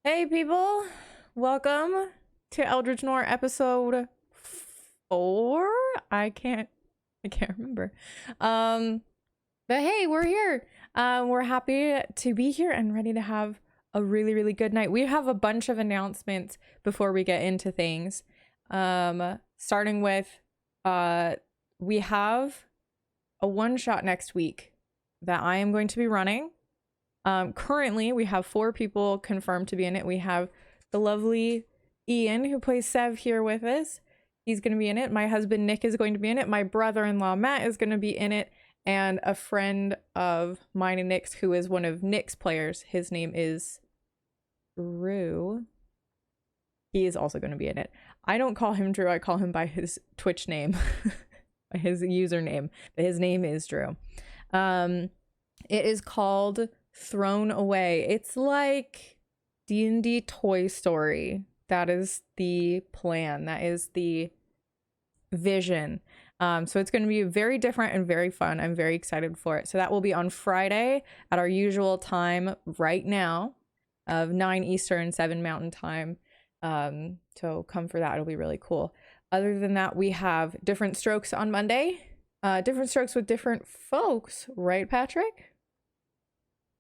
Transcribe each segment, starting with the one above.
Hey people, welcome to Eldritch Noir episode 4. I can't remember. But hey, we're here. We're happy to be here and ready to have a really good night. We have a bunch of announcements before we get into things. Starting with we have a one shot next week that I am going to be running. Currently, we have 4 people confirmed to be in it. We have the lovely Ian, who plays Sev, here with us. He's going to be in it. My husband, Nick, is going to be in it. My brother-in-law, Matt, is going to be in it. And a friend of mine and Nick's, who is one of Nick's players, his name is Drew. He is also going to be in it. I don't call him Drew. I call him by his Twitch name, by his username. But his name is Drew. It is called Thrown Away. It's like D&D Toy Story. That is the plan. That is the vision. So it's going to be very different and very fun. I'm very excited for it. So that will be on Friday at our usual time right now of 9 Eastern, 7 Mountain Time. So come for that. It'll be really cool. Other than that, we have Different Strokes on Monday. Different Strokes with different folks, right, Patrick?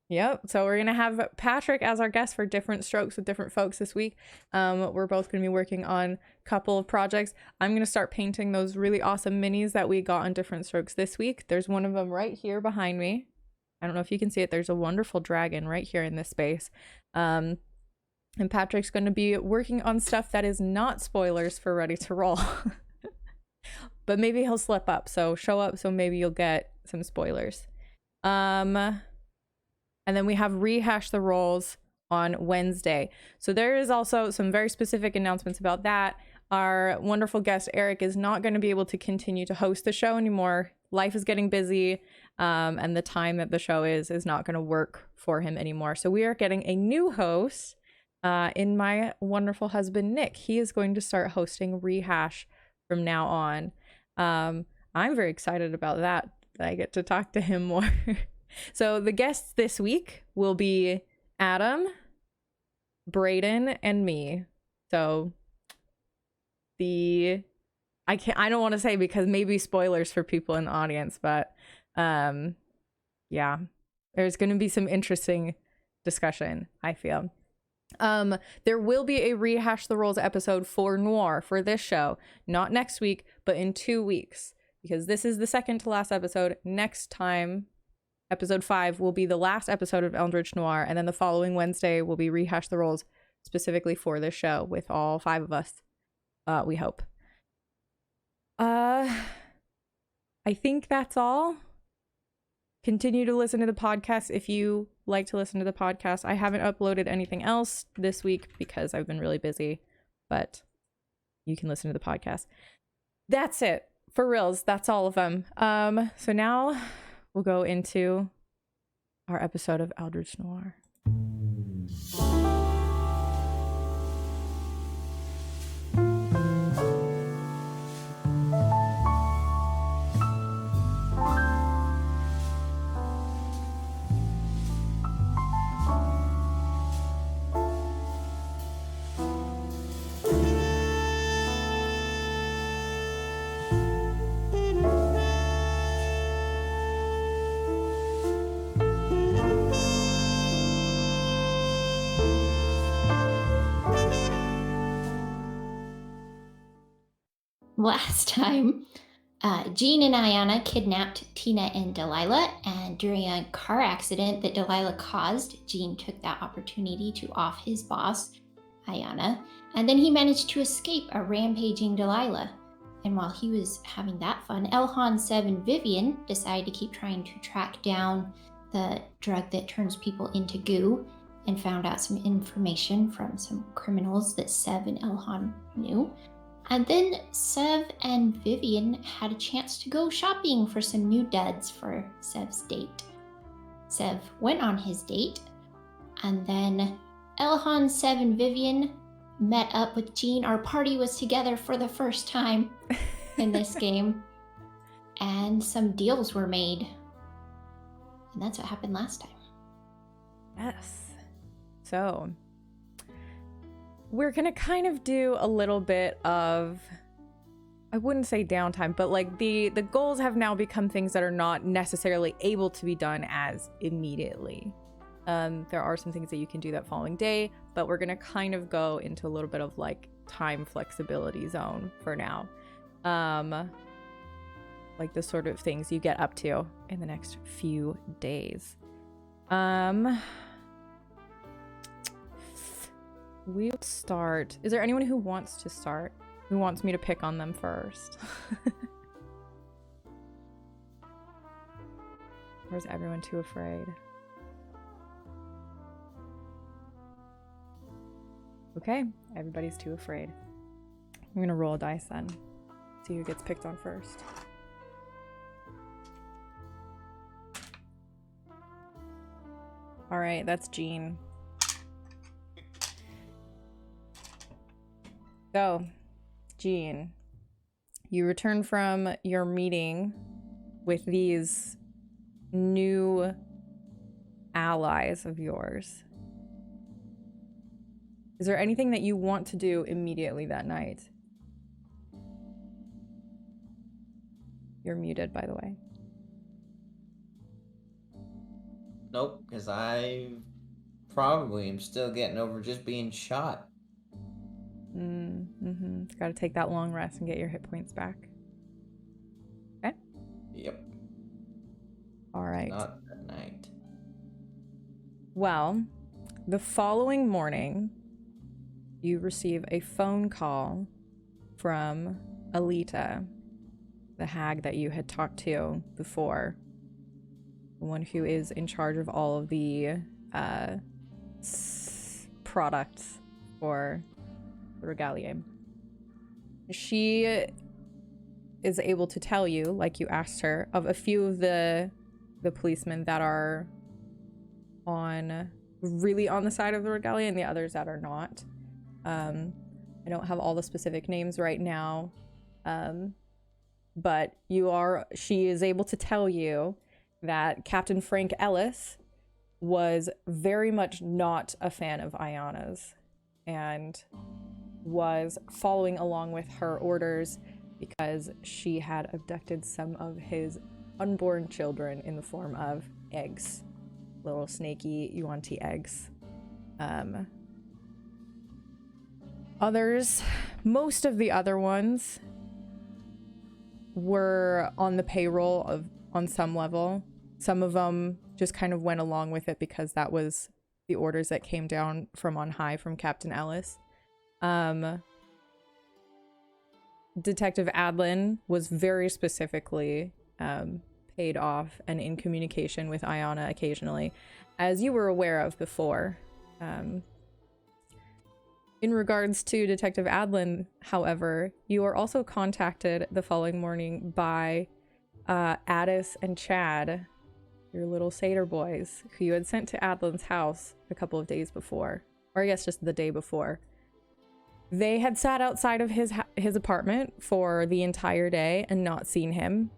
Yep. So we're going to have Patrick as our guest for Different Strokes with different folks this week. We're both going to be working on a couple of projects. I'm going to start painting those really awesome minis that we got on Different Strokes this week. There's one of them right here behind me. I don't know if you can see it. There's a wonderful dragon right here in this space. And Patrick's going to be working on stuff that is not spoilers for Ready to Roll. But maybe he'll slip up. So show up so maybe you'll get some spoilers. And then we have Rehash the Rolls on Wednesday. So there is also some very specific announcements about that. Our wonderful guest, Eric, is not going to be able to continue to host the show anymore. Life is getting busy, and the time that the show is not going to work for him anymore. So we are getting a new host in my wonderful husband, Nick. He is going to start hosting Rehash from now on. I'm very excited about that. I get to talk to him more. So the guests this week will be Adam, Brayden, and me. So I don't want to say because maybe spoilers for people in the audience, but yeah, there's going to be some interesting discussion, I feel. There will be a Rehash the Rolls episode for Noir for this show, not next week, but in 2 weeks, because this is the second to last episode. Next time, episode 5 will be the last episode of Eldritch Noir, and then the following Wednesday will be Rehash the Rolls specifically for this show with all 5 of us, we hope. I think that's all. Continue to listen to the podcast if you like to listen to the podcast. I haven't uploaded anything else this week because I've been really busy, but you can listen to the podcast. That's it. For reals, that's all of them. So now we'll go into our episode of Eldritch Noir. Last time, Jean and Ayana kidnapped Tina and Delilah, and during a car accident that Delilah caused, Jean took that opportunity to off his boss, Ayana, and then he managed to escape a rampaging Delilah. And while he was having that fun, Elhand, Sev, and Vivian decided to keep trying to track down the drug that turns people into goo, and found out some information from some criminals that Sev and Elhand knew. And then Sev and Vivian had a chance to go shopping for some new duds for Sev's date. Sev went on his date, and then Elhand, Sev, and Vivian met up with Jean. Our party was together for the first time in this game, and some deals were made. And that's what happened last time. Yes. So we're gonna kind of do a little bit of, I wouldn't say downtime, but like the goals have now become things that are not necessarily able to be done as immediately. There are some things that you can do that following day, but we're gonna kind of go into a little bit of like time flexibility zone for now. Like the sort of things you get up to in the next few days. We'll start. Is there anyone who wants to start? Who wants me to pick on them first? Or is everyone too afraid? Okay, everybody's too afraid. I'm gonna roll a dice then. See who gets picked on first. All right, that's Jean. So, Jean, you return from your meeting with these new allies of yours. Is there anything that you want to do immediately that night? You're muted, by the way. Nope, because I probably am still getting over just being shot. Got to take that long rest and get your hit points back. Okay? Yep. All right. Not at night. Well, the following morning, you receive a phone call from Alita, the hag that you had talked to before. The one who is in charge of all of the products for the Regalier. She is able to tell you, like you asked her, of a few of the policemen that are really on the side of the Regalier and the others that are not. I don't have all the specific names right now, but she is able to tell you that Captain Frank Ellis was very much not a fan of Ayana's and was following along with her orders because she had abducted some of his unborn children in the form of eggs, little snaky Yuan-Ti eggs. Most of the other ones were on the payroll on some level. Some of them just kind of went along with it because that was the orders that came down from on high from Captain Ellis. Detective Adlin was very specifically paid off and in communication with Ayana occasionally, as you were aware of before. In regards to Detective Adlin, however, you are also contacted the following morning by Addis and Chad, your little satyr boys, who you had sent to Adlin's house a couple of days before, or I guess just the day before. They had sat outside of his apartment for the entire day and not seen him.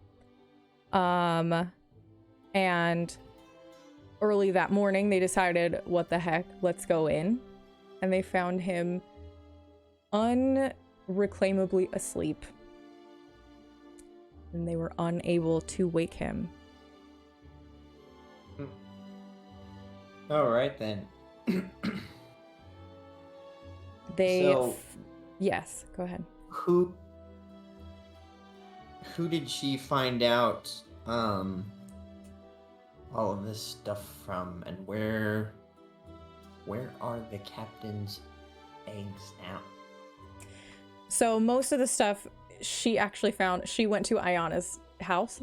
And early that morning, they decided, what the heck, let's go in. And they found him unreclaimably asleep. And they were unable to wake him. All right, then. Yes, go ahead. Who did she find out all of this stuff from, and where are the captain's eggs now? So most of the stuff she actually found, she went to Ayana's house.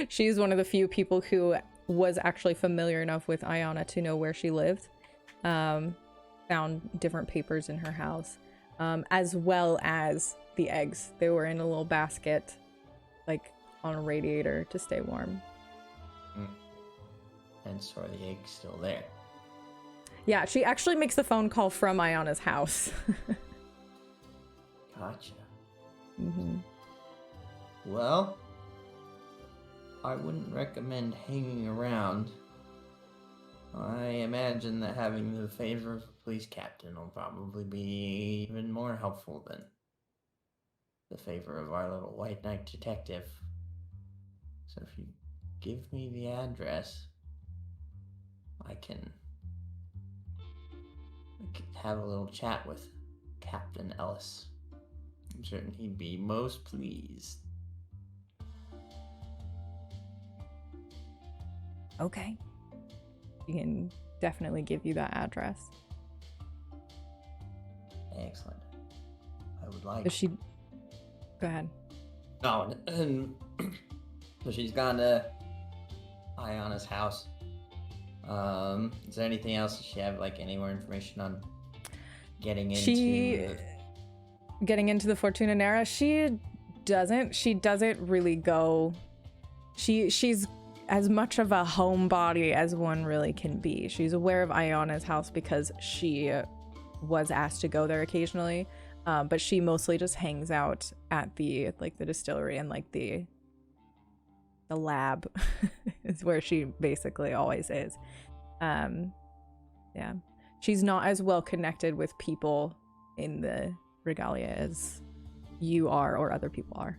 She's one of the few people who was actually familiar enough with Ayana to know where she lived. Found different papers in her house, as well as the eggs. They were in a little basket, like on a radiator to stay warm. And so are the eggs still there? Yeah, she actually makes the phone call from Ayana's house. Gotcha. Mm-hmm. Well, I wouldn't recommend hanging around I imagine that having the favor of a police captain will probably be even more helpful than the favor of our little white knight detective. So if you give me the address, I can have a little chat with Captain Ellis. I'm certain he'd be most pleased. Okay. She can definitely give you that address. Excellent. I would like... Does she... Go ahead. Oh, and so she's gone to Ayana's house. Is there anything else? Does she have, like, any more information on getting into Getting into the Fortuna Nera? She doesn't really go... She's as much of a homebody as one really can be. She's aware of Ayana's house because she was asked to go there occasionally, but she mostly just hangs out at the distillery and like the lab is where she basically always is. Yeah, she's not as well connected with people in the Regalia as you are or other people are.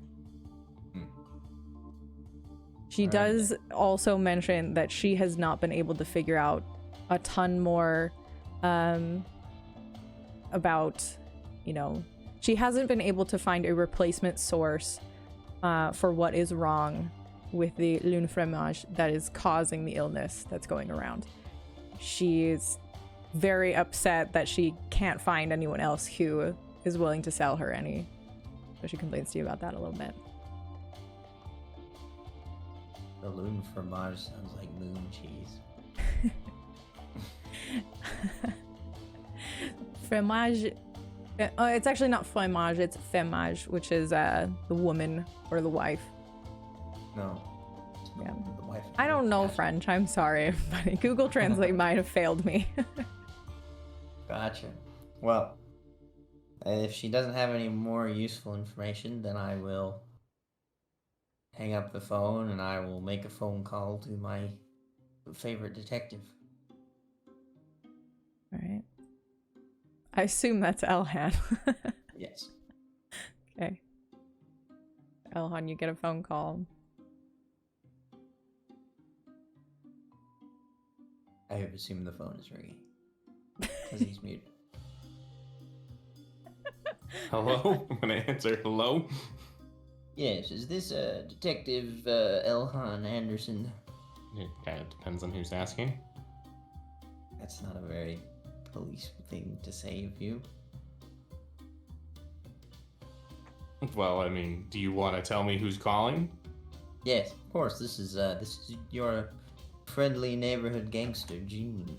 She does also mention that she has not been able to figure out a ton more about, she hasn't been able to find a replacement source for what is wrong with the Lune Fromage that is causing the illness that's going around. She's very upset that she can't find anyone else who is willing to sell her any. So she complains to you about that a little bit. The Lune Fromage sounds like moon cheese. Fromage. It's actually not fromage, it's femage, which is the woman or the wife. No. Yeah. The wife. I don't know French, I'm sorry, but Google Translate might have failed me. Gotcha. Well, if she doesn't have any more useful information, then I will hang up the phone and I will make a phone call to my favorite detective. Alright. I assume that's Elhand. Yes. Okay. Elhand, you get a phone call. I assume the phone is ringing. Because he's muted. Hello? I'm gonna answer hello. Yes, is this Detective Elhand Anderson? It kind of depends on who's asking. That's not a very police thing to say of you. Well, I mean, do you want to tell me who's calling? Yes, of course. This is your friendly neighborhood gangster, Gene.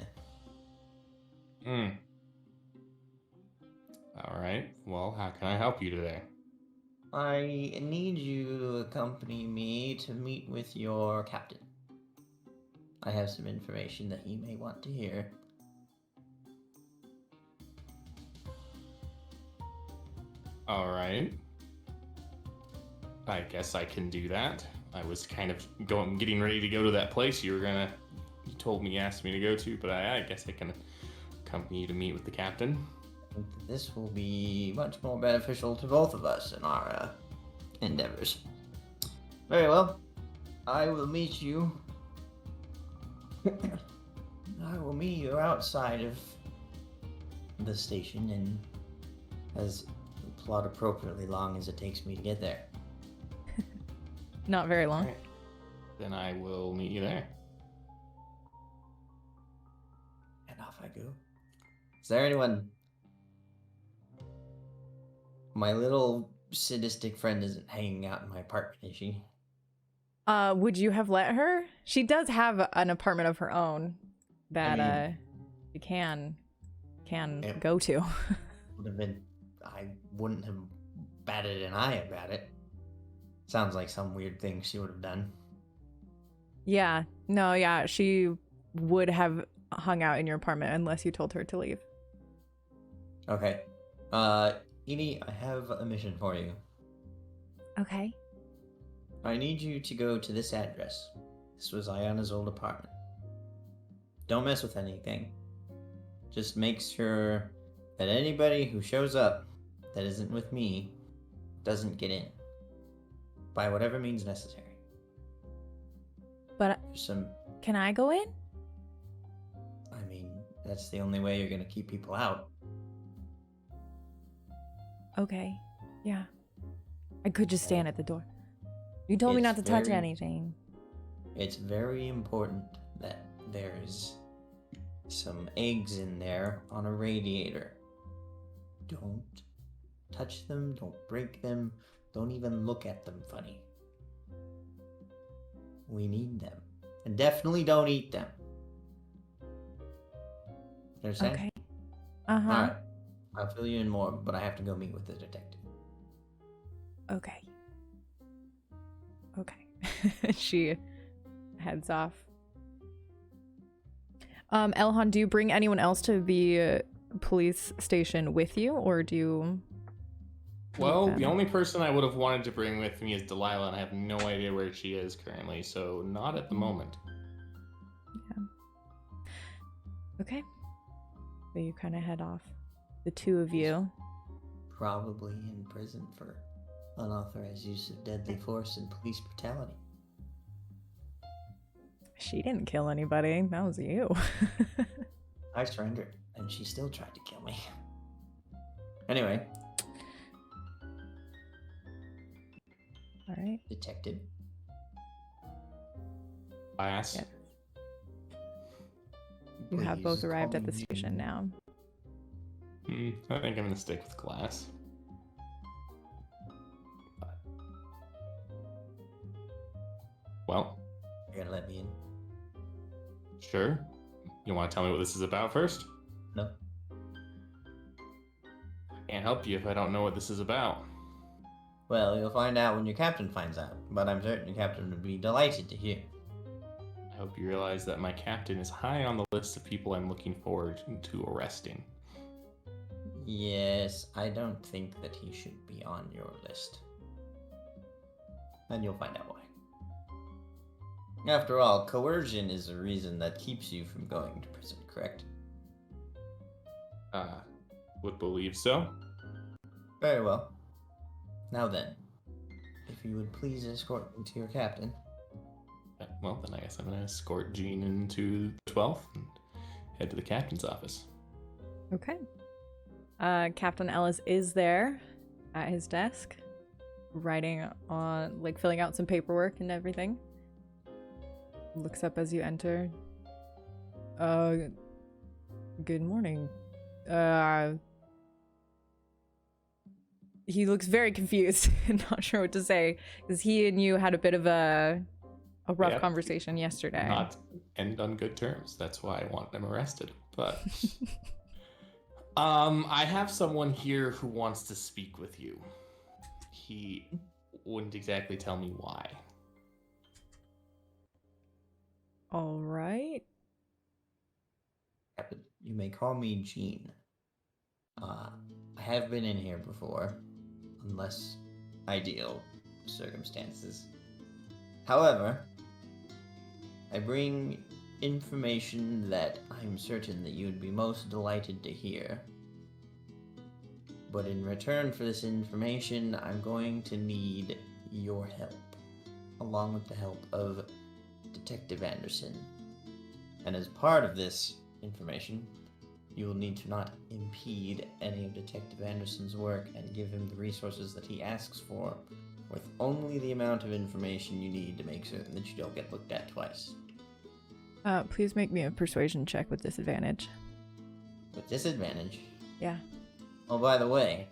Alright, well, how can I help you today? I need you to accompany me to meet with your captain. I have some information that he may want to hear. Alright. I guess I can do that. I was kind of getting ready to go to that place you asked me to go to, but I guess I can accompany you to meet with the captain. I think that this will be much more beneficial to both of us in our endeavors. Very well. I will meet you. I will meet you outside of the station and as plot appropriately long as it takes me to get there. Not very long. Alright. Then I will meet you there. And off I go. Is there anyone... My little sadistic friend isn't hanging out in my apartment, is she? Would you have let her? She does have an apartment of her own that you can go to. Would have been... I wouldn't have batted an eye about it. Sounds like some weird thing she would have done. Yeah. No, yeah. She would have hung out in your apartment unless you told her to leave. Okay. Edie, I have a mission for you. Okay. I need you to go to this address. This was Ayana's old apartment. don't mess with anything. Just make sure that anybody who shows up that isn't with me doesn't get in. By whatever means necessary. But can I go in? I mean, that's the only way you're gonna keep people out. Okay. Yeah. I could just stand at the door. You told me not to touch anything. It's very important that there's some eggs in there on a radiator. Don't touch them, don't break them, don't even look at them funny. We need them. And definitely don't eat them. Understand? Okay. Uh-huh. Alright. I'll fill you in more, but I have to go meet with the detective. Okay. Okay. She heads off. Elhand, do you bring anyone else to the police station with you, or do you... Well, the only person I would have wanted to bring with me is Delilah, and I have no idea where she is currently, so not at the moment. Yeah. Okay. So you kind of head off. The two of you. Probably in prison for unauthorized use of deadly force and police brutality. She didn't kill anybody. That was you. I surrendered, and she still tried to kill me. Anyway. Alright. Detective. Class. Yeah. You have Please both arrived call at the me station now. I think I'm gonna stick with class. Well, You're gonna let me in? sure. You want to tell me what this is about first? No. Can't help you if I don't know what this is about. Well, you'll find out when your captain finds out, but I'm certain your captain would be delighted to hear. I hope you realize that my captain is high on the list of people I'm looking forward to arresting. Yes, I don't think that he should be on your list. And you'll find out why. After all, coercion is a reason that keeps you from going to prison, correct? Would believe so. Very well. Now then, if you would please escort me to your captain. Well, then I guess I'm gonna escort Jean into the 12th and head to the captain's office. Okay. Captain Ellis is there at his desk, writing on, like, filling out some paperwork and everything. Looks up as you enter. Good morning. He looks very confused and not sure what to say, because he and you had a bit of a rough conversation yesterday. Not end on good terms. That's why I want them arrested. But I have someone here who wants to speak with you. He wouldn't exactly tell me why. All right. Captain, you may call me Jean. I have been in here before, unless ideal circumstances. However, I bring information that I'm certain that you would be most delighted to hear. But in return for this information, I'm going to need your help, along with the help of Detective Anderson. And as part of this information, you will need to not impede any of Detective Anderson's work and give him the resources that he asks for, with only the amount of information you need to make certain that you don't get looked at twice. Please make me a persuasion check with disadvantage. With disadvantage? Yeah. Oh, by the way,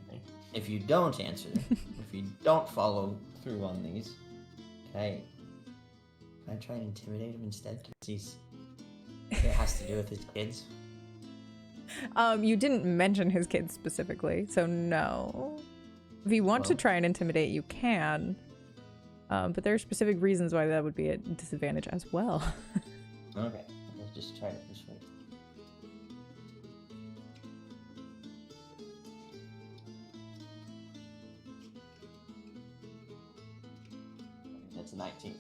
if you don't answer, if you don't follow through on these, can I try and intimidate him instead? Because it has to do with his kids. You didn't mention his kids specifically, so no. If you want to try and intimidate, you can. But there are specific reasons why that would be a disadvantage as well. Okay, let's just try to persuade. That's a 19.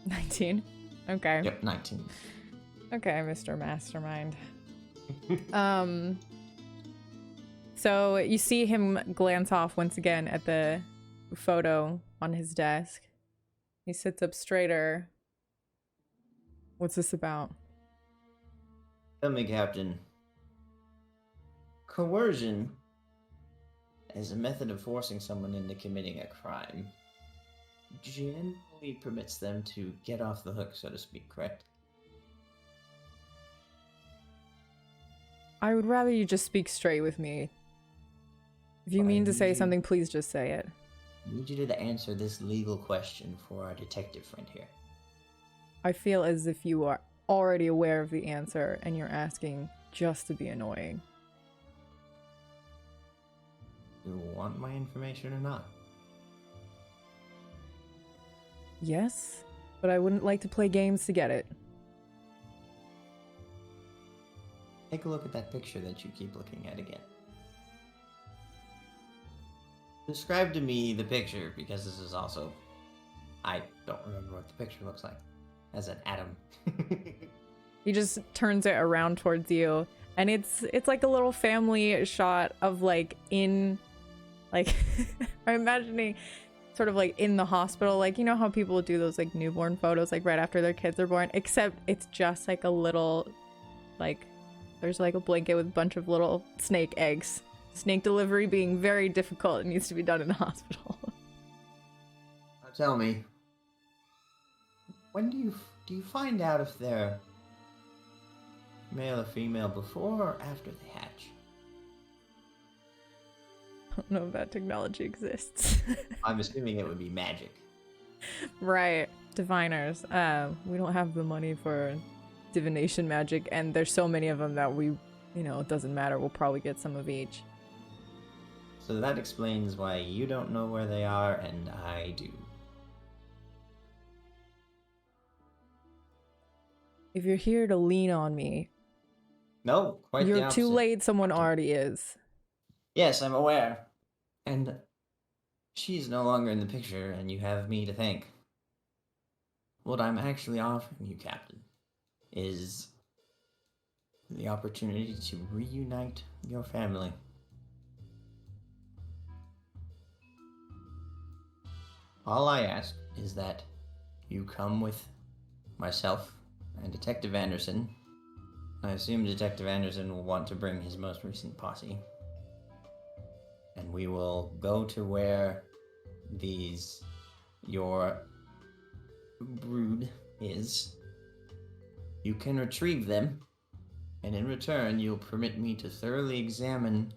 19. Okay. Yep, 19. Okay, Mr. Mastermind. So you see him glance off once again at the photo on his desk. He sits up straighter. What's this about? Tell me, Captain. Coercion as a method of forcing someone into committing a crime generally permits them to get off the hook, so to speak, correct? I would rather you just speak straight with me. If you mean to say something, please just say it. I need you to answer this legal question for our detective friend here. I feel as if you are already aware of the answer and you're asking just to be annoying. Do you want my information or not? Yes, but I wouldn't like to play games to get it. Take a look at that picture that you keep looking at again. Describe to me the picture, because this is also... I don't remember what the picture looks like. As an atom. He just turns it around towards you, and it's like a little family shot of like in... Like, I'm imagining sort of like in the hospital, like, you know how people do those like newborn photos like right after their kids are born, except it's just like a little, like, there's like a blanket with a bunch of little snake eggs. Snake delivery being very difficult, it needs to be done in a hospital. Now tell me, when do you find out if they're male or female before or after they hatch? I don't know if that technology exists. I'm assuming it would be magic. Right. Diviners. We don't have the money for divination magic, and there's so many of them that we, you know, it doesn't matter. We'll probably get some of each. So that explains why you don't know where they are and I do. If you're here to lean on me, No, quite the you're opposite. too late. Someone already is. Yes, I'm aware. And she's no longer in the picture, and you have me to thank. What I'm actually offering you, Captain, is the opportunity to reunite your family. All I ask is that you come with myself and Detective Anderson. I assume Detective Anderson will want to bring his most recent posse. And we will go to where your brood is. You can retrieve them, and in return, you'll permit me to thoroughly examine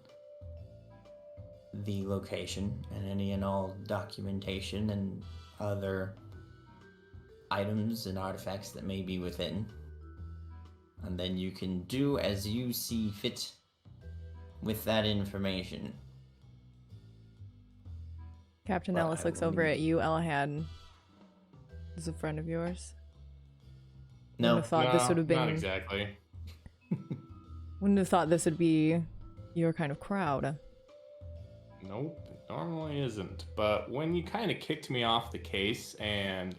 the location and any and all documentation and other items and artifacts that may be within. And then you can do as you see fit with that information. Captain Well, Ellis I looks will over need- at you. Elhand is a friend of yours. No, Wouldn't have thought this would have been. Not exactly. Wouldn't have thought this would be your kind of crowd. Nope, it normally isn't. But when you kind of kicked me off the case and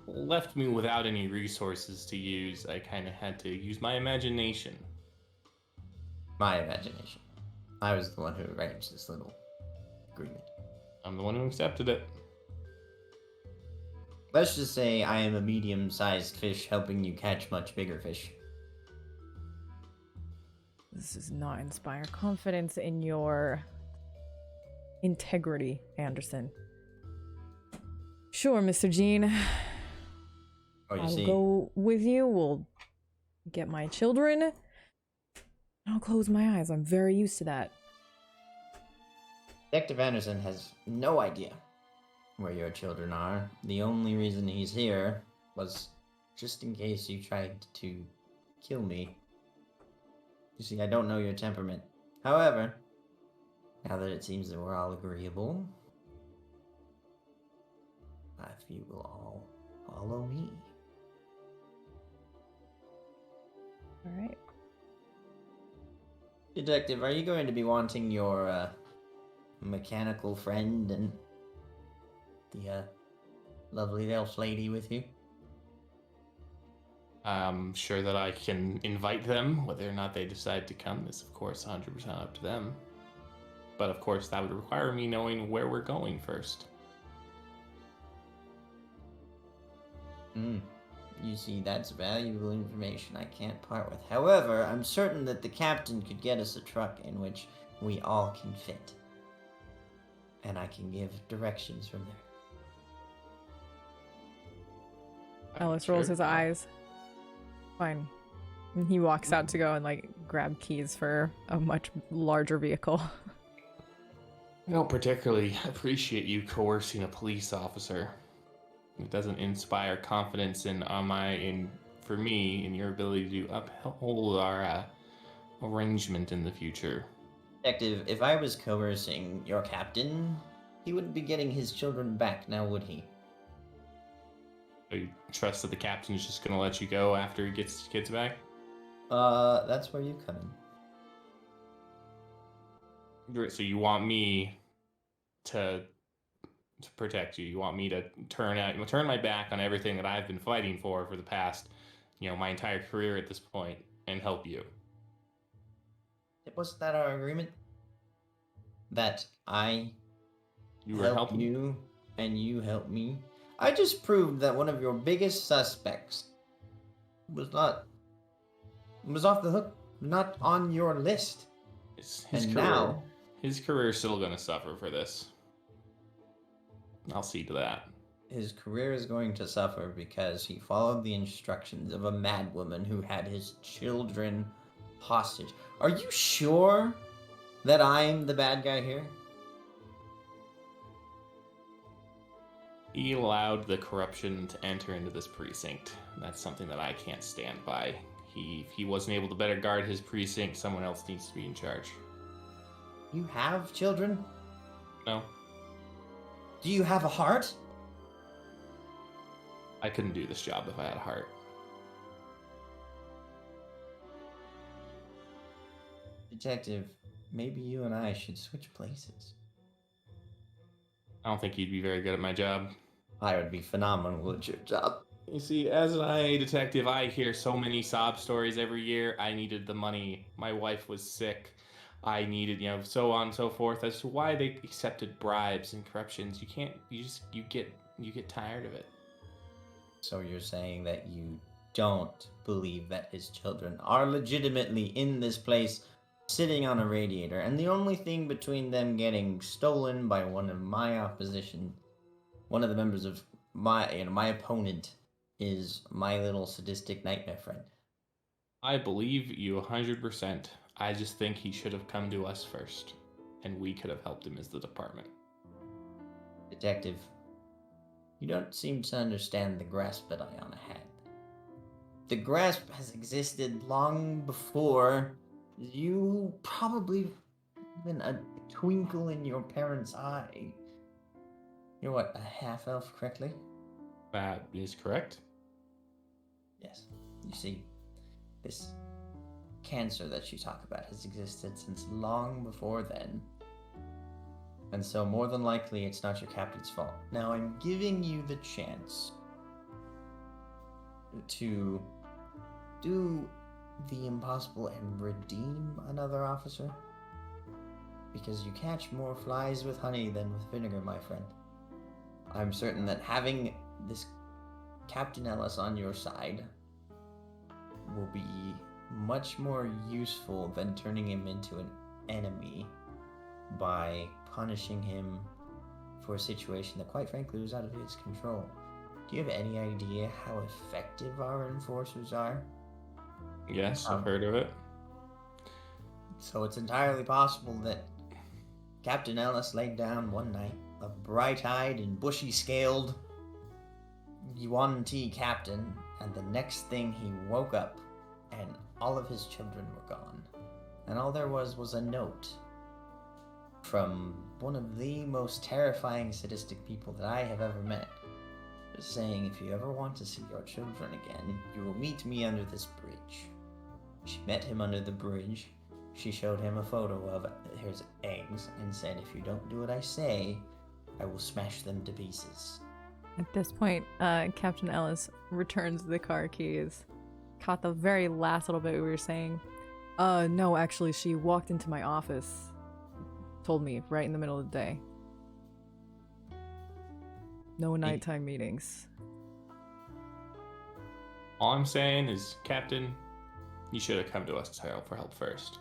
left me without any resources to use, I kind of had to use my imagination. my imagination. I was the one who arranged this little agreement. I'm the one who accepted it. Let's just say I am a medium-sized fish helping you catch much bigger fish. This does not inspire confidence in your integrity, Anderson. Sure, Mr. Jean. Oh, you I'll see, go with you. We'll get my children. I'll close my eyes. I'm very used to that. Detective Anderson has no idea where your children are. The only reason he's here was just in case you tried to kill me. You see, I don't know your temperament. However, now that it seems that we're all agreeable, if you will all follow me. All right. Detective, are you going to be wanting your mechanical friend and the lovely elf lady with you? I'm sure that I can invite them. Whether or not they decide to come is, of course, 100% up to them. But, of course, that would require me knowing where we're going first. You see, that's valuable information I can't part with. However, I'm certain that the captain could get us a truck in which we all can fit. And I can give directions from there. Ellis Sure. rolls his eyes. Fine. And he walks out to go and like grab keys for a much larger vehicle. I don't particularly appreciate you coercing a police officer. It doesn't inspire confidence in for me in your ability to uphold our arrangement in the future. Detective, if I was coercing your captain, he wouldn't be getting his children back now, would he? So you trust that the captain's just gonna let you go after he gets his kids back? That's where you come in. So you want me to protect you? You want me to turn my back on everything that I've been fighting for the past, my entire career at this point, and help you? Wasn't that our agreement? That I You were help helping you and you help me? I just proved that one of your biggest suspects was off the hook, not on your list. his And career. now His career's still gonna suffer for this. I'll see to that. his career is going to suffer because he followed the instructions of a madwoman who had his children hostage. Are you sure that I'm the bad guy here? He allowed the corruption to enter into this precinct. That's something that I can't stand by. If he wasn't able to better guard his precinct, someone else needs to be in charge. You have children? No, Do you have a heart? I couldn't do this job if I had a heart. Detective, maybe you and I should switch places. I don't think you'd be very good at my job. I would be phenomenal at your job. You see, as an IA detective, I hear so many sob stories every year. I needed the money. My wife was sick. I needed, so on and so forth. As to why they accepted bribes and corruptions. You get tired of it. So you're saying that you don't believe that his children are legitimately in this place, sitting on a radiator, and the only thing between them getting stolen by one of my opposition, one of the members of my opponent, is my little sadistic nightmare friend. I believe you 100%. I just think he should have come to us first, and we could have helped him as the department. Detective, you don't seem to understand the grasp that Ayana had. The grasp has existed long before you probably even a twinkle in your parents' eye. You're what, a half-elf, correctly? That is correct. Yes. You see, this cancer that you talk about has existed since long before then. And so more than likely it's not your captain's fault. Now I'm giving you the chance to do the impossible and redeem another officer. Because you catch more flies with honey than with vinegar, my friend. I'm certain that having this Captain Ellis on your side will be much more useful than turning him into an enemy by punishing him for a situation that quite frankly was out of his control. Do you have any idea how effective our enforcers are? Yes, I've heard of it. So it's entirely possible that Captain Ellis laid down one night, a bright-eyed and bushy-scaled Yuan-Ti captain, and the next thing he woke up and all of his children were gone. And all there was a note from one of the most terrifying sadistic people that I have ever met, saying, if you ever want to see your children again, you will meet me under this bridge. She met him under the bridge. She showed him a photo of his eggs and said, if you don't do what I say, I will smash them to pieces. At this point, Captain Ellis returns the car keys caught the very last little bit we were saying. No, actually, she walked into my office. Told me right in the middle of the day. No nighttime meetings. All I'm saying is, Captain, you should have come to us for help first.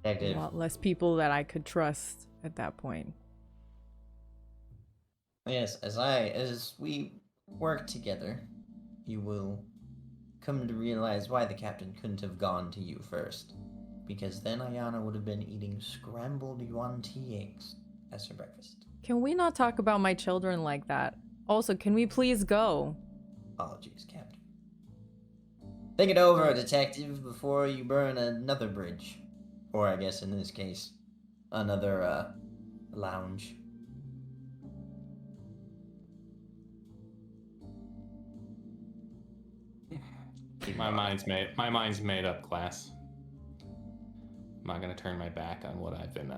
A lot less people that I could trust at that point. Yes, as we work together, you will come to realize why the captain couldn't have gone to you first. Because then Ayana would have been eating scrambled yuan tea eggs as her breakfast. Can we not talk about my children like that? Also, can we please go? Apologies, Captain. Think it over, detective, before you burn another bridge. Or I guess in this case, another, lounge. My mind's made up, class. I'm not gonna turn my back on what I've been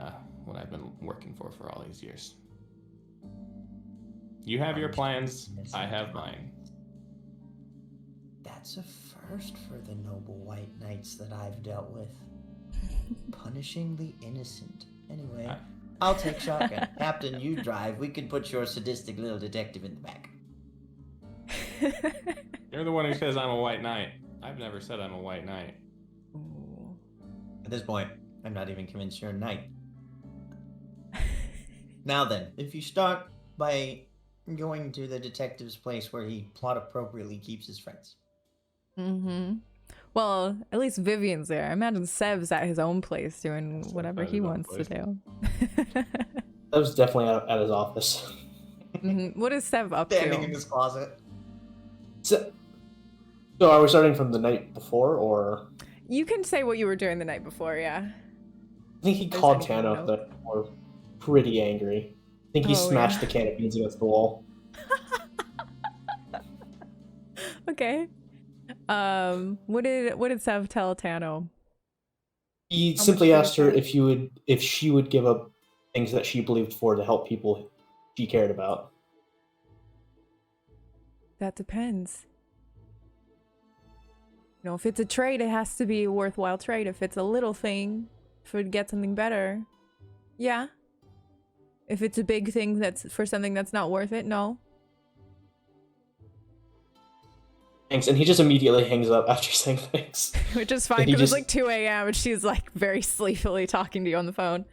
working for all these years. You have your plans, I have mine. That's a first for the noble white knights that I've dealt with. Punishing the innocent. Anyway, I'll take shotgun. Captain, you drive. We could put your sadistic little detective in the back. You're the one who says I'm a white knight. I've never said I'm a white knight. Ooh. At this point, I'm not even convinced you're a knight. Now then, if you start by going to the detective's place where he plot appropriately keeps his friends. Mm-hmm. Well, at least Vivian's there. I imagine Sev's at his own place doing whatever he wants to do. Sev's definitely at his office. Mm-hmm. What is Sev up Standing to? in his closet. So are we starting from the night before, or? You can say what you were doing the night before, yeah. I think he There's called anything Tana to up there before, pretty angry. I think he smashed the can of beans against the wall. Okay. What did Sev tell Tano? He simply asked her if she would give up things that she believed for to help people she cared about. That depends. You know, if it's a trade, it has to be a worthwhile trade. If it's a little thing, if it would get something better, yeah. If it's a big thing that's for something that's not worth it, no. Thanks, and he just immediately hangs up after saying thanks. Which is fine, because it's like 2 a.m. and she's like very sleepily talking to you on the phone.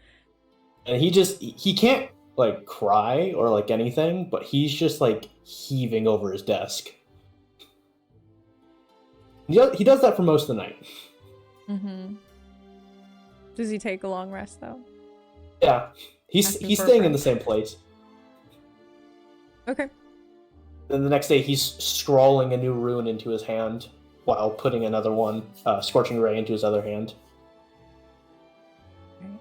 And he can't like cry or like anything, but he's just like heaving over his desk. He does that for most of the night. Mm-hmm. Does he take a long rest though? Yeah, he's staying in the same place. Okay. Then the next day, he's scrawling a new rune into his hand while putting another one, Scorching Ray, into his other hand. Right.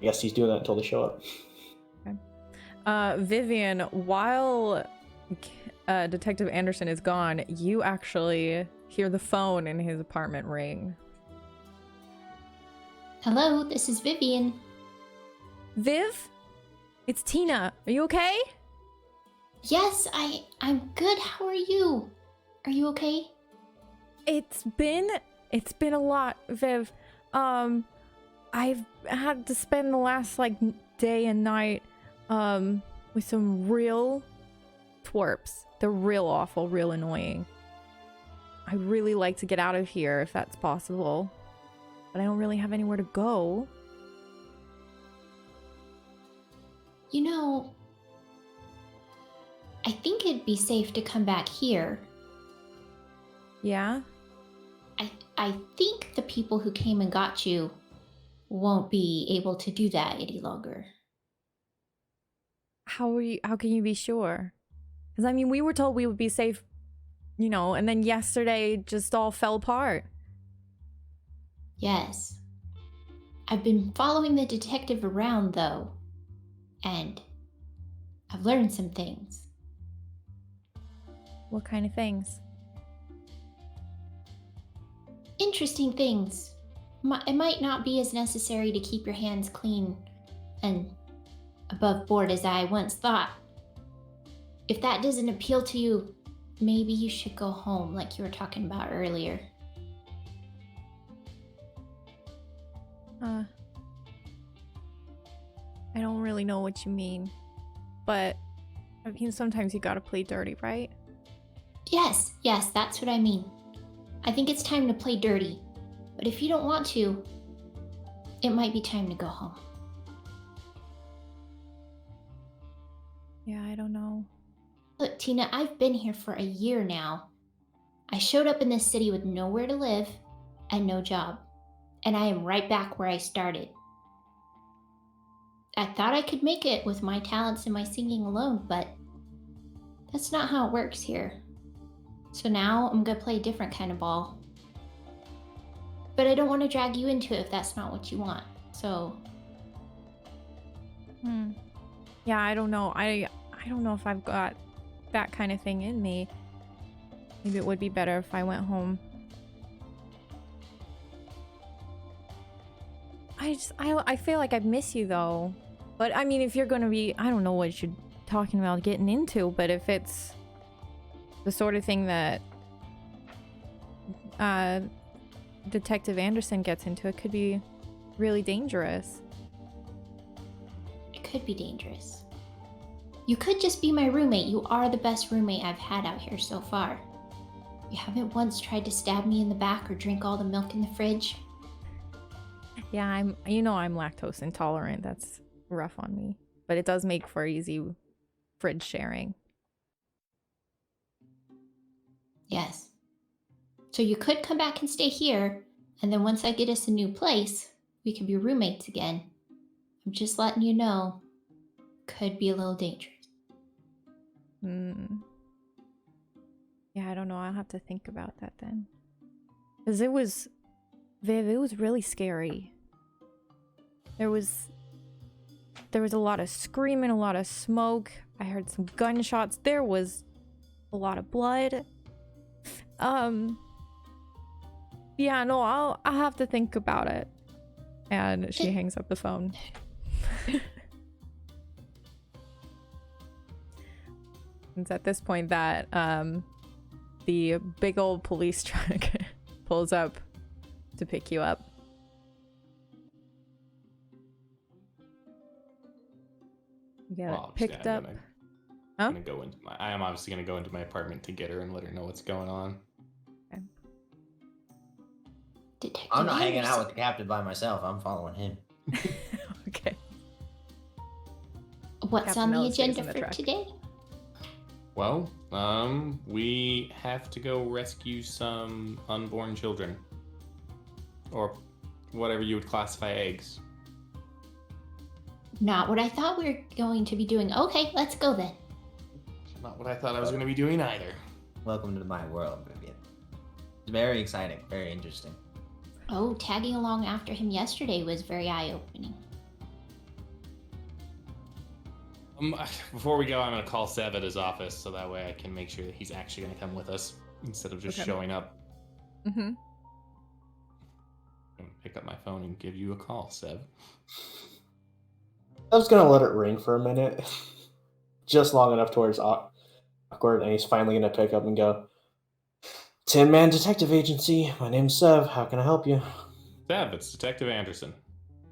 I guess he's doing that until they show up. Okay. Vivian, while Detective Anderson is gone, you actually hear the phone in his apartment ring. Hello, this is Vivian. Viv? It's Tina. Are you okay? Yes, I'm good. How are you? Are you okay? It's been a lot, Viv. I've had to spend the last like day and night with some real twerps. They're real awful, real annoying. I really like to get out of here if that's possible, but I don't really have anywhere to go. You know, I think it'd be safe to come back here. Yeah? I think the people who came and got you won't be able to do that any longer. How can you be sure? Because I mean, we were told we would be safe, you know, and then yesterday just all fell apart. Yes. I've been following the detective around, though, and I've learned some things. What kind of things? Interesting things. It might not be as necessary to keep your hands clean and above board as I once thought. if that doesn't appeal to you, maybe you should go home like you were talking about earlier. I don't really know what you mean, but I mean, sometimes you gotta play dirty, right? Yes, that's what I mean. I think it's time to play dirty. But if you don't want to, it might be time to go home. Yeah, I don't know. Look, Tina, I've been here for a year now. I showed up in this city with nowhere to live and no job. And I am right back where I started. I thought I could make it with my talents and my singing alone, but that's not how it works here. So now I'm gonna play a different kind of ball. But I don't want to drag you into it if that's not what you want. So Yeah, I don't know. I don't know if I've got that kind of thing in me. Maybe it would be better if I went home. I feel like I miss you though. But I mean, if you're gonna be, I don't know what you're talking about getting into, but if it's the sort of thing that Detective Anderson gets into, it could be really dangerous. it could be dangerous. You could just be my roommate. You are the best roommate I've had out here so far. You haven't once tried to stab me in the back or drink all the milk in the fridge. Yeah, I'm lactose intolerant. That's rough on me. But it does make for easy fridge sharing. Yes. So you could come back and stay here, and then once I get us a new place, we can be roommates again. I'm just letting you know. Could be a little dangerous. Yeah, I don't know. I'll have to think about that then. Because it was really scary. There was a lot of screaming, a lot of smoke. I heard some gunshots. There was a lot of blood. Yeah, no, I'll have to think about it. And she hangs up the phone. It's at this point that the big old police truck pulls up to pick you up. You get Well, picked up. I am obviously gonna go into my apartment to get her and let her know what's going on. Okay. Detective I'm not hanging out Anderson. with the captain by myself. I'm following him. Okay. What's Captain on the Ellis stays agenda in the for truck. today? Well, we have to go rescue some unborn children. Or whatever you would classify eggs. Not what I thought we were going to be doing. Okay, let's go then. Not what I thought I was going to be doing either. Welcome to my world, Vivian. It's very exciting, very interesting. Oh, tagging along after him yesterday was very eye-opening. Before we go, I'm going to call Sev at his office so that way I can make sure that he's actually going to come with us instead of just showing up. Mm-hmm. I'm gonna pick up my phone and give you a call, Sev. I was gonna let it ring for a minute, just long enough to where it's awkward, and he's finally gonna pick up and go, "Tin Man Detective Agency, my name's Sev. How can I help you?" Sev, it's Detective Anderson.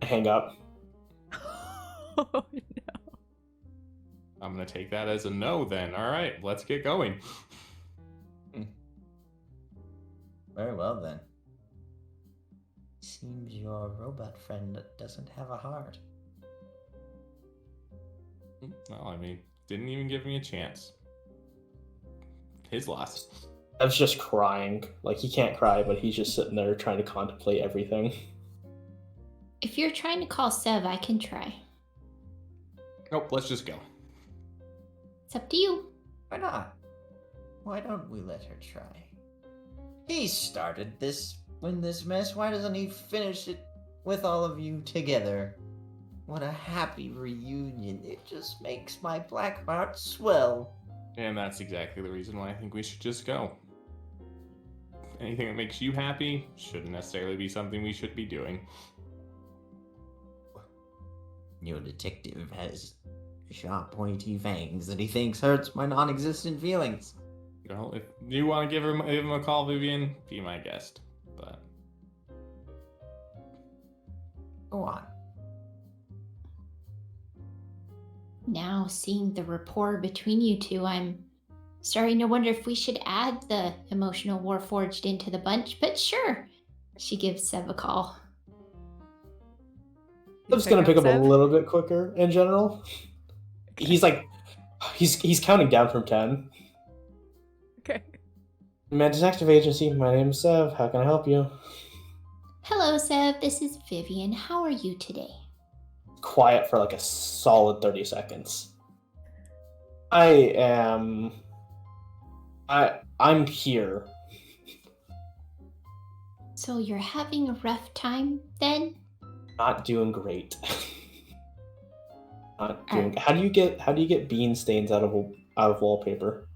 I hang up. Oh, no. I'm going to take that as a no then. All right, let's get going. Very well then. Seems your robot friend doesn't have a heart. Well, I mean, didn't even give me a chance. His loss. I was just crying. Like, he can't cry, but he's just sitting there trying to contemplate everything. If you're trying to call Sev, I can try. Nope, let's just go. It's up to you. Why not? Why don't we let her try? He started this mess. Why doesn't he finish it with all of you together? What a happy reunion. It just makes my black heart swell. And that's exactly the reason why I think we should just go. Anything that makes you happy shouldn't necessarily be something we should be doing. Your detective has sharp, pointy fangs that he thinks hurts my non-existent feelings. Well, if you want to give him a call, Vivian, be my guest. But Go on. Now, seeing the rapport between you two, I'm starting to wonder if we should add the emotional warforged into the bunch, but sure. She gives Sev a call. You Seb's gonna pick up a Sev? little bit quicker in general. He's like, he's counting down from 10. Okay. Man, Detective Agency, my name is Sev. How can I help you? Hello, Sev. This is Vivian. How are you today? Quiet for like a solid 30 seconds. I'm here. So you're having a rough time, then? Not doing great. Not doing. How do you get bean stains out of wallpaper?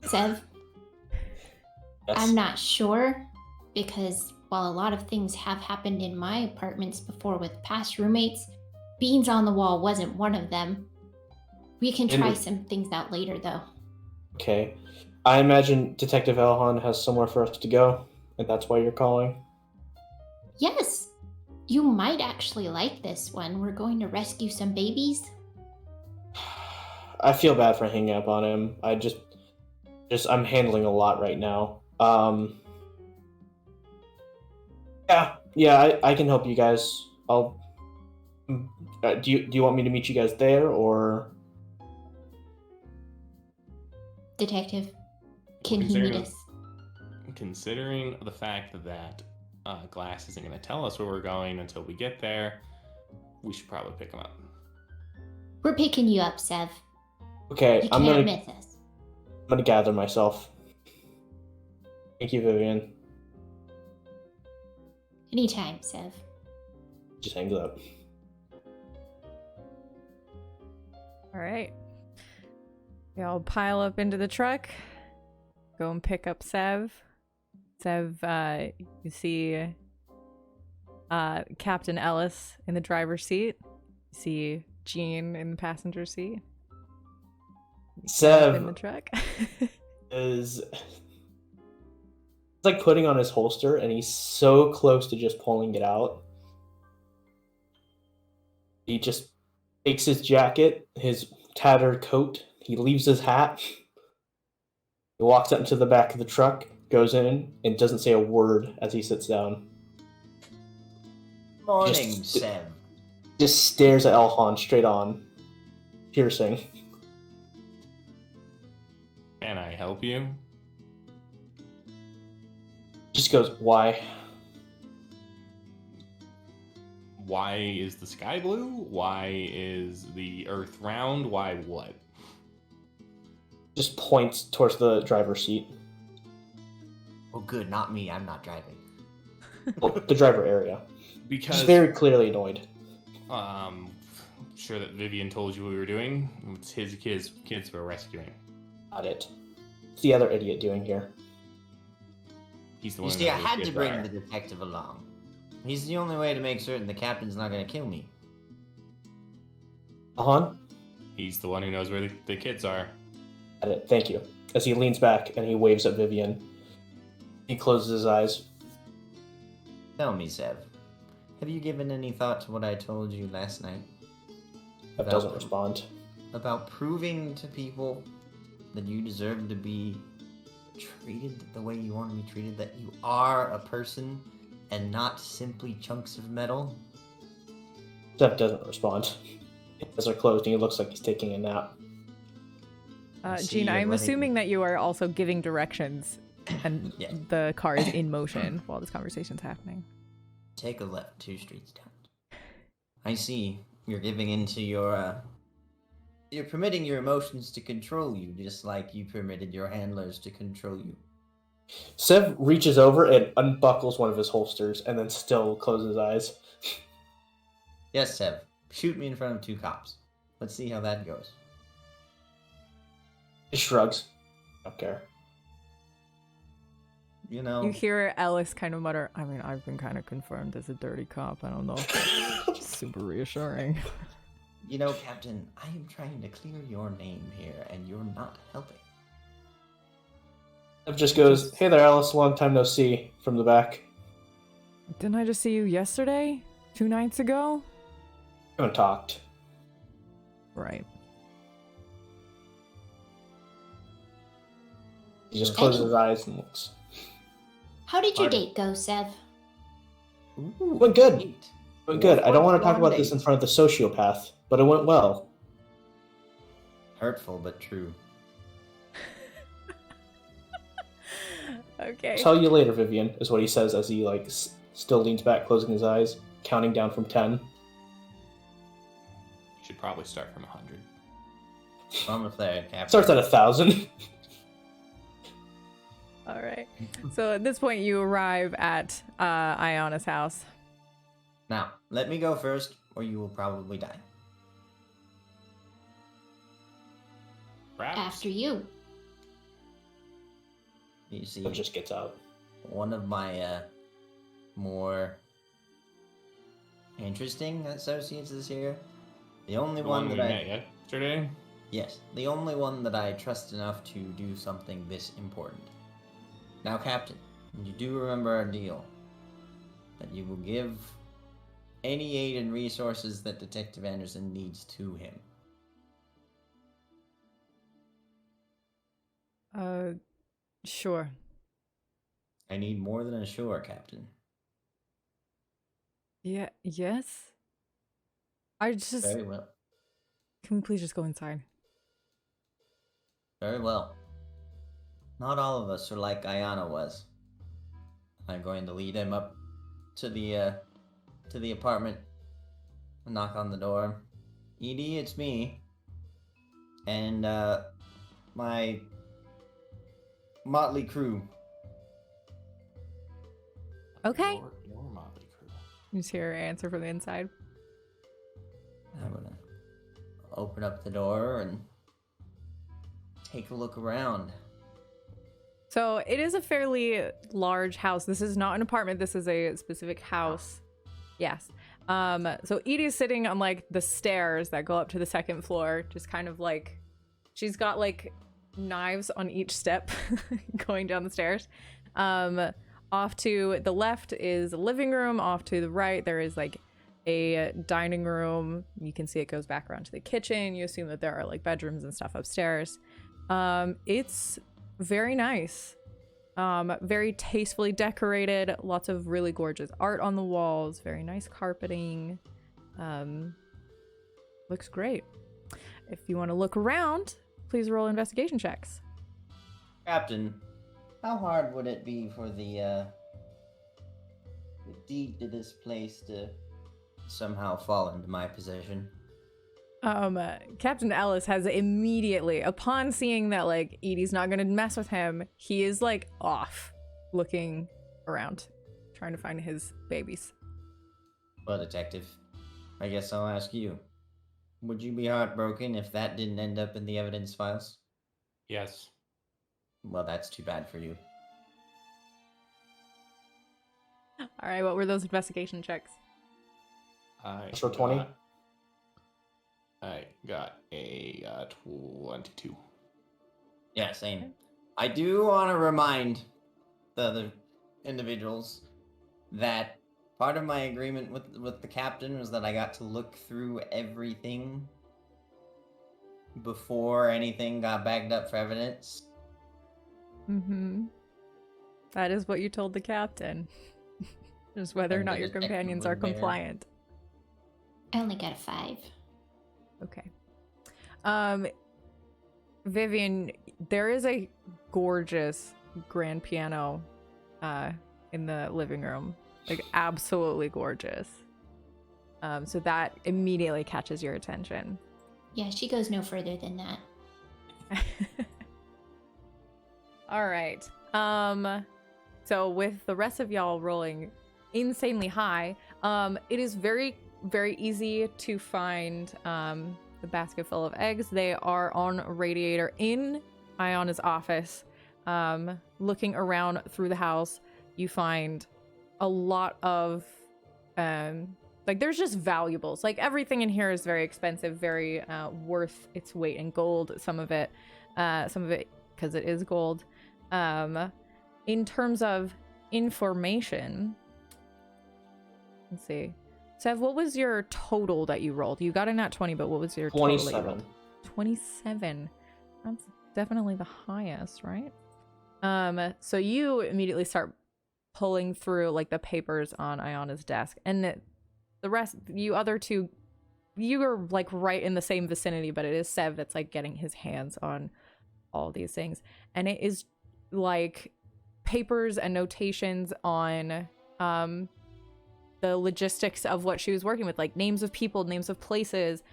Sev, Yes. I'm not sure, because while a lot of things have happened in my apartments before with past roommates, beans on the wall wasn't one of them. We can try some things out later, though. Okay. I imagine Detective Elhand has somewhere for us to go, and that's why you're calling. Yes, you might actually like this one. We're going to rescue some babies. I feel bad for hanging up on him. I'm handling a lot right now. Yeah, I can help you guys. I'll. Do you want me to meet you guys there, or? Detective, can he meet us? considering the fact that Glass isn't going to tell us where we're going until we get there, we should probably pick him up. We're picking you up, Sev. Okay, You I'm can't gonna miss us. gather myself. Thank you, Vivian. Anytime, Sev. Just hangs up. All right. We all pile up into the truck. Go and pick up Sev. Sev, you see Captain Ellis in the driver's seat. You see Jean in the passenger seat. Sev in the truck. is it's like putting on his holster, and he's so close to just pulling it out. He just takes his jacket, his tattered coat. He leaves his hat. He walks up to the back of the truck, goes in, and doesn't say a word as he sits down. Morning, Sev. Just stares at Elhand straight on, piercing. Can I help you? Just goes, why? Why is the sky blue? Why is the earth round? Why what? Just points towards the driver's seat. Oh, good, not me. I'm not driving. Well, the driver area. Because He's very clearly annoyed. Sure that Vivian told you what we were doing. It's his kids we're rescuing. Got it. What's the other idiot doing here? He's the You one. see, I who knows had where to the bring kids the detective along. He's the only way to make certain the captain's not going to kill me. Elhand? are. He's the one who knows where the kids are. Got it. Thank you. As he leans back and he waves at Vivian. He closes his eyes. Tell me, Sev, have you given any thought to what I told you last night? That doesn't respond. About proving to people that you deserve to be treated the way you want to be treated, that you are a person and not simply chunks of metal? Sev doesn't respond. His eyes are closed and he looks like he's taking a nap. Jean, I'm assuming that you are also giving directions and Yeah. the car is in motion while this conversation's happening. Take a left 2 streets down. I see. You're giving into your, You're permitting your emotions to control you, just like you permitted your handlers to control you. Sev reaches over and unbuckles one of his holsters and then still closes his eyes. Yes, Sev. Shoot me in front of 2 cops. Let's see how that goes. He shrugs. Don't care. You know, You hear Ellis kind of mutter, I mean, I've been kind of confirmed as a dirty cop. I don't know if that's super reassuring. you know, Captain, I am trying to clear your name here, and you're not helping. Sev just goes, "Hey there, Alice. Long time no see," from the back. Didn't I just see you yesterday? 2 nights ago? Haven't talked. Right. He just closes his eyes and looks. How did your Pardon? date go, Sev? Ooh, Went good. neat. Went good. I don't want to talk One about this date. in front of the sociopath, but it went well. Hurtful, but true. Okay. Tell you later, Vivian, is what he says as he still leans back, closing his eyes, counting down from 10. You should probably start from 100. Almost there, Captain. Starts at 1,000. All right. So at this point, you arrive at Iona's house. Now, let me go first, or you will probably die. Perhaps. After you. You see, It just gets out. one of my more interesting associates is here. The only The one one we that met yesterday. Yes, the only one that I trust enough to do something this important. Now, Captain, you do remember our deal. That you will give any aid and resources that Detective Anderson needs to him. Sure. I need more than a sure, Captain. Yeah, yes? I just... Very well. Can we please just go inside? Very well. Not all of us are like Ayana was. I'm going to lead him up to the apartment. Knock on the door. Edie, it's me. And my motley crew. Okay. Your motley crew. You just hear an answer from the inside. I'm gonna open up the door and take a look around. So it is a fairly large house. This is not an apartment. This is a specific house. Yes. So Edie's sitting on like the stairs that go up to the second floor, just kind of like she's got like knives on each step going down the stairs. Off to the left is a living room. Off to the right, there is like a dining room. You can see it goes back around to the kitchen. You assume that there are like bedrooms and stuff upstairs. It's very nice. Very tastefully decorated. Lots of really gorgeous art on the walls. Very nice carpeting. Looks great. If you want to look around, please roll investigation checks. Captain, how hard would it be for the deed to this place to somehow fall into my possession? Captain Ellis has immediately, upon seeing that like Edie's not gonna mess with him, he is like off, looking around, trying to find his babies. Well, Detective, I guess I'll ask you. Would you be heartbroken if that didn't end up in the evidence files? Yes. Well, that's too bad for you. All right, what were those investigation checks? For 20? I got a 22. Yeah, same. I do want to remind the other individuals that part of my agreement with the captain was that I got to look through everything before anything got bagged up for evidence. Mm-hmm. That is what you told the captain. Just whether or And the not your detective companions was are there. compliant. I only got a 5. Okay. Vivian, there is a gorgeous grand piano in the living room. Like absolutely gorgeous. So that immediately catches your attention. Yeah, she goes no further than that. All right. So with the rest of y'all rolling insanely high, it is very, very easy to find the basket full of eggs. They are on a radiator in Iona's office. looking around through the house, you find a lot of like there's just valuables. Like everything in here is very expensive, very worth its weight in gold. Some of it because it is gold. In terms of information, let's see. Sev, what was your total that you rolled? You got a nat 20, but what was your total that you rolled? 27. That's definitely the highest, right? So you immediately start pulling through like the papers on Ayana's desk, and the rest, you other two, you are like right in the same vicinity, but it is Sev that's like getting his hands on all these things, and it is like papers and notations on the logistics of what she was working with, like names of people, names of places,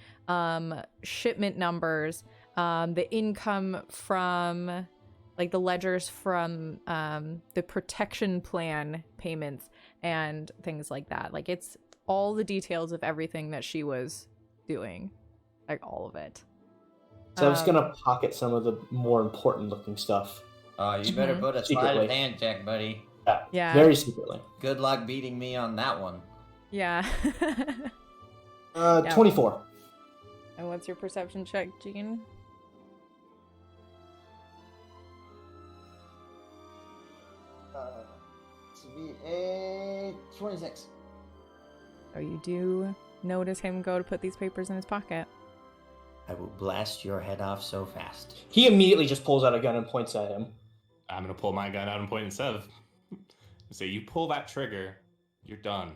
shipment numbers, the income from like the ledgers from the protection plan payments and things like that. Like it's all the details of everything that she was doing, like all of it. So I was gonna pocket some of the more important looking stuff. You better put a sleight Secretly. of hand check, buddy. Yeah. Very secretly. Good luck beating me on that one. Yeah. 24. And what's your perception check, Jean? To be a 26. So you do notice him go to put these papers in his pocket. I will blast your head off so fast. He immediately just pulls out a gun and points at him. I'm gonna pull my gun out and point at Sev. Say, you pull that trigger, you're done.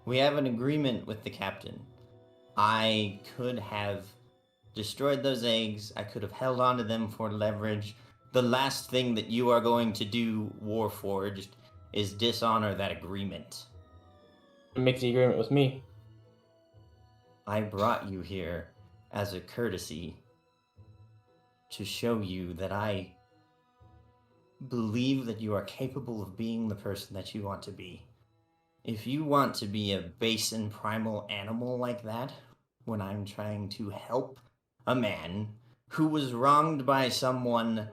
We have an agreement with the captain. I could have destroyed those eggs. I could have held on to them for leverage. The last thing that you are going to do, Warforged, is dishonor that agreement. Make the agreement with me. I brought you here as a courtesy to show you that I believe that you are capable of being the person that you want to be. If you want to be a base and primal animal like that, when I'm trying to help a man who was wronged by someone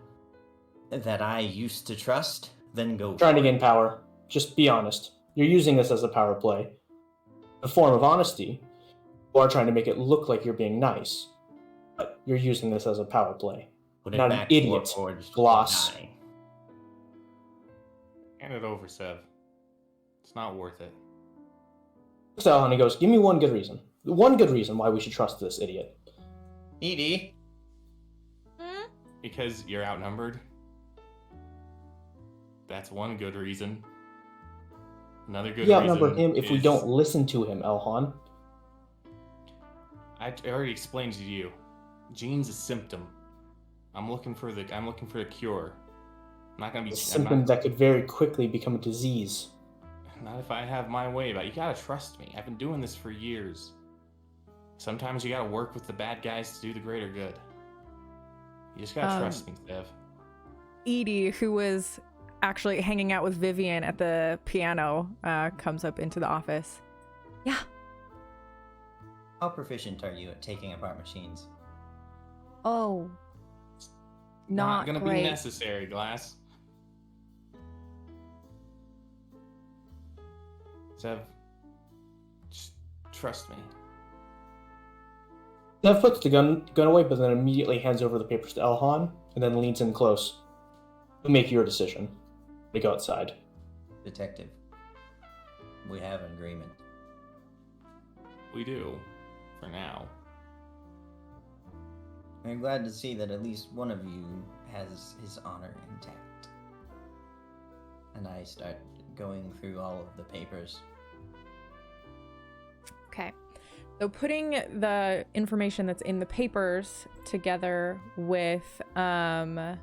that I used to trust, then go Trying to for it. gain power. Just be honest. You're using this as a power play. A form of honesty. You are trying to make it look like you're being nice. But you're using this as a power play. Put it Not an back, idiot. Warforged, Gloss. or die. Hand it over, Sev. It's not worth it. Looks at Elhand and he goes, give me one good reason. One good reason why we should trust this idiot. Edie, Because you're outnumbered. That's one good reason. Another good We reason outnumber him if we is- don't listen to him, Elhand. I already explained to you. Gene's a symptom. I'm looking for the cure. I'm not gonna be A symptom that could very quickly become a disease. Not if I have my way about it. You gotta trust me. I've been doing this for years. Sometimes you gotta work with the bad guys to do the greater good. You just gotta trust me, Sev. Edie, who was actually hanging out with Vivian at the piano, comes up into the office. Yeah. how proficient are you at taking apart machines? Oh. Not gonna great. be necessary, Glass. Sev, just trust me. Nev puts the gun away, but then immediately hands over the papers to Elhand, and then leans in close. You make your decision. We go outside. Detective, we have an agreement. We do, for now. I'm glad to see that at least one of you has his honor intact. And I start going through all of the papers. Okay. So putting the information that's in the papers together with the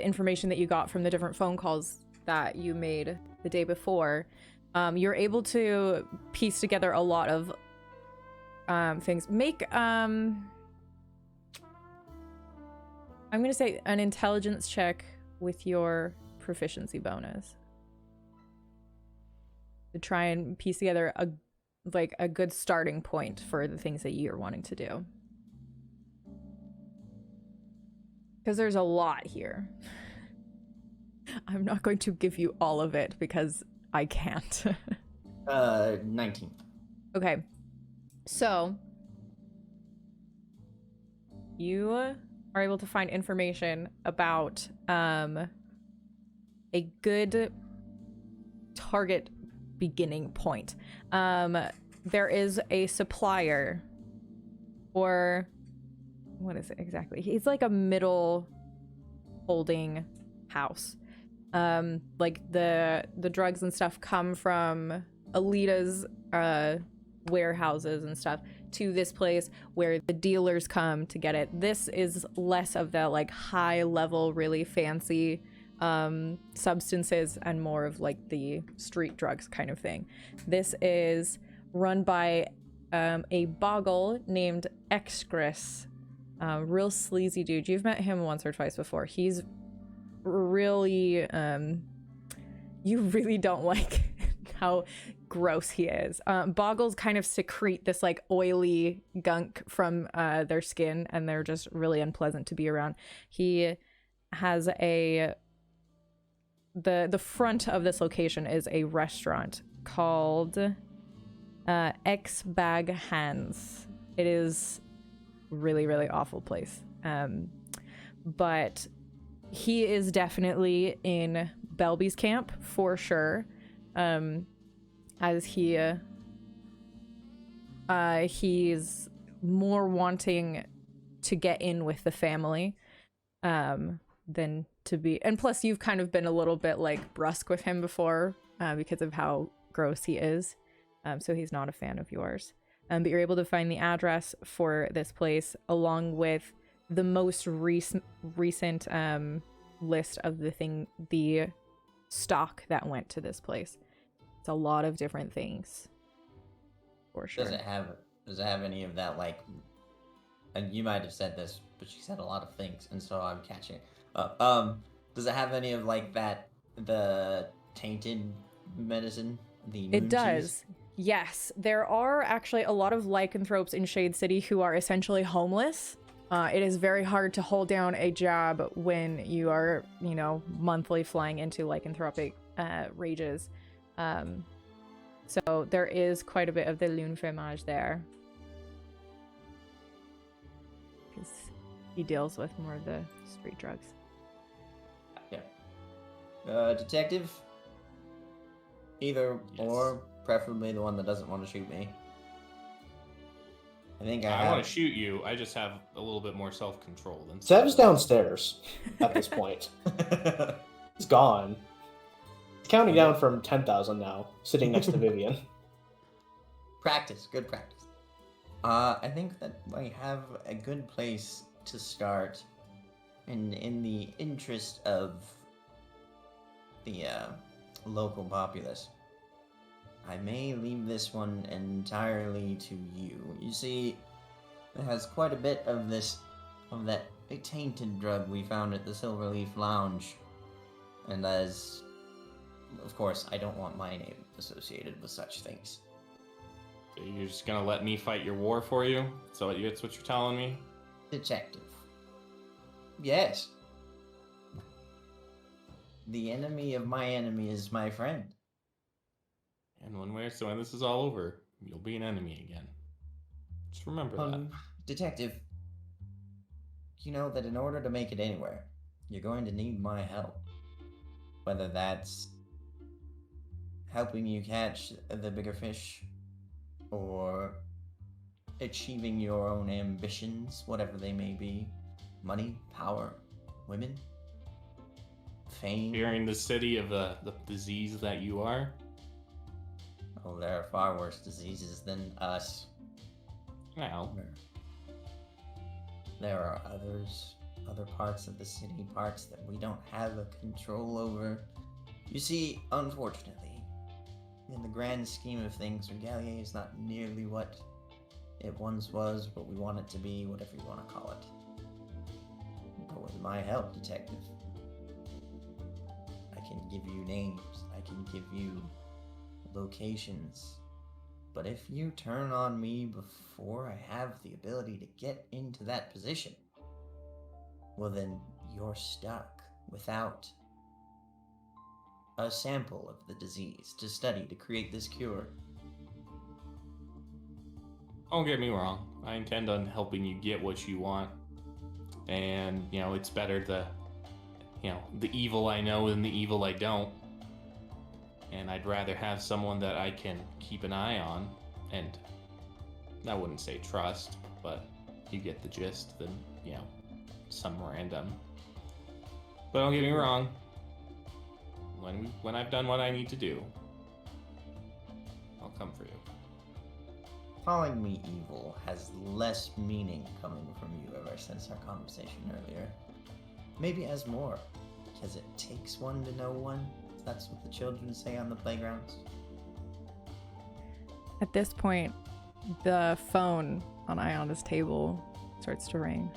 information that you got from the different phone calls that you made the day before, you're able to piece together a lot of things. Make I'm gonna say an intelligence check with your proficiency bonus to try and piece together a good starting point for the things that you're wanting to do. Because there's a lot here. I'm not going to give you all of it because I can't. 19. Okay. So, you are able to find information about a good target beginning point. There is a supplier, or what is it exactly? He's like a middle holding house. Like the drugs and stuff come from Alita's warehouses and stuff to this place where the dealers come to get it. This is less of the like high level, really fancy substances and more of like the street drugs kind of thing. This is run by a boggle named Excris. Real sleazy dude. You've met him once or twice before. He's really you really don't like how gross he is. Boggles kind of secrete this like oily gunk from their skin, and they're just really unpleasant to be around. He has the front of this location is a restaurant called X Bag Hands. It is really, really awful place. But he is definitely in Belby's camp for sure. As he's more wanting to get in with the family than to be, and plus you've kind of been a little bit like brusque with him before because of how gross he is, so he's not a fan of yours. But you're able to find the address for this place along with the most recent list of the stock that went to this place. It's a lot of different things, for sure. Does it have any of that, like, and you might have said this, but she said a lot of things, and so I'm catching it. Does it have any of like that, the tainted medicine? It does. Yes, there are actually a lot of lycanthropes in Shade City who are essentially homeless. It is very hard to hold down a job when you are, monthly flying into lycanthropic rages. So there is quite a bit of the lune fromage there. Because he deals with more of the street drugs. Yeah. Detective? Either Yes. or, preferably the one that doesn't want to shoot me. I think I want to shoot you. I just have a little bit more self-control than Sev's downstairs at this point. He's gone. He's counting down from 10,000 now, sitting next to Vivian. Practice, good practice. I think that I have a good place to start, in the interest of the local populace. I may leave this one entirely to you. You see, it has quite a bit of that tainted drug we found at the Silverleaf Lounge, and as, of course, I don't want my name associated with such things. So you're just gonna let me fight your war for you? So that's what you're telling me? Detective. Yes. The enemy of my enemy is my friend. And one way, so when this is all over, you'll be an enemy again. Just remember that. Detective, you know that in order to make it anywhere, you're going to need my help. Whether that's helping you catch the bigger fish, or achieving your own ambitions, whatever they may be. Money, power, women, fame. Fearing the city of the disease that you are? Oh, there are far worse diseases than us. Well, There are other parts of the city, parts that we don't have a control over. You see, unfortunately, in the grand scheme of things, Regalia is not nearly what it once was, what we want it to be, whatever you want to call it. But with my help, Detective, I can give you names, I can give you locations. But if you turn on me before I have the ability to get into that position, well then you're stuck without a sample of the disease to study to create this cure. Don't get me wrong. I intend on helping you get what you want. And, it's better the evil I know than the evil I don't. And I'd rather have someone that I can keep an eye on, and I wouldn't say trust, but you get the gist, than, some random. But don't get me wrong. When I've done what I need to do, I'll come for you. Calling me evil has less meaning coming from you ever since our conversation earlier. Maybe it has more, because it takes one to know one. That's what the children say on the playgrounds. At this point, the phone on Ayana's table starts to ring.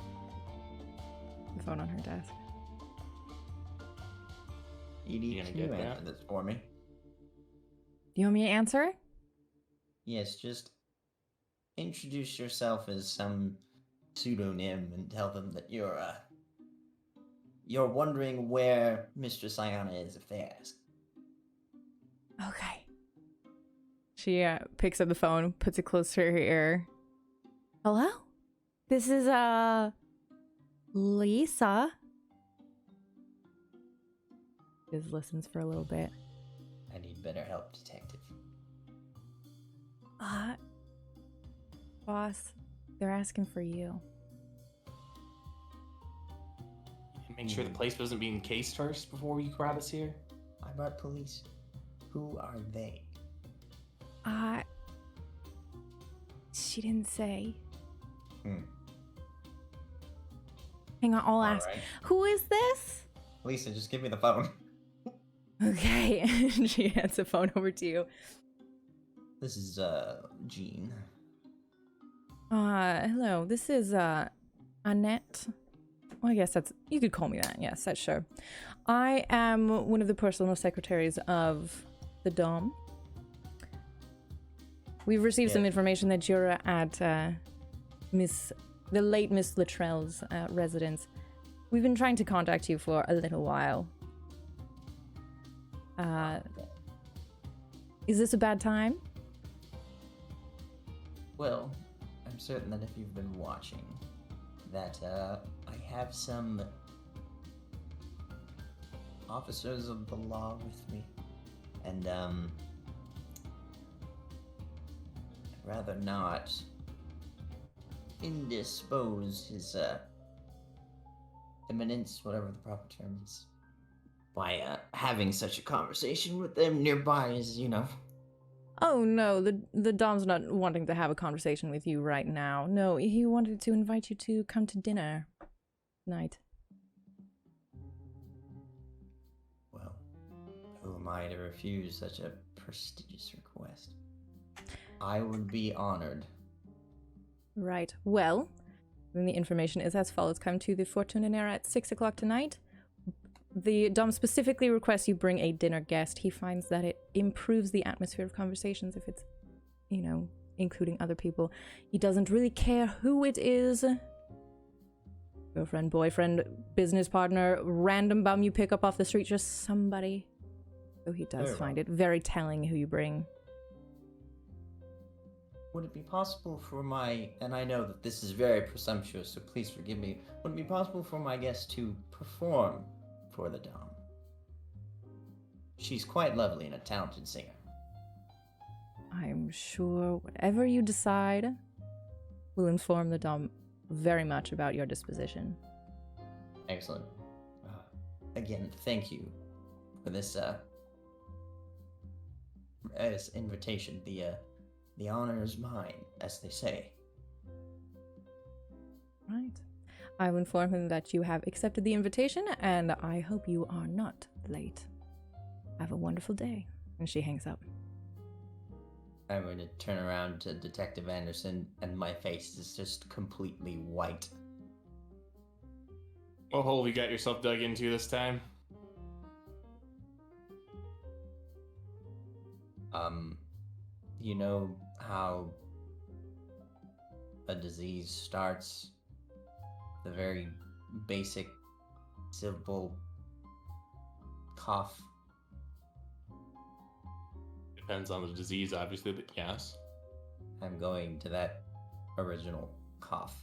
The phone on her desk. Edie, You gonna can you get answer that? this for me? Do you want me to answer? Yes, just introduce yourself as some pseudonym and tell them that you're wondering where Mistress Ayana is if they ask. Okay. She picks up the phone, puts it close to her ear. Hello? This is, Lisa. Just listens for a little bit. I need better help, detective. Boss, they're asking for you. Make sure the place wasn't being cased first before you brought us here. I brought police. Who are they? She didn't say. Hmm. Hang on, I'll ask. All right. Who is this? Lisa, just give me the phone. Okay. She hands the phone over to you. This is, Jean. Hello. This is, Annette. Well, I guess you could call me that. Yes, that's sure. I am one of the personal secretaries of the Dom. We've received some information that you're at, the late Miss Luttrell's residence. We've been trying to contact you for a little while. Is this a bad time? Well, I'm certain that if you've been watching, that, I have some officers of the law with me. And, I'd rather not indispose his, eminence, whatever the proper term is, by, having such a conversation with them nearby, as you know. Oh no, the Dom's not wanting to have a conversation with you right now. No, he wanted to invite you to come to dinner tonight. Well, who am I to refuse such a prestigious request? I would be honored. Right. Well, then the information is as follows. Come to the Fortuna Nera at 6 o'clock tonight. The Dom specifically requests you bring a dinner guest. He finds that it improves the atmosphere of conversations if it's, including other people. He doesn't really care who it is. Girlfriend, boyfriend, business partner, random bum you pick up off the street, just somebody. Though he does Very find well. it very telling who you bring. Would it be possible for and I know that this is very presumptuous, so please forgive me, would it be possible for my guest to perform for the Dom? She's quite lovely and a talented singer. I'm sure whatever you decide will inform the Dom very much about your disposition. Excellent. Again, thank you for this invitation. The honor is mine, as they say. Right. I'll inform him that you have accepted the invitation, and I hope you are not late. Have a wonderful day. And she hangs up. I'm going to turn around to Detective Anderson, and my face is just completely white. What hole you got yourself dug into this time? You know how a disease starts? The very basic simple cough. Depends on the disease, obviously, but yes. I'm going to that original cough.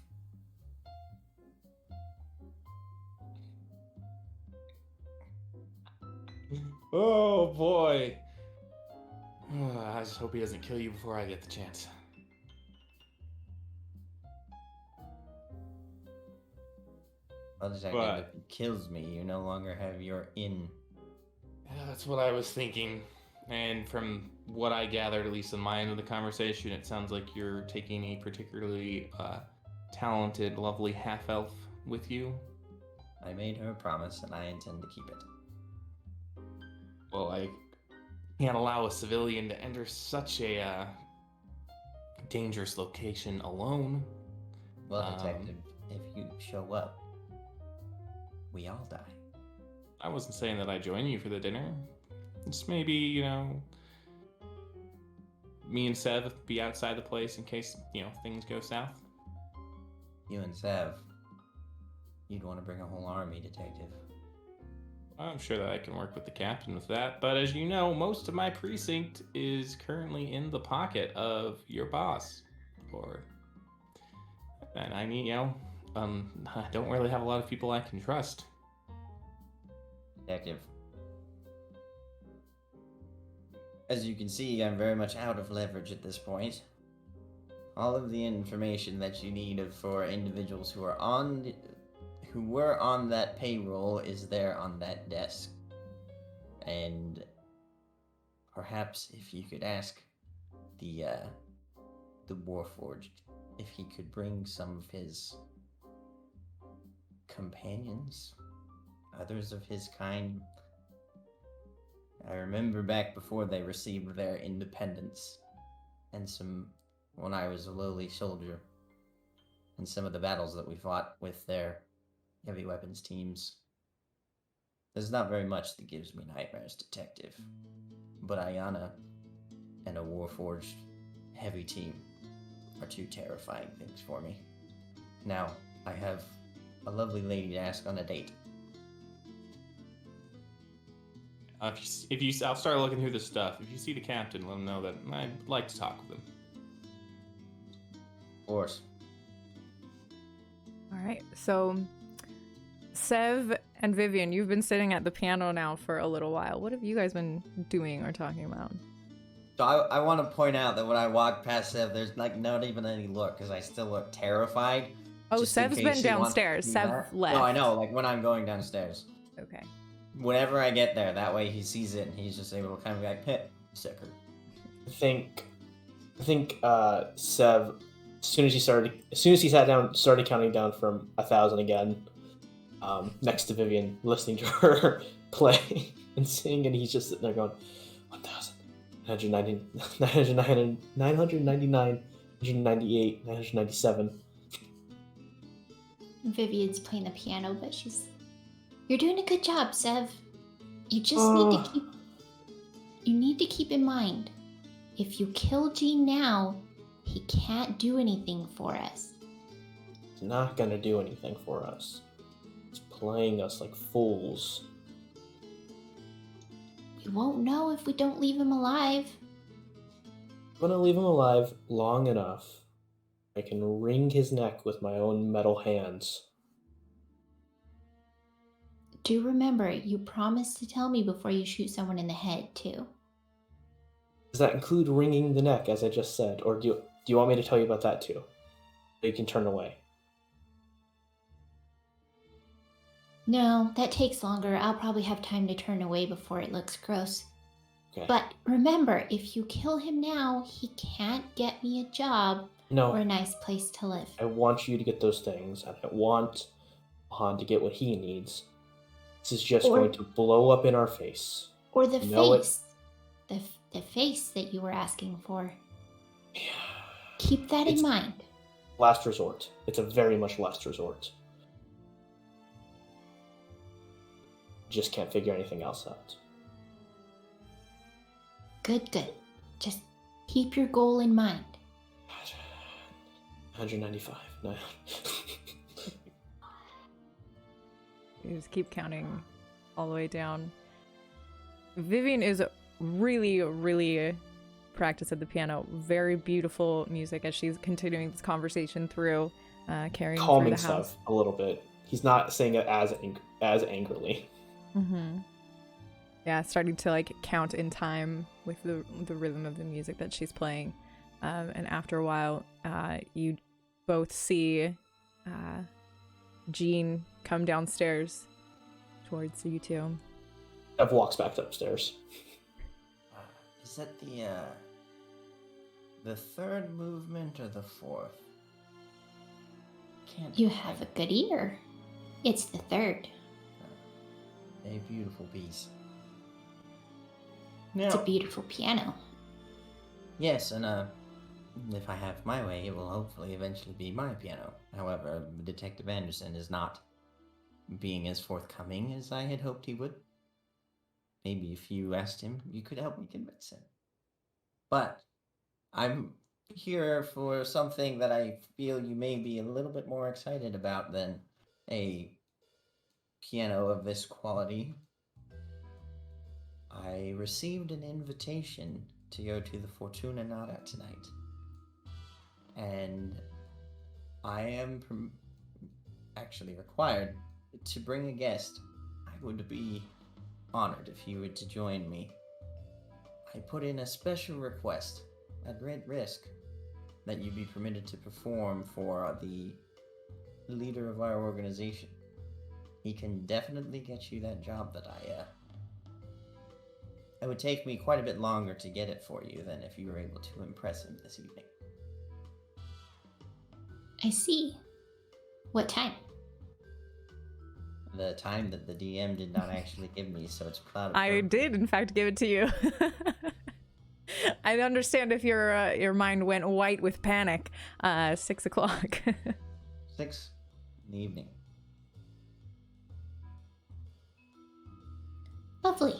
Oh boy. I just hope he doesn't kill you before I get the chance. Well, Detective, But- if he kills me, you no longer have your in. Yeah, that's what I was thinking. And from what I gathered, at least in my end of the conversation, it sounds like you're taking a particularly talented, lovely half-elf with you. I made her a promise, and I intend to keep it. Well, I can't allow a civilian to enter such a dangerous location alone. Well, Detective, if you show up, we all die. I wasn't saying that I'd join you for the dinner. Just maybe, me and Sev be outside the place in case, things go south. You and Sev, you'd want to bring a whole army, Detective. I'm sure that I can work with the captain with that, but as you know, most of my precinct is currently in the pocket of your boss. And I need, I don't really have a lot of people I can trust. Detective. As you can see, I'm very much out of leverage at this point. All of the information that you need for individuals who were on that payroll is there on that desk. And perhaps if you could ask the Warforged if he could bring some of his companions, others of his kind. I remember back before they received their independence, and when I was a lowly soldier, and some of the battles that we fought with their heavy weapons teams. There's not very much that gives me nightmares, Detective, but Ayana and a Warforged heavy team are two terrifying things for me. Now, I have a lovely lady to ask on a date. I'll start looking through the stuff. If you see the captain, let him know that I'd like to talk with him. Of course. All right, so Sev and Vivian, you've been sitting at the piano now for a little while. What have you guys been doing or talking about? So I want to point out that when I walk past Sev, there's not even any look, because I still look terrified. Oh, just in Sev's case been he wants to downstairs. do Sev that. left. No, I know, when I'm going downstairs. Okay. Whenever I get there, that way he sees it and he's just able to kind of be like, heh, sicker. I think Sev, as soon as he sat down, started counting down from 1,000 again, next to Vivian, listening to her play and sing, and he's just sitting there going, 1,000, 999, 998, 997. Vivian's playing the piano, but you're doing a good job, Sev. You just need to keep in mind, if you kill Gene now, he can't do anything for us. He's not gonna do anything for us. He's playing us like fools. We won't know if we don't leave him alive. I'm gonna leave him alive long enough. I can wring his neck with my own metal hands. Do remember, you promised to tell me before you shoot someone in the head, too. Does that include wringing the neck, as I just said, or do you want me to tell you about that too? So you can turn away. No, that takes longer. I'll probably have time to turn away before it looks gross. Okay. But remember, if you kill him now, he can't get me a job No, or a nice place to live. I want you to get those things, and I want Han to get what he needs. This is just going to blow up in our face. Or the Know it. face. The face that you were asking for. Yeah. Keep that in mind. Last resort. It's a very much last resort. Just can't figure anything else out. Good. Just keep your goal in mind. 195. No. You just keep counting all the way down. Vivian is really, really practiced at the piano. Very beautiful music as she's continuing this conversation through, carrying Calming through the house. stuff a little bit. He's not saying it as angrily. Mm-hmm. Yeah, starting to like count in time with the rhythm of the music that she's playing. And after a while, you both see Jean come downstairs towards you two. Ev walks back upstairs. Is that the third movement or the fourth? Can't You have a good ear. It's the third. A beautiful piece. It's a Now, beautiful piano. yes, and if I have my way, it will hopefully eventually be my piano. However, Detective Anderson is not being as forthcoming as I had hoped he would. Maybe if you asked him, you could help me convince him. But I'm here for something that I feel you may be a little bit more excited about than a piano of this quality. I received an invitation to go to the Fortuna Nada tonight. And I am actually required to bring a guest. I would be honored if you were to join me. I put in a special request, at great risk, that you be permitted to perform for the leader of our organization. He can definitely get you that job that it would take me quite a bit longer to get it for you than if you were able to impress him this evening. I see. What time? The time that the DM did not actually give me, so it's clouded. I did, in fact, give it to you. I understand if your mind went white with panic. 6 o'clock. 6 in the evening. Lovely.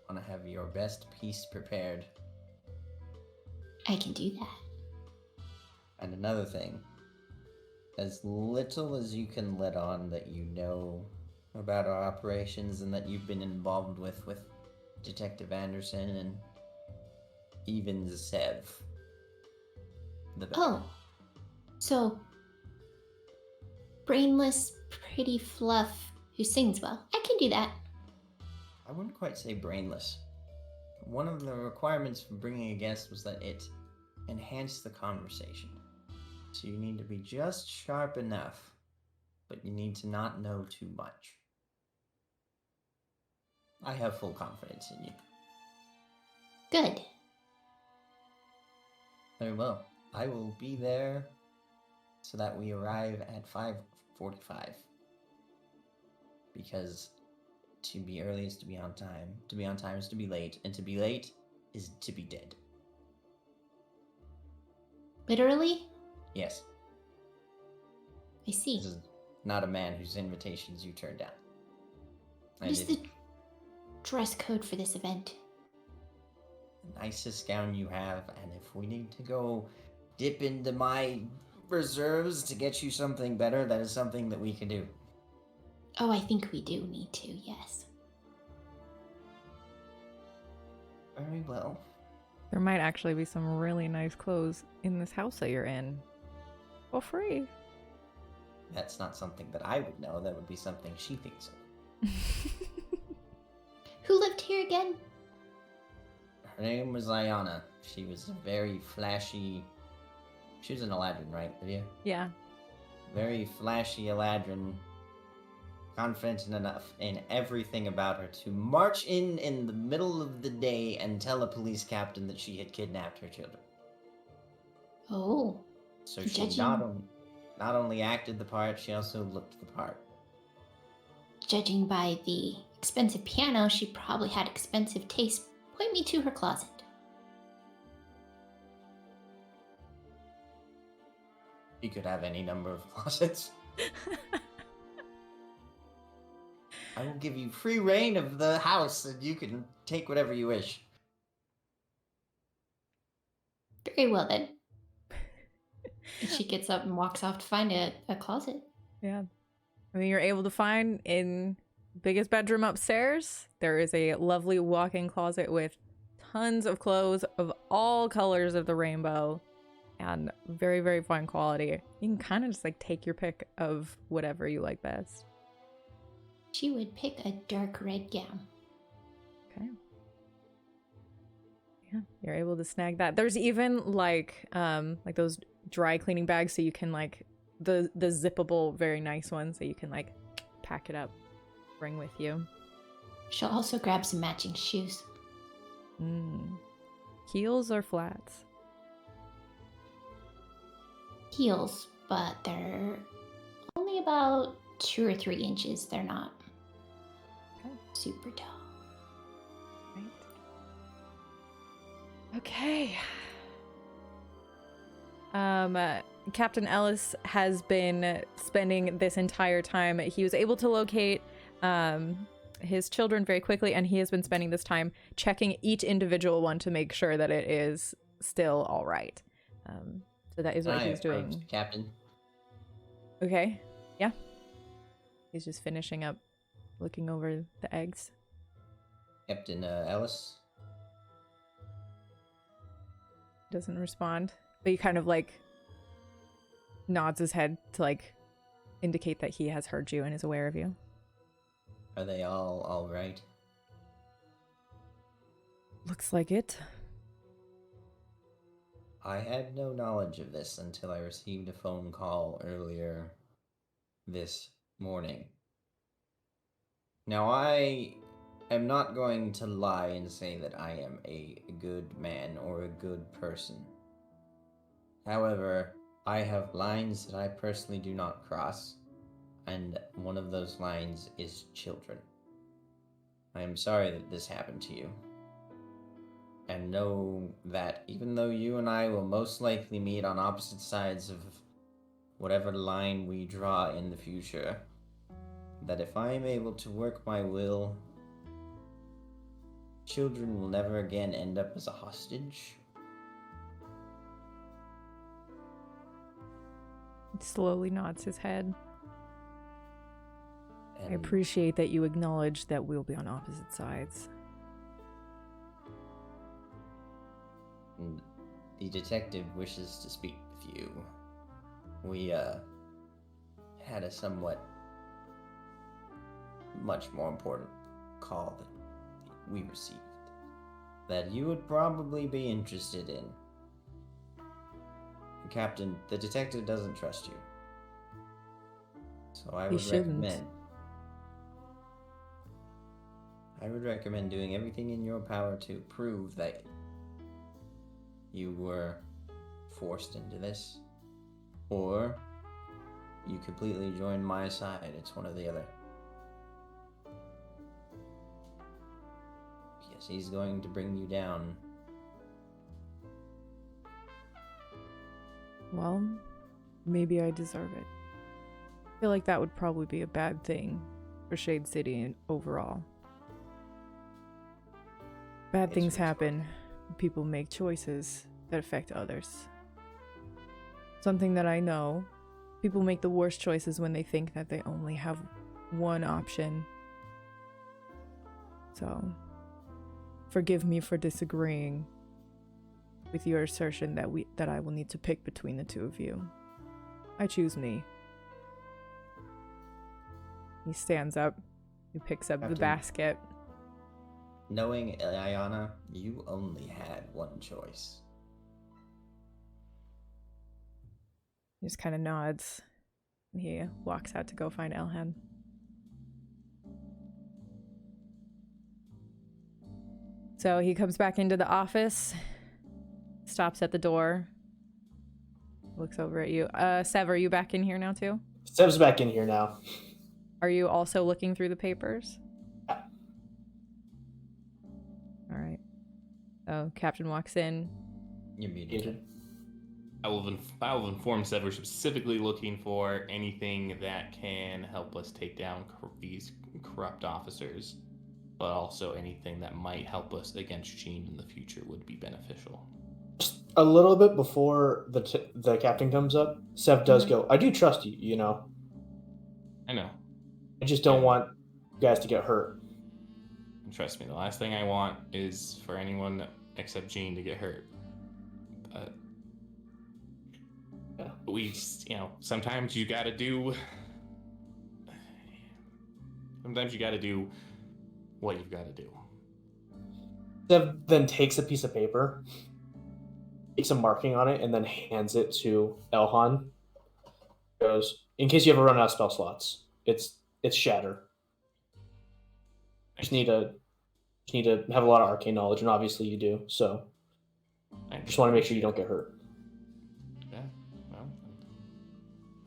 Want to have your best piece prepared. I can do that. And another thing, as little as you can let on that you know about our operations and that you've been involved with Detective Anderson and even Sev. The better. Oh. So, brainless, pretty fluff who sings well. I can do that. I wouldn't quite say brainless. One of the requirements for bringing a guest was that it enhanced the conversation. So you need to be just sharp enough, but you need to not know too much. I have full confidence in you. Good. Very well. I will be there so that we arrive at 5:45. Because to be early is to be on time. To be on time is to be late. And to be late is to be dead. Literally? Yes. I see. This is not a man whose invitations you turned down. What is the dress code for this event? The nicest gown you have, and if we need to go dip into my reserves to get you something better, that is something that we can do. Oh, I think we do need to, yes. Very well. There might actually be some really nice clothes in this house that you're in. For free. That's not something that I would know. That would be something she thinks of. Who lived here again? Her name was Ayana. She was a very flashy... She was an Eladrin, right, Lydia? Yeah. Very flashy Eladrin. Confident enough in everything about her to march in the middle of the day and tell a police captain that she had kidnapped her children. Oh. So she Judging- not only acted the part, she also looked the part. Judging by the expensive piano, she probably had expensive taste. Point me to her closet. You could have any number of closets. I will give you free reign of the house, and you can take whatever you wish. Very well then. And she gets up and walks off to find a closet. Yeah. I mean, you're able to find in biggest bedroom upstairs, there is a lovely walk-in closet with tons of clothes of all colors of the rainbow and very, very fine quality. You can kind of just like take your pick of whatever you like best. She would pick a dark red gown. Okay. Yeah, you're able to snag that. There's even like those dry cleaning bags, so you can like the zippable, very nice ones, so you can like pack it up, bring with you. She'll also grab some matching shoes. Heels or flats? Heels, but they're only about 2 or 3 inches. They're not super tall. Right. Okay. Captain Ellis has been spending this entire time. He was able to locate his children very quickly, and he has been spending this time checking each individual one to make sure that it is still all right. So that is what he's doing. Captain. Okay. Yeah. He's just finishing up looking over the eggs. Captain Ellis. Doesn't respond, but he kind of like nods his head to like indicate that he has heard you and is aware of you. Are they all right? Looks like it. I had no knowledge of this until I received a phone call earlier this morning. Now, I am not going to lie and say that I am a good man or a good person. However, I have lines that I personally do not cross, and one of those lines is children. I am sorry that this happened to you. And know that even though you and I will most likely meet on opposite sides of whatever line we draw in the future, that if I am able to work my will, children will never again end up as a hostage. He slowly nods his head. And I appreciate that you acknowledge that we'll be on opposite sides. And the detective wishes to speak with you. We, had a somewhat much more important call that we received that you would probably be interested in. Captain, the detective doesn't trust you. So I would recommend doing everything in your power to prove that you were forced into this, or you completely join my side. It's one or the other. Yes, he's going to bring you down. Well, maybe I deserve it. I feel like that would probably be a bad thing for Shade City and overall. Bad things happen. People make choices that affect others. Something that I know, people make the worst choices when they think that they only have one option. So, forgive me for disagreeing with your assertion that I will need to pick between the two of you. I choose me. He stands up. He picks up the basket. Knowing Ayana, you only had one choice. He just kind of nods. And he walks out to go find Elhand. So he comes back into the office, stops at the door, looks over at you. Sev, are you back in here now too? Sev's back in here now. Are you also looking through the papers? Yeah. All right. Oh, Captain walks in. You're muted. I will inform Sev we're specifically looking for anything that can help us take down these corrupt officers, but also anything that might help us against Jean in the future would be beneficial. Just a little bit before the captain comes up, Sev does go, I do trust you, you know. I know. I just don't want you guys to get hurt. And trust me, the last thing I want is for anyone except Jean to get hurt. But Yeah. sometimes you gotta do. Sometimes you gotta do what you've gotta do. Sev then takes a piece of paper, takes a marking on it, and then hands it to Elhand. Goes, in case you ever run out of spell slots, it's shatter. Just need to have a lot of arcane knowledge, and obviously you do. So, just want to make sure you don't get hurt. Yeah, well,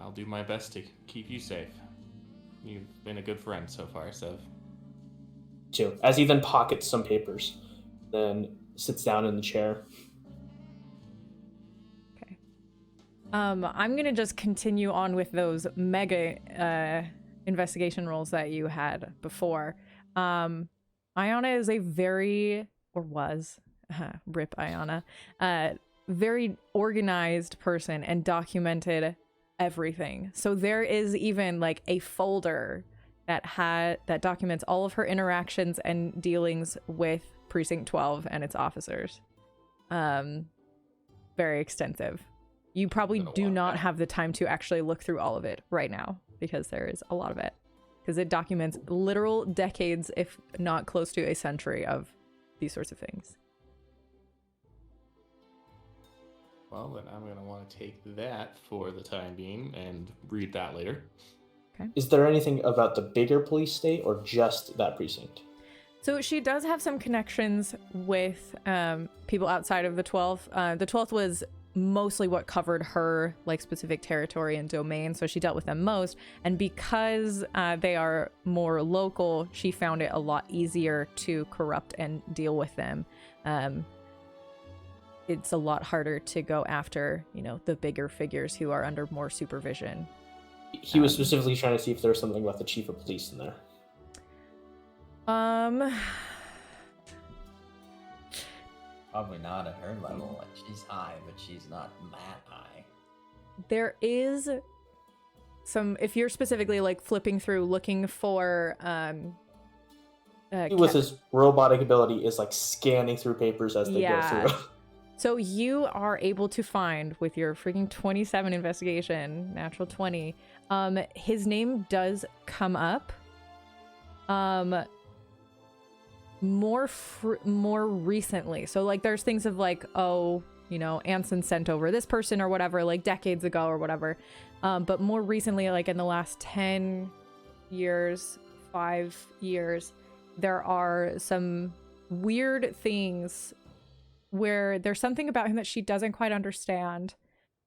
I'll do my best to keep you safe. You've been a good friend so far, Sev. Too. As he then pockets some papers, then sits down in the chair. Okay. I'm gonna just continue on with those mega investigation rolls that you had before. Ayana is a rip Ayana, very organized person and documented everything. So there is even like a folder that documents all of her interactions and dealings with Precinct 12 and its officers. Very extensive. You probably do not have the time to actually look through all of it right now because there is a lot of it. Because it documents literal decades, if not close to a century, of these sorts of things. Well, then I'm going to want to take that for the time being and read that later. Okay. Is there anything about the bigger police state or just that precinct? So she does have some connections with people outside of the 12th. The 12th was mostly what covered her like specific territory and domain, so she dealt with them most. And because they are more local, she found it a lot easier to corrupt and deal with them. It's a lot harder to go after, the bigger figures who are under more supervision. He was specifically trying to see if there was something about the chief of police in there. Probably not at her level. Like, she's high, but she's not that high. There is some, if you're specifically like flipping through looking for With his robotic ability is like scanning through papers as they go through. So you are able to find with your freaking 27 investigation, natural 20, his name does come up. More recently. So like there's things of like, Anson sent over this person or whatever, like decades ago or whatever. But more recently, like in the last 10 years, 5 years, there are some weird things where there's something about him that she doesn't quite understand.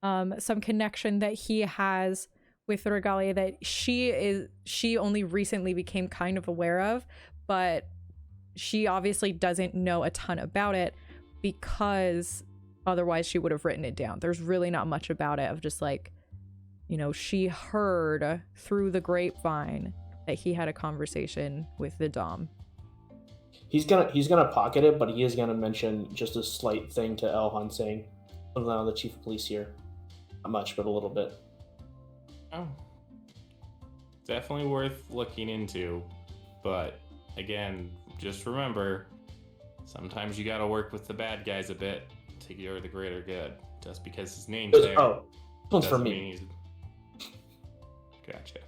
Some connection that he has with the Regalia that she only recently became kind of aware of, but she obviously doesn't know a ton about it because otherwise she would have written it down. There's really not much about it of just like, she heard through the grapevine that he had a conversation with the Dom. He's gonna pocket it, but he is gonna mention just a slight thing to Elhand, saying something on the chief of police here. Not much, but a little bit. Oh, definitely worth looking into, but again, just remember, sometimes you gotta work with the bad guys a bit to get the greater good. Just because his name's there. Oh, this one's for me. Gotcha.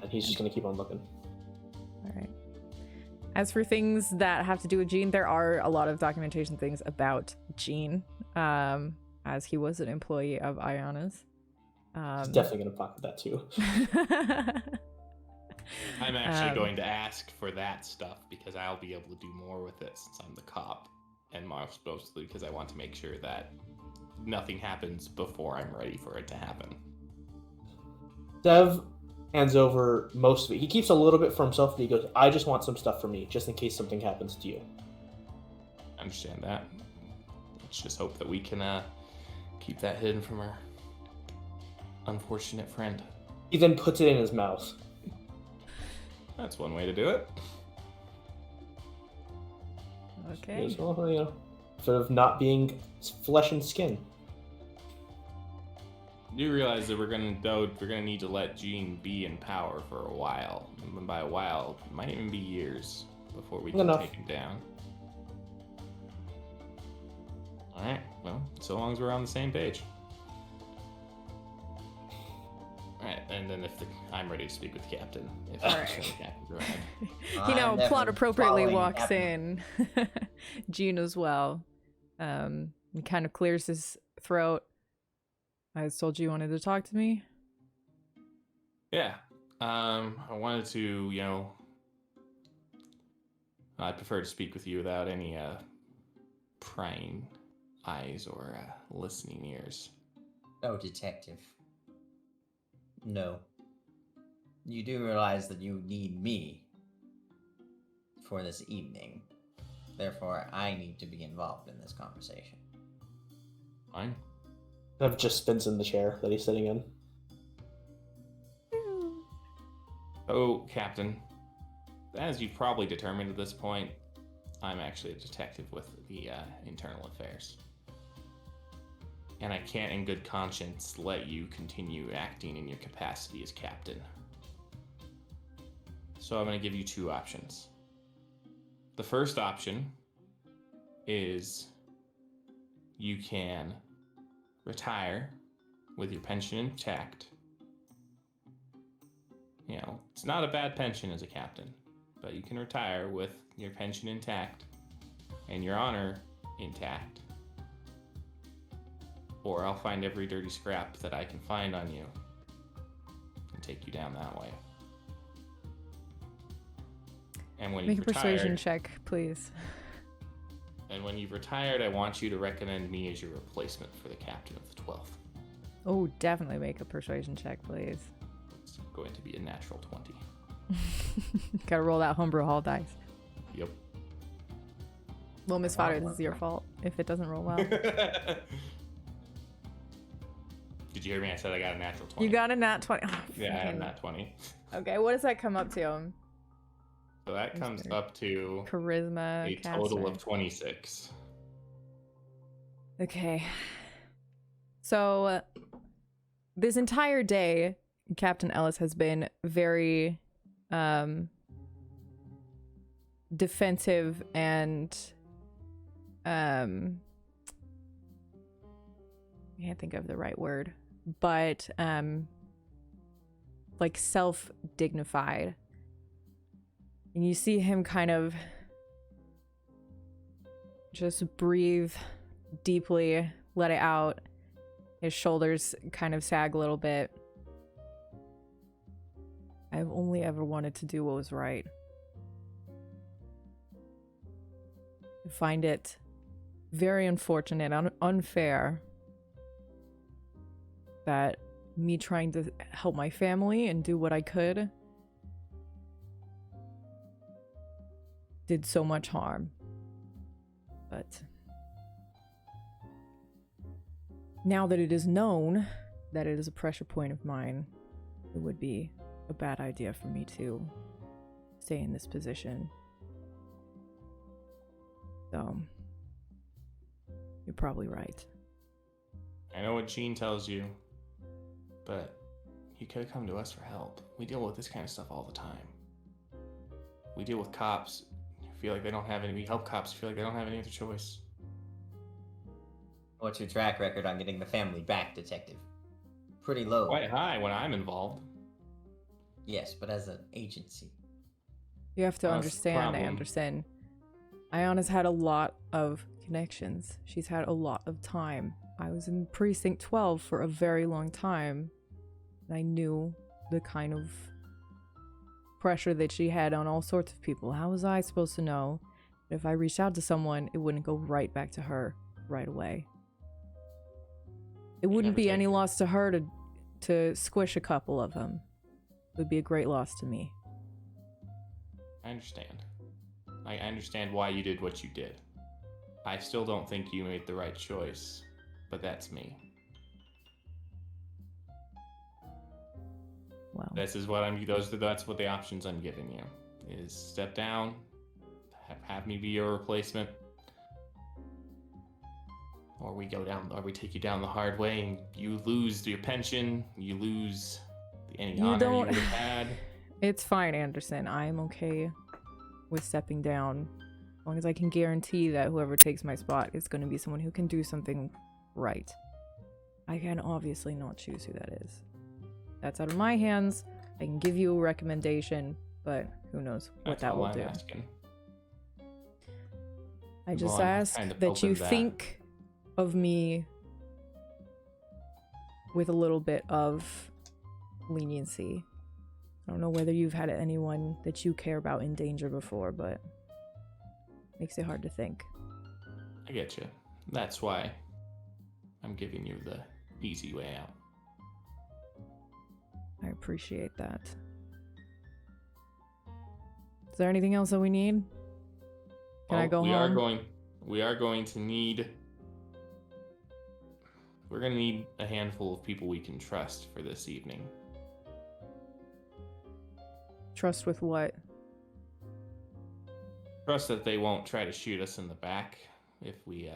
And he's just gonna keep on looking. All right. As for things that have to do with Jean, there are a lot of documentation things about Jean, as he was an employee of Ayana's. He's definitely gonna pocket that too. I'm actually going to ask for that stuff because I'll be able to do more with it since I'm the cop, and mostly because I want to make sure that nothing happens before I'm ready for it to happen. Sev hands over most of it. He keeps a little bit for himself, but he goes, I just want some stuff for me, just in case something happens to you. I understand that. Let's just hope that we can keep that hidden from our unfortunate friend. He then puts it in his mouth. That's one way to do it. Okay. He goes, well, sort of not being flesh and skin. You realize that we're gonna need to let Jean be in power for a while. And by a while, it might even be years before we can Enough. take him down. Alright, well, so long as we're on the same page. Alright, and then I'm ready to speak with the captain. If Alright. the captain's around. You know, I'm plot definitely appropriately following walks Captain. in. Gene as well. He kind of clears his throat. I told you wanted to talk to me. Yeah. I wanted to, I'd prefer to speak with you without any prying eyes or listening ears. Oh, detective. No. You do realize that you need me for this evening. Therefore, I need to be involved in this conversation. Fine. Sev just spins in the chair that he's sitting in. Oh, Captain. As you've probably determined at this point, I'm actually a detective with the internal affairs. And I can't in good conscience let you continue acting in your capacity as captain. So I'm going to give you two options. The first option is you can retire with your pension intact. It's not a bad pension as a captain, but you can retire with your pension intact and your honor intact. Or I'll find every dirty scrap that I can find on you and take you down that way. And when Make a you've persuasion retired, check, please. and when you've retired, I want you to recommend me as your replacement for the captain of the 12th. Oh, definitely make a persuasion check, please. It's going to be a natural 20. Gotta roll that homebrew hall dice. Yep. Well, Miss Fodder, this is your fault if it doesn't roll well. Did you hear me? I said I got a natural 20. You got a nat 20. Oh, Yeah, I had a freaking- nat 20. Okay, what does that come up to? So that comes up to Charisma. a total caster. of 26. Okay. So, this entire day, Captain Ellis has been very defensive and I can't think of the right word, but like self-dignified. And you see him kind of just breathe deeply, let it out. His shoulders kind of sag a little bit. I've only ever wanted to do what was right. I find it very unfortunate and unfair that me trying to help my family and do what I could did so much harm. But now that it is known that it is a pressure point of mine, it would be a bad idea for me to stay in this position. So, you're probably right. I know what Jean tells you, but you could have come to us for help. We deal with this kind of stuff all the time. We deal with cops who feel like they don't have any. We help cops who feel like they don't have any other choice. What's your track record on getting the family back, detective? Pretty low. Quite high when I'm involved. Yes, but as an agency. You have to That's the understand, I problem. understand. Ayana's had a lot of connections. She's had a lot of time. I was in Precinct 12 for a very long time. And I knew the kind of pressure that she had on all sorts of people. How was I supposed to know that if I reached out to someone, it wouldn't go right back to her right away? It wouldn't never be take any it. loss to her to squish a couple of them. It would be a great loss to me. I understand. I understand why you did what you did. I still don't think you made the right choice, but that's me. Well, This is what that's what the options I'm giving you is step down, have me be your replacement, or we take you down the hard way, and you lose your pension, you lose any honor you would have had. It's fine, Anderson. I'm okay with stepping down. As long as I can guarantee that whoever takes my spot is going to be someone who can do something right. I can obviously not choose who that is. That's out of my hands. I can give you a recommendation, but who knows what that will do. Asking. I just ask that you think of me with a little bit of leniency. I don't know whether you've had anyone that you care about in danger before, but makes it hard to think. I get you. That's why I'm giving you the easy way out. I appreciate that. Is there anything else that we need? Can I go home? We're going to need a handful of people we can trust for this evening. Trust with what? Trust that they won't try to shoot us in the back if we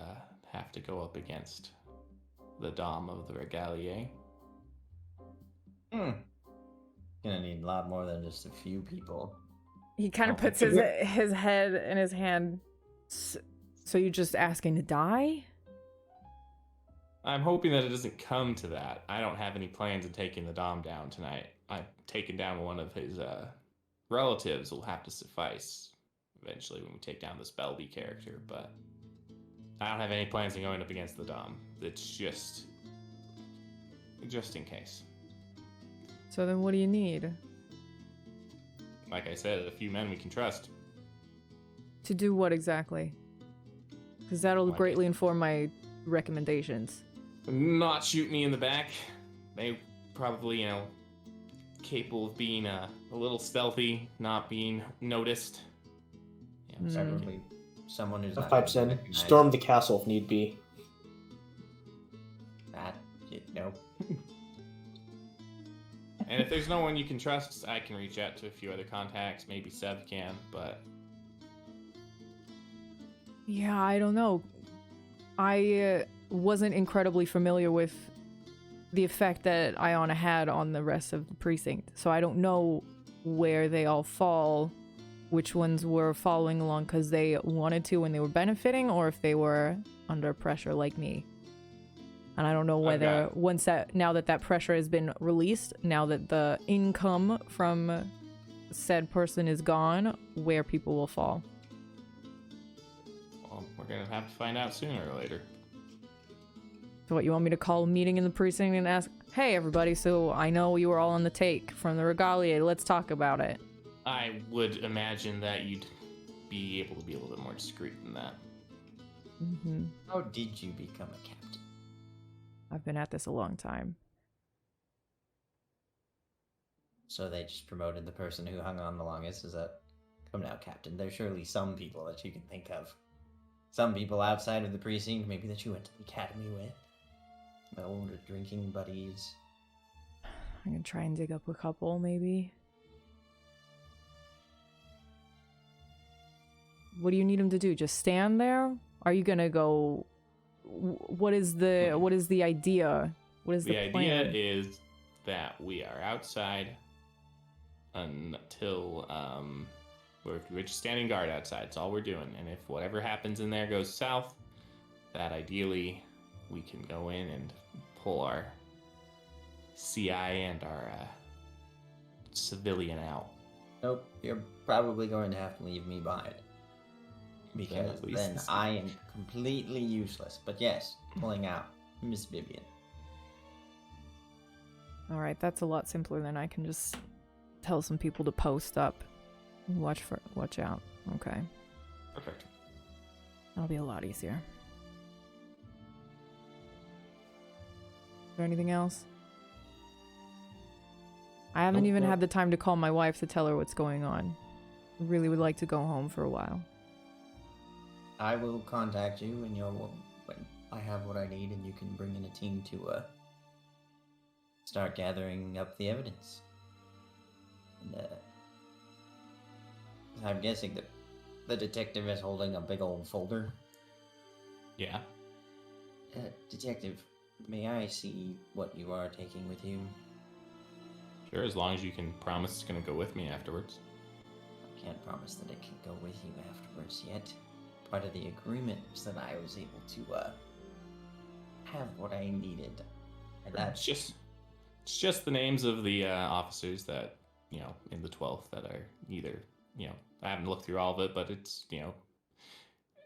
have to go up against the Dom of the Regalier. Gonna need a lot more than just a few people. He kind of puts his head in his hand. So you're just asking to die? I'm hoping that it doesn't come to that. I don't have any plans of taking the Dom down tonight. I've taken down one of his relatives will have to suffice eventually when we take down this Belby character, but I don't have any plans of going up against the Dom. It's just in case. So then what do you need? Like I said, a few men we can trust. To do what exactly? Because that'll greatly inform my recommendations. Not shoot me in the back. They probably, capable of being a little stealthy, not being noticed. Preferably someone who's not pipes in. Storm the castle if need be. No. And if there's no one you can trust, I can reach out to a few other contacts. Maybe Sev can, but... Yeah, I don't know. I wasn't incredibly familiar with the effect that Iona had on the rest of the precinct, so I don't know where they all fall, which ones were following along because they wanted to when they were benefiting, or if they were under pressure like me. And I don't know whether now that pressure has been released, now that the income from said person is gone, where people will fall. Well, we're gonna have to find out sooner or later. So what, you want me to call a meeting in the precinct and ask, hey everybody, so I know you were all on the take from the Regalier, let's talk about it. I would imagine that you'd be able to be a little bit more discreet than that. Mm-hmm. How did you become a captain? I've been at this a long time. So they just promoted the person who hung on the longest? Is that... Come now, Captain. There's surely some people that you can think of. Some people outside of the precinct, maybe that you went to the academy with. Older drinking buddies. I'm gonna try and dig up a couple, maybe. What do you need him to do? Just stand there? Are you gonna go... What is the idea? What is the plan? The idea is that we are outside until we're just standing guard outside. That's all we're doing. And if whatever happens in there goes south, that ideally we can go in and pull our CI and our civilian out. Nope, you're probably going to have to leave me behind. Because then I am completely useless. But yes, pulling out Miss Vivian. Alright, that's a lot simpler than I can just tell some people to post up. Watch out. Okay. Perfect. That'll be a lot easier. Is there anything else? I haven't even had the time to call my wife to tell her what's going on. I really would like to go home for a while. I will contact you when I have what I need, and you can bring in a team to start gathering up the evidence. And I'm guessing that the detective is holding a big old folder. Yeah. Detective, may I see what you are taking with you? Sure, as long as you can promise it's going to go with me afterwards. I can't promise that it can go with you afterwards yet. Part of the agreement was that I was able to have what I needed. And that's It's just the names of the officers that, in the 12th that are either, I haven't looked through all of it, but it's,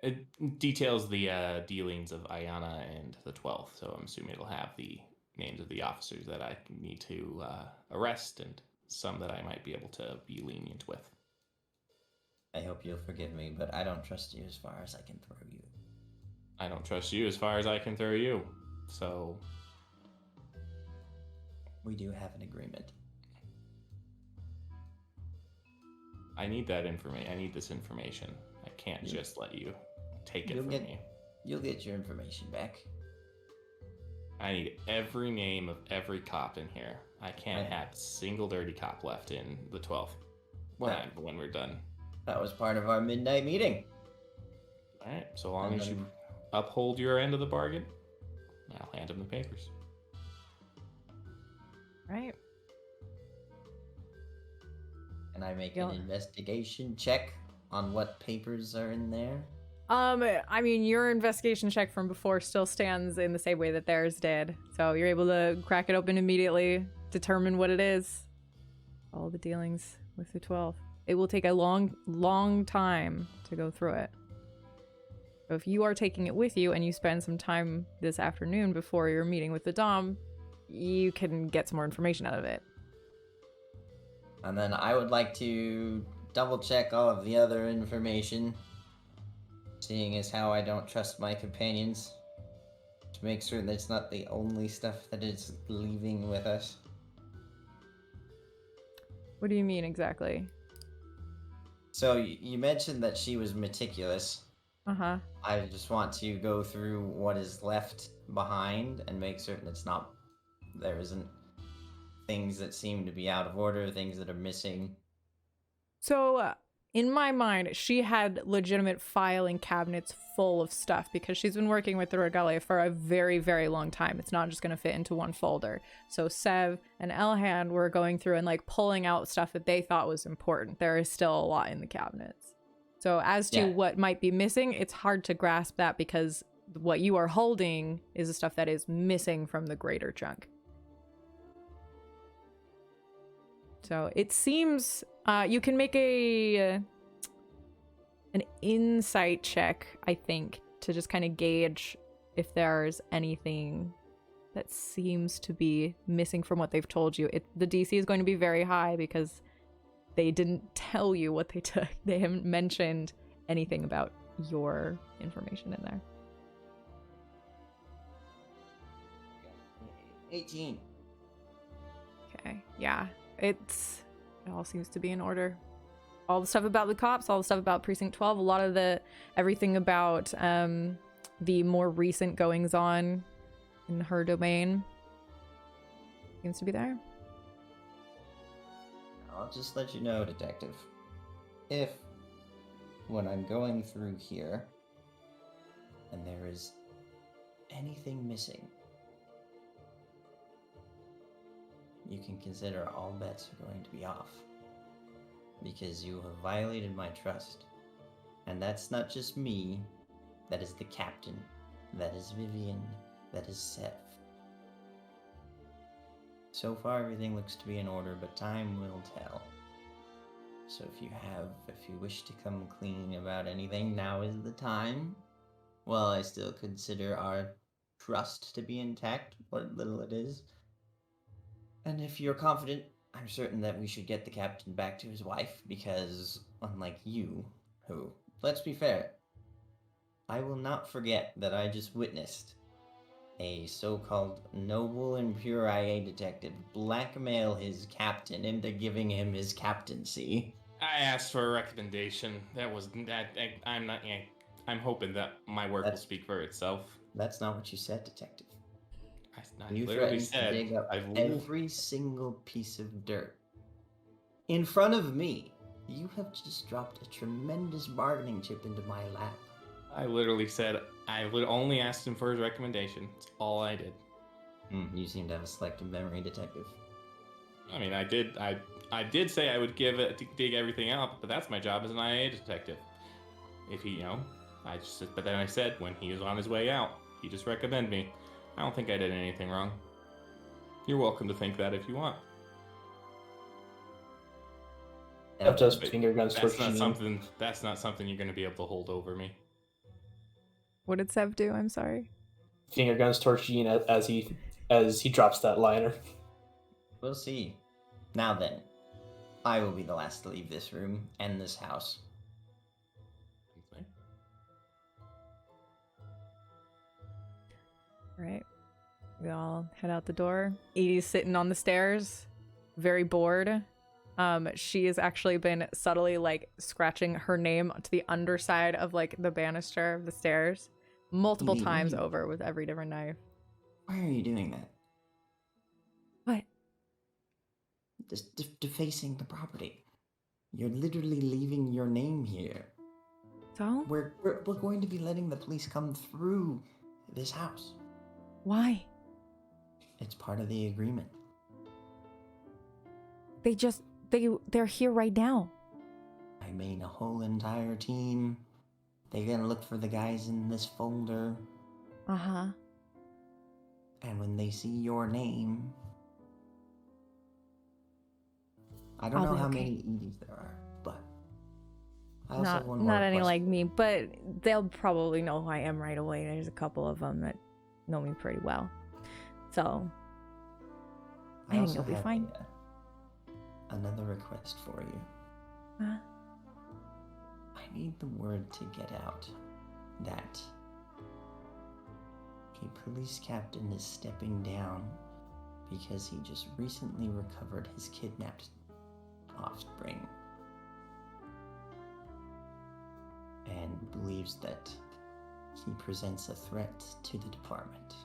it details the dealings of Ayana and the 12th, so I'm assuming it'll have the names of the officers that I need to arrest and some that I might be able to be lenient with. I hope you'll forgive me, but I don't trust you as far as I can throw you. I don't trust you as far as I can throw you, so... We do have an agreement. I need that information. I need this information. I can't just let you take it from me. You'll get your information back. I need every name of every cop in here. I can't have a single dirty cop left in the 12th when we're done. That was part of our midnight meeting. All right, so long as you uphold your end of the bargain, I'll hand him the papers. Right. Can I make an investigation check on what papers are in there? I mean, your investigation check from before still stands in the same way that theirs did. So you're able to crack it open immediately, determine what it is. All the dealings with the 12. It will take a long time to go through it. So if you are taking it with you and you spend some time this afternoon before your meeting with the Dom, you can get some more information out of it. And then I would like to double check all of the other information, seeing as how I don't trust my companions, to make certain that it's not the only stuff that is leaving with us. What do you mean exactly? So you mentioned that she was meticulous. Uh-huh. I just want to go through what is left behind and make certain there isn't things that seem to be out of order, things that are missing. So, in my mind, she had legitimate filing cabinets full of stuff because she's been working with the Regalia for a very, very long time. It's not just going to fit into one folder. So Sev and Elhand were going through and pulling out stuff that they thought was important. There is still a lot in the cabinets. So as to what might be missing, it's hard to grasp that because what you are holding is the stuff that is missing from the greater chunk. So it seems you can make an insight check, I think, to just kind of gauge if there's anything that seems to be missing from what they've told you. The DC is going to be very high because they didn't tell you what they took. They haven't mentioned anything about your information in there. 18. Okay, yeah. It all seems to be in order. All the stuff about the cops, all the stuff about Precinct 12, a lot of everything about the more recent goings on in her domain seems to be there. I'll just let you know, Detective. If, when I'm going through here, and there is anything missing, you can consider all bets are going to be off. Because you have violated my trust. And that's not just me, that is the captain, that is Vivian, that is Sev. So far everything looks to be in order, but time will tell. So if you wish to come clean about anything, now is the time. Well, I still consider our trust to be intact, what little it is. And if you're confident, I'm certain that we should get the captain back to his wife, because, unlike you, who, let's be fair, I will not forget that I just witnessed a so-called noble and pure IA detective blackmail his captain into giving him his captaincy. I asked for a recommendation. That was that. I'm not. I'm hoping that my work will speak for itself. That's not what you said, Detective. You threatened to dig up every single piece of dirt in front of me. You have just dropped a tremendous bargaining chip into my lap. I literally said I would only ask him for his recommendation. That's all I did. You seem to have a selective memory, detective. I mean, I did say I would dig everything out, but that's my job as an IA detective. If he, but then I said when he was on his way out, he just recommended me. I don't think I did anything wrong. You're welcome to think that if you want. Sev does But finger guns towards Jean. That's not something you're going to be able to hold over me. What did Sev do? I'm sorry. Finger guns towards Jean as he drops that liner. We'll see. Now then, I will be the last to leave this room and this house. Okay. All right. We all head out the door. Edie's sitting on the stairs, very bored. She has actually been subtly like scratching her name to the underside of like the banister of the stairs multiple Edie, times over with every different knife. Why are you doing that? What? Just defacing the property. You're literally leaving your name here. So? We're going to be letting the police come through this house. Why? It's part of the agreement. They're here right now. I mean, a whole entire team. They're gonna look for the guys in this folder. Uh-huh. And when they see your name... I don't know how many Edie's there are, but... I also have one more not any question. like me, but they'll probably know who I am right away. There's a couple of them that know me pretty well. So, I think also you'll be have fine. Another request for you. Huh? I need the word to get out that a police captain is stepping down because he just recently recovered his kidnapped offspring and believes that he presents a threat to the department.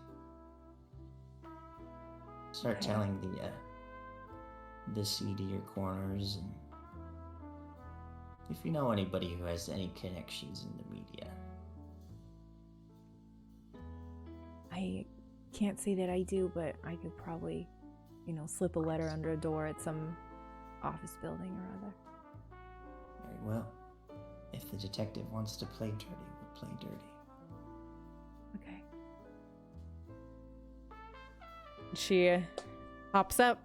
Start telling the seedier corners, and if you know anybody who has any connections in the media. I can't say that I do, but I could probably, slip a letter under a door at some office building or other. Very well. If the detective wants to play dirty, we'll play dirty. Okay. She hops up.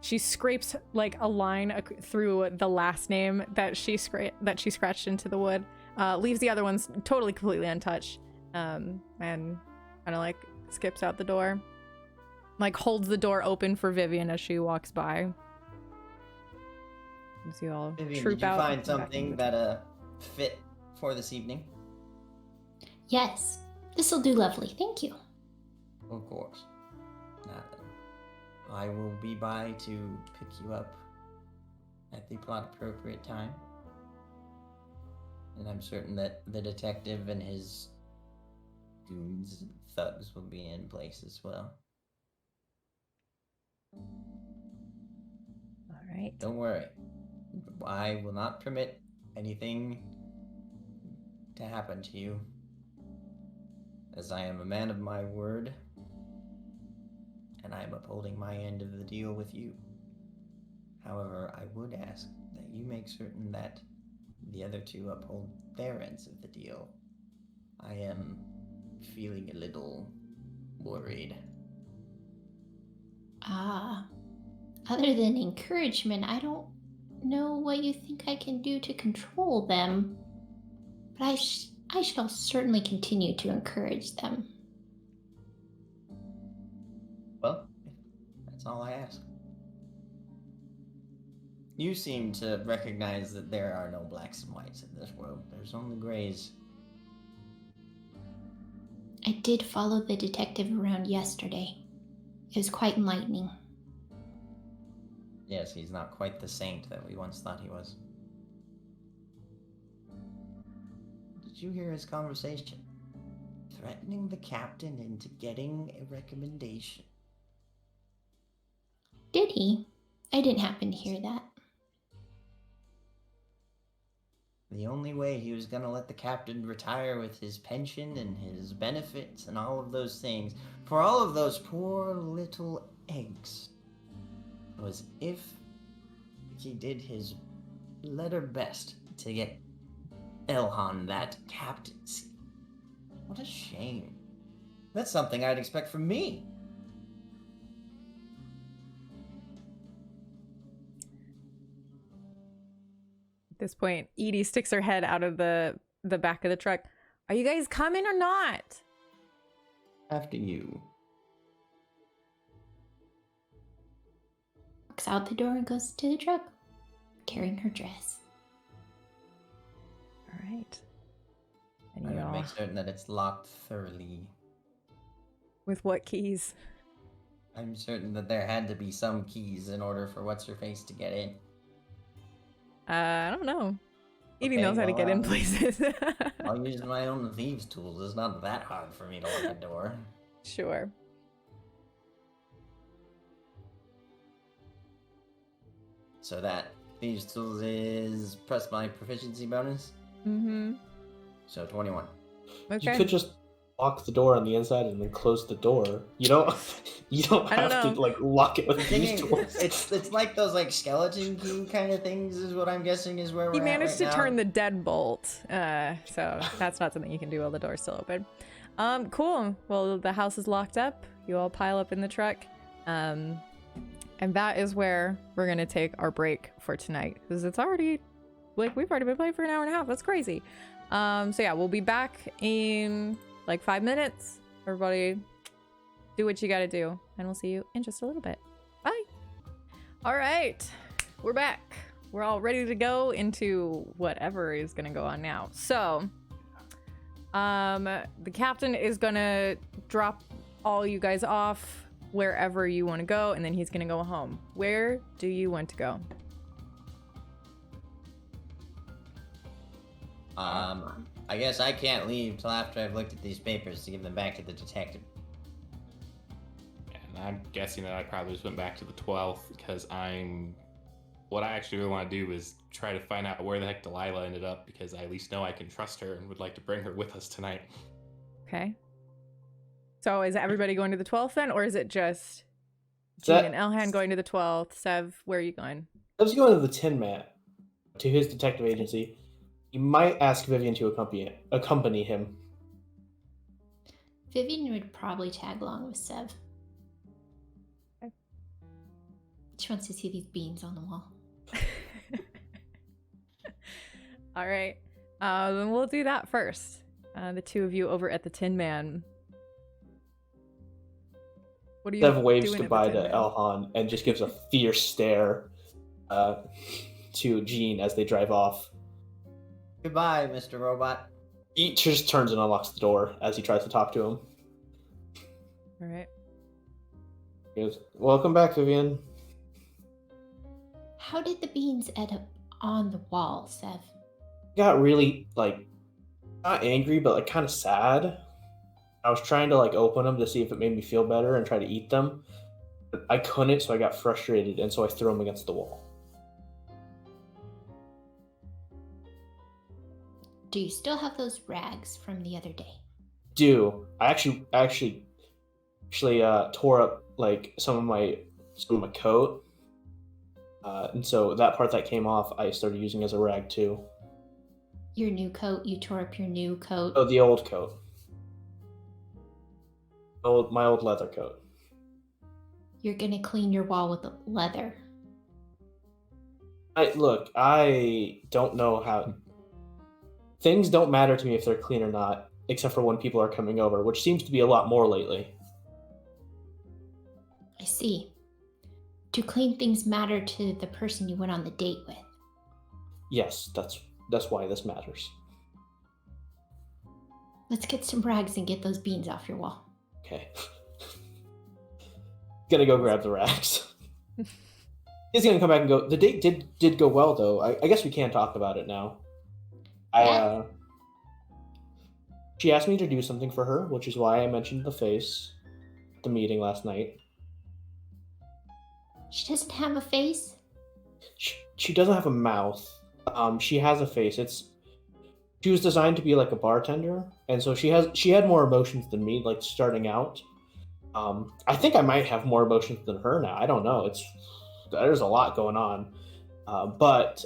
She scrapes like a line through the last name that she scratched into the wood. Leaves the other ones totally completely untouched. And kind of like skips out the door. Like holds the door open for Vivian as she walks by. As you all Vivian, troop did you out. find something that fit for this evening? Yes, this'll do lovely. Thank you. Of course. Now then, I will be by to pick you up at the plot appropriate time. And I'm certain that the detective and his goons and thugs will be in place as well. All right. Don't worry. I will not permit anything to happen to you, as I am a man of my word, and I am upholding my end of the deal with you. However, I would ask that you make certain that the other two uphold their ends of the deal. I am feeling a little worried. Other than encouragement, I don't know what you think I can do to control them. But I shall certainly continue to encourage them. Well, that's all I ask. You seem to recognize that there are no blacks and whites in this world. There's only grays. I did follow the detective around yesterday. It was quite enlightening. Yes, he's not quite the saint that we once thought he was. Did you hear his conversation? Threatening the captain into getting a recommendation. Did he? I didn't happen to hear that. the only way he was gonna let the captain retire with his pension and his benefits and all of those things for all of those poor little eggs was if he did his letter best to get Elhand that captaincy. What a shame. That's something I'd expect from me. At this point, Edie sticks her head out of the back of the truck. Are you guys coming or not? After you. Walks out the door and goes to the truck, carrying her dress. All right. I'm And gonna y'all, make certain that it's locked thoroughly. with what keys? I'm certain that there had to be some keys in order for What's-Her-Face to get in. I don't know. Edie Okay, knows how to well, get in places. I'll use my own thieves' tools. It's not that hard for me to lock a door. Sure. So that thieves' tools is plus my proficiency bonus. Mm-hmm. So 21. Okay. You could just lock the door on the inside and then close the door. You don't I don't have to know. like lock it with The thing these is, tools. it's like those like skeleton key kind of things is what I'm guessing is where we're He at managed right to now. turn the deadbolt, so that's not something you can do while the door's still open. Cool. Well, the house is locked up. You all pile up in the truck. And that is where we're gonna take our break for tonight. Because it's already, like, we've already been playing for an hour and a half. That's crazy. So yeah, we'll be back in like 5 minutes. Everybody do what you gotta do. And we'll see you in just a little bit. Bye. All right, we're back. We're all ready to go into whatever is gonna go on now. So, the captain is gonna drop all you guys off wherever you want to go, and then he's gonna go home. Where do you want to go? I guess I can't leave till after I've looked at these papers to give them back to the detective. And I'm guessing that I probably just went back to the 12th because what I actually really want to do is try to find out where the heck Delilah ended up, because I at least know I can trust her and would like to bring her with us tonight. Okay. So is everybody going to the 12th then, or is it just Is Jean that- and Elhand going to the 12th? Sev, where are you going? I was going to the Tin Man, to his detective agency. You might ask Vivian to accompany him. Vivian would probably tag along with Sev. Okay. She wants to see these beans on the wall. All right. Then we'll do that first. The two of you over at the Tin Man. What are you Sev waves doing at the goodbye Tin to Man? Elhand and just gives a fierce stare to Jean as they drive off. Goodbye, Mr. Robot. He just turns and unlocks the door as he tries to talk to him. All right. He goes, "Welcome back, Vivian." How did the beans end up on the wall, Sev? Got really, like, not angry, but, like, kind of sad. I was trying to, like, open them to see if it made me feel better and try to eat them. But I couldn't, so I got frustrated, and so I threw them against the wall. Do you still have those rags from the other day? I actually tore up, like, some of my coat. And so that part that came off, I started using as a rag, too. Your new coat? You tore up your new coat? Oh, the old coat. My old leather coat. You're gonna clean your wall with the leather. I don't know how... Things don't matter to me if they're clean or not, except for when people are coming over, which seems to be a lot more lately. I see. Do clean things matter to the person you went on the date with? Yes, that's why this matters. Let's get some rags and get those beans off your wall. Okay. Gonna go grab the rags. He's gonna come back and go, the date did go well, though. I guess we can talk about it now. Yeah. She asked me to do something for her, which is why I mentioned the face at the meeting last night. She doesn't have a face? She doesn't have a mouth. She has a face. It's She was designed to be like a bartender, and so she had more emotions than me, like starting out. I think I might have more emotions than her now. I don't know. There's a lot going on, but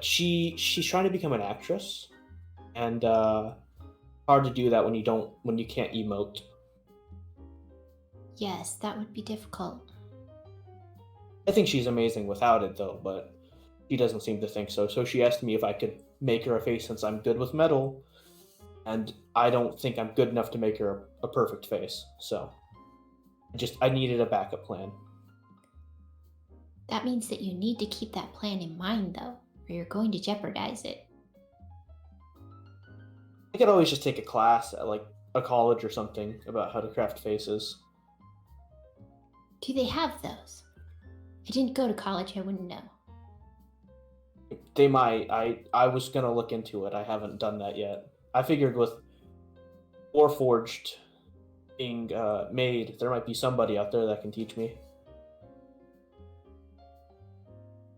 she's trying to become an actress, and hard to do that when you can't emote. Yes, that would be difficult. I think she's amazing without it, though, but she doesn't seem to think so. So she asked me if I could make her a face since I'm good with metal, and I don't think I'm good enough to make her a perfect face. So I needed a backup plan. That means that you need to keep that plan in mind, though, or you're going to jeopardize it. I could always just take a class at like a college or something about how to craft faces. Do they have those? I didn't go to college, I wouldn't know. They might. I was gonna look into it. I haven't done that yet. I figured with Warforged being made, there might be somebody out there that can teach me.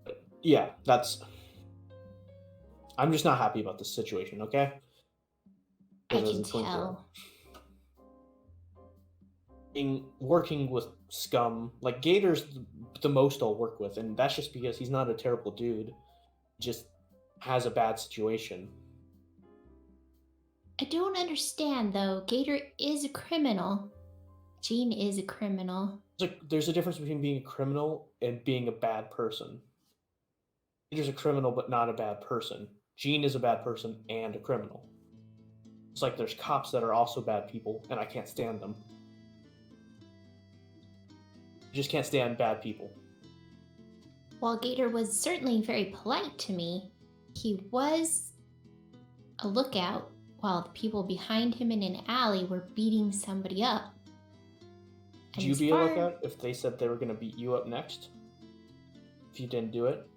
But yeah, I'm just not happy about this situation, okay? I can tell. Working with scum, like Gator's the most I'll work with, and that's just because he's not a terrible dude. He just has a bad situation. I don't understand, though. Gator is a criminal. Jean is a criminal. There's a difference between being a criminal and being a bad person. Gator's a criminal, but not a bad person. Jean is a bad person and a criminal. It's like there's cops that are also bad people, and I can't stand them. I just can't stand bad people. While Gator was certainly very polite to me, he was a lookout while the people behind him in an alley were beating somebody up. Would you be a lookout if they said they were going to beat you up next? If you didn't do it?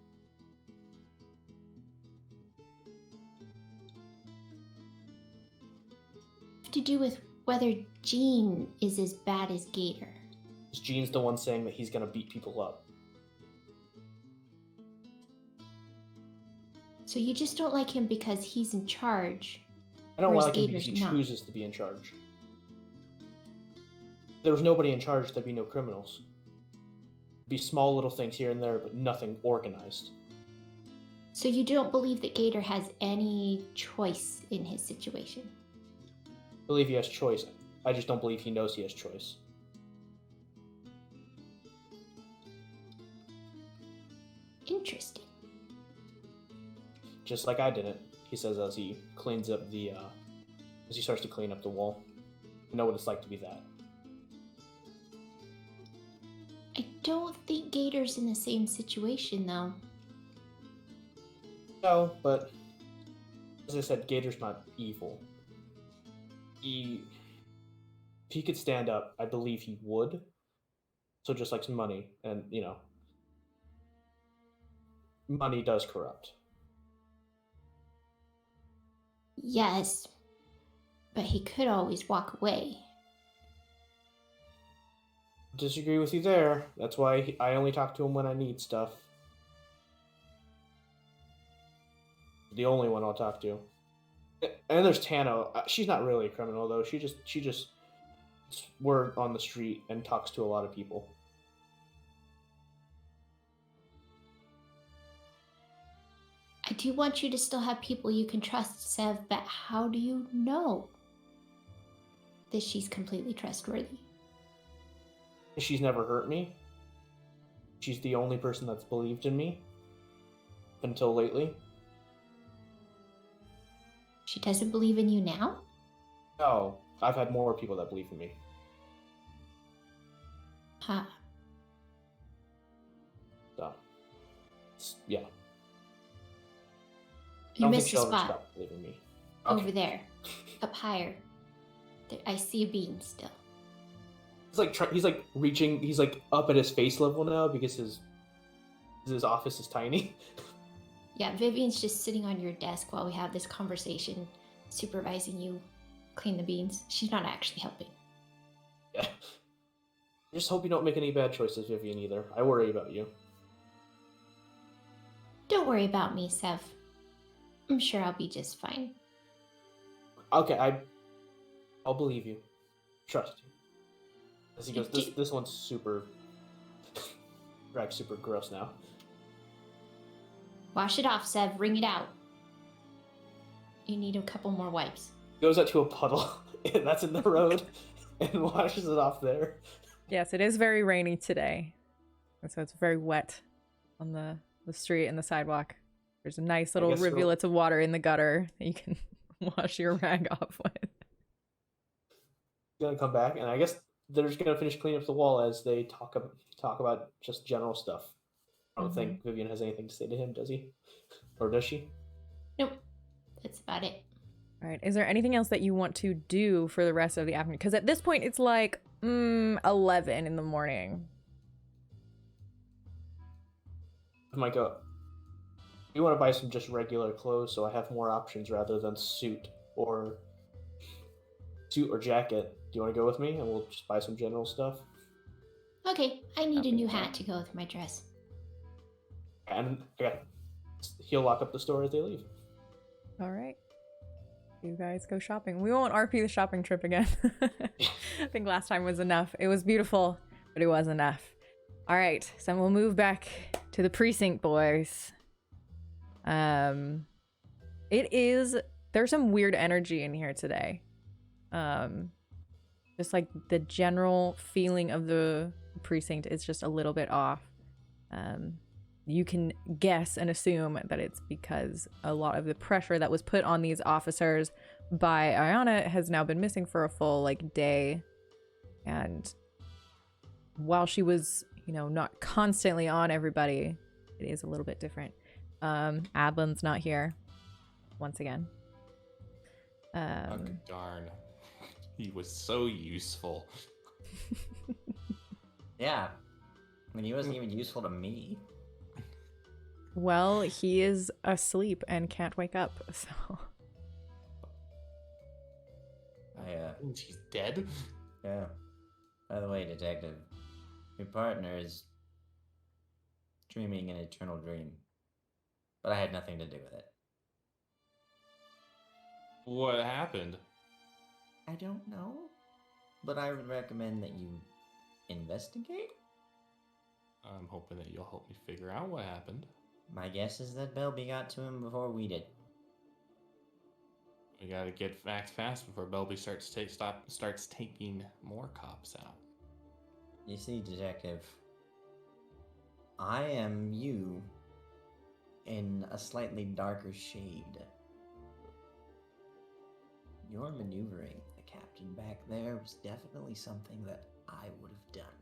To do with whether Jean is as bad as Gator. Jean's the one saying that he's going to beat people up. So you just don't like him because he's in charge. I don't like him Gator's because he not. chooses to be in charge. If there was nobody in charge, there'd be no criminals. There'd be small little things here and there, but nothing organized. So you don't believe that Gator has any choice in his situation? I believe he has choice. I just don't believe he knows he has choice. Interesting. Just like I didn't, he says as he cleans up as he starts to clean up the wall. I know what it's like to be that. I don't think Gator's in the same situation, though. No, but as I said, Gator's not evil. If he could stand up, I believe he would. So just like some money, and money does corrupt. Yes, but he could always walk away. Disagree with you there. That's why I only talk to him when I need stuff. The only one I'll talk to. And there's Tano. She's not really a criminal though. She just word on the street and talks to a lot of people. I do want you to still have people you can trust, Sev, but how do you know that she's completely trustworthy? She's never hurt me. She's the only person that's believed in me. Until lately. She doesn't believe in you now? No, I've had more people that believe in me. Huh. So, yeah. You missed a she'll ever spot. stop believing in me. Over there. Up higher. There, I see a beam still. He's like reaching. He's like up at his face level now because his office is tiny. Yeah, Vivian's just sitting on your desk while we have this conversation, supervising you clean the beans. She's not actually helping. Yeah. I just hope you don't make any bad choices, Vivian, either. I worry about you. Don't worry about me, Sev. I'm sure I'll be just fine. Okay, I'll believe you. Trust you. As he goes, Do- this one's super, super gross now. Wash it off, Sev. Wring it out. You need a couple more wipes. Goes out to a puddle that's in the road and washes it off there. Yes, it is very rainy today. And so it's very wet on the street and the sidewalk. There's a nice little guess we'll- rivulets of water in the gutter that you can wash your rag off with. Gonna come back, and I guess they're just gonna finish cleaning up the wall as they talk about just general stuff. I don't think Vivian has anything to say to him, does he? Or does she? Nope. That's about it. All right. Is there anything else that you want to do for the rest of the afternoon? Because at this point, it's like 11 in the morning. I might go. You want to buy some just regular clothes, so I have more options rather than suit or jacket. Do you want to go with me, and we'll just buy some general stuff? Okay, I need a new hat to go with my dress. And he'll lock up the store as they leave. All right. You guys go shopping. We won't RP the shopping trip again. I think last time was enough. It was beautiful, but it was enough. All right. So we'll move back to the precinct, boys. There's some weird energy in here today. Just like the general feeling of the precinct is just a little bit off. You can guess and assume that it's because a lot of the pressure that was put on these officers by Ayana has now been missing for a full day. And while she was, not constantly on everybody, it is a little bit different. Adlin's not here once again. Oh, darn. He was so useful. Yeah. I mean, he wasn't even useful to me. Well, he is asleep and can't wake up, so... He's dead? Yeah. By the way, Detective, your partner is dreaming an eternal dream. But I had nothing to do with it. What happened? I don't know. But I would recommend that you investigate. I'm hoping that you'll help me figure out what happened. My guess is that Belby got to him before we did. We gotta get back fast before Belby starts taking more cops out. You see, Detective, I am you in a slightly darker shade. Your maneuvering the captain back there was definitely something that I would have done.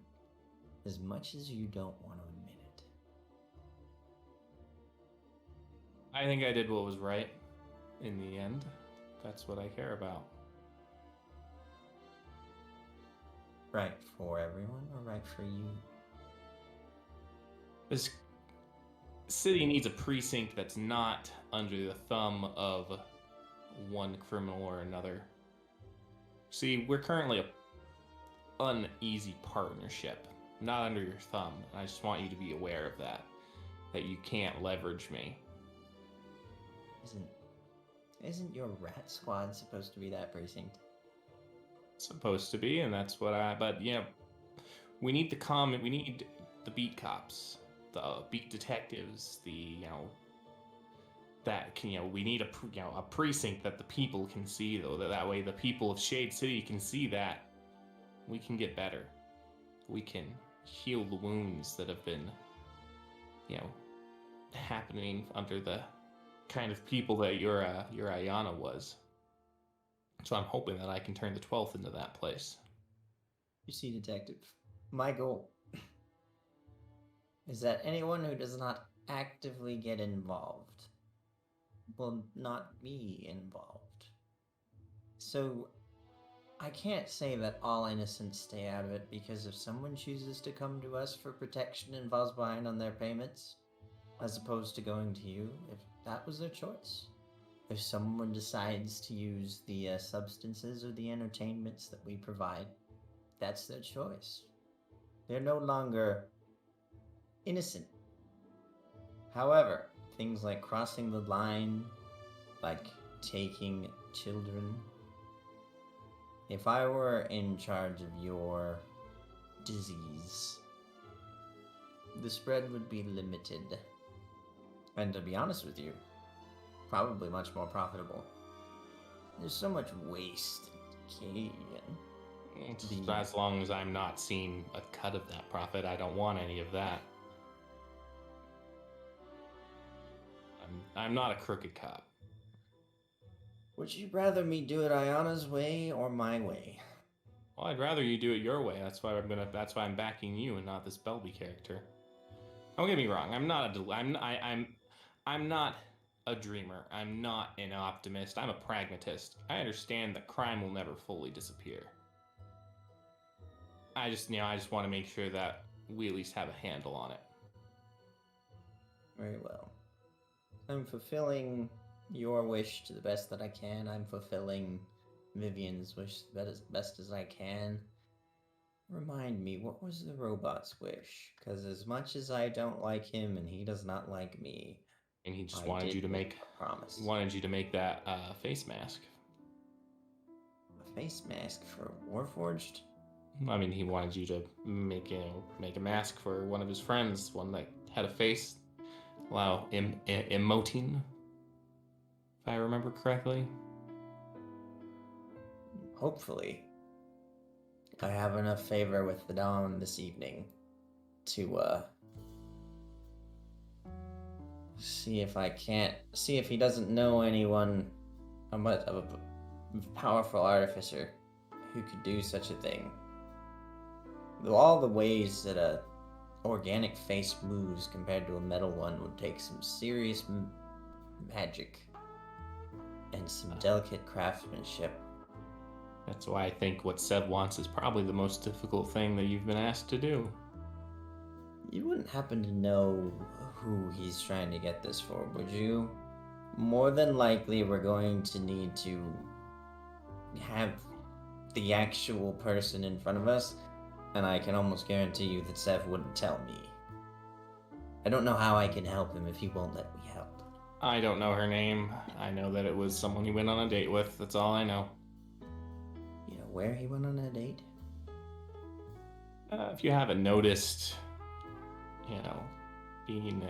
As much as you don't want to admit it. I think I did what was right in the end. That's what I care about. Right for everyone or right for you? This city needs a precinct that's not under the thumb of one criminal or another. See, we're currently an uneasy partnership, not under your thumb. I just want you to be aware of that you can't leverage me. Isn't your rat squad supposed to be that precinct? Supposed to be, and that's what but we need we need the beat cops, the beat detectives, we need a precinct that the people can see, though, that way the people of Shade City can see that we can get better. We can heal the wounds that have been happening under the kind of people that your Ayana was. So I'm hoping that I can turn the 12th into that place. You see, Detective, my goal is that anyone who does not actively get involved will not be involved. So I can't say that all innocents stay out of it, because if someone chooses to come to us for protection and falls behind on their payments, as opposed to going to you, if that was their choice. If someone decides to use the substances or the entertainments that we provide, that's their choice. They're no longer innocent. However, things like crossing the line like taking children. If I were in charge of your disease, the spread would be limited. And to be honest with you, probably much more profitable. There's so much waste and decay and As long as I'm not seeing a cut of that profit, I don't want any of that. I'm not a crooked cop. Would you rather me do it Ayana's way or my way? Well, I'd rather you do it your way. That's why I'm backing you and not this Belby character. Don't get me wrong. I'm not a dreamer. I'm not an optimist. I'm a pragmatist. I understand that crime will never fully disappear. I just want to make sure that we at least have a handle on it. Very well. I'm fulfilling your wish to the best that I can. I'm fulfilling Vivian's wish the best as I can. Remind me, what was the robot's wish? Because as much as I don't like him and he does not like me, And he just I wanted did you to make a promise. wanted you to make that face mask. A face mask for Warforged? I mean, he wanted you to make a mask for one of his friends, one that had a face, allow emoting, if I remember correctly. Hopefully. I have enough favor with the Dawn this evening to see if he doesn't know anyone of a powerful artificer who could do such a thing. Though all the ways that a organic face moves compared to a metal one would take some serious magic and some delicate craftsmanship. That's why I think what Sev wants is probably the most difficult thing that you've been asked to do. You wouldn't happen to know who he's trying to get this for, would you? More than likely, we're going to need to have the actual person in front of us, and I can almost guarantee you that Sev wouldn't tell me. I don't know how I can help him if he won't let me help. I don't know her name. I know that it was someone he went on a date with. That's all I know. You know where he went on a date? If you haven't noticed, being,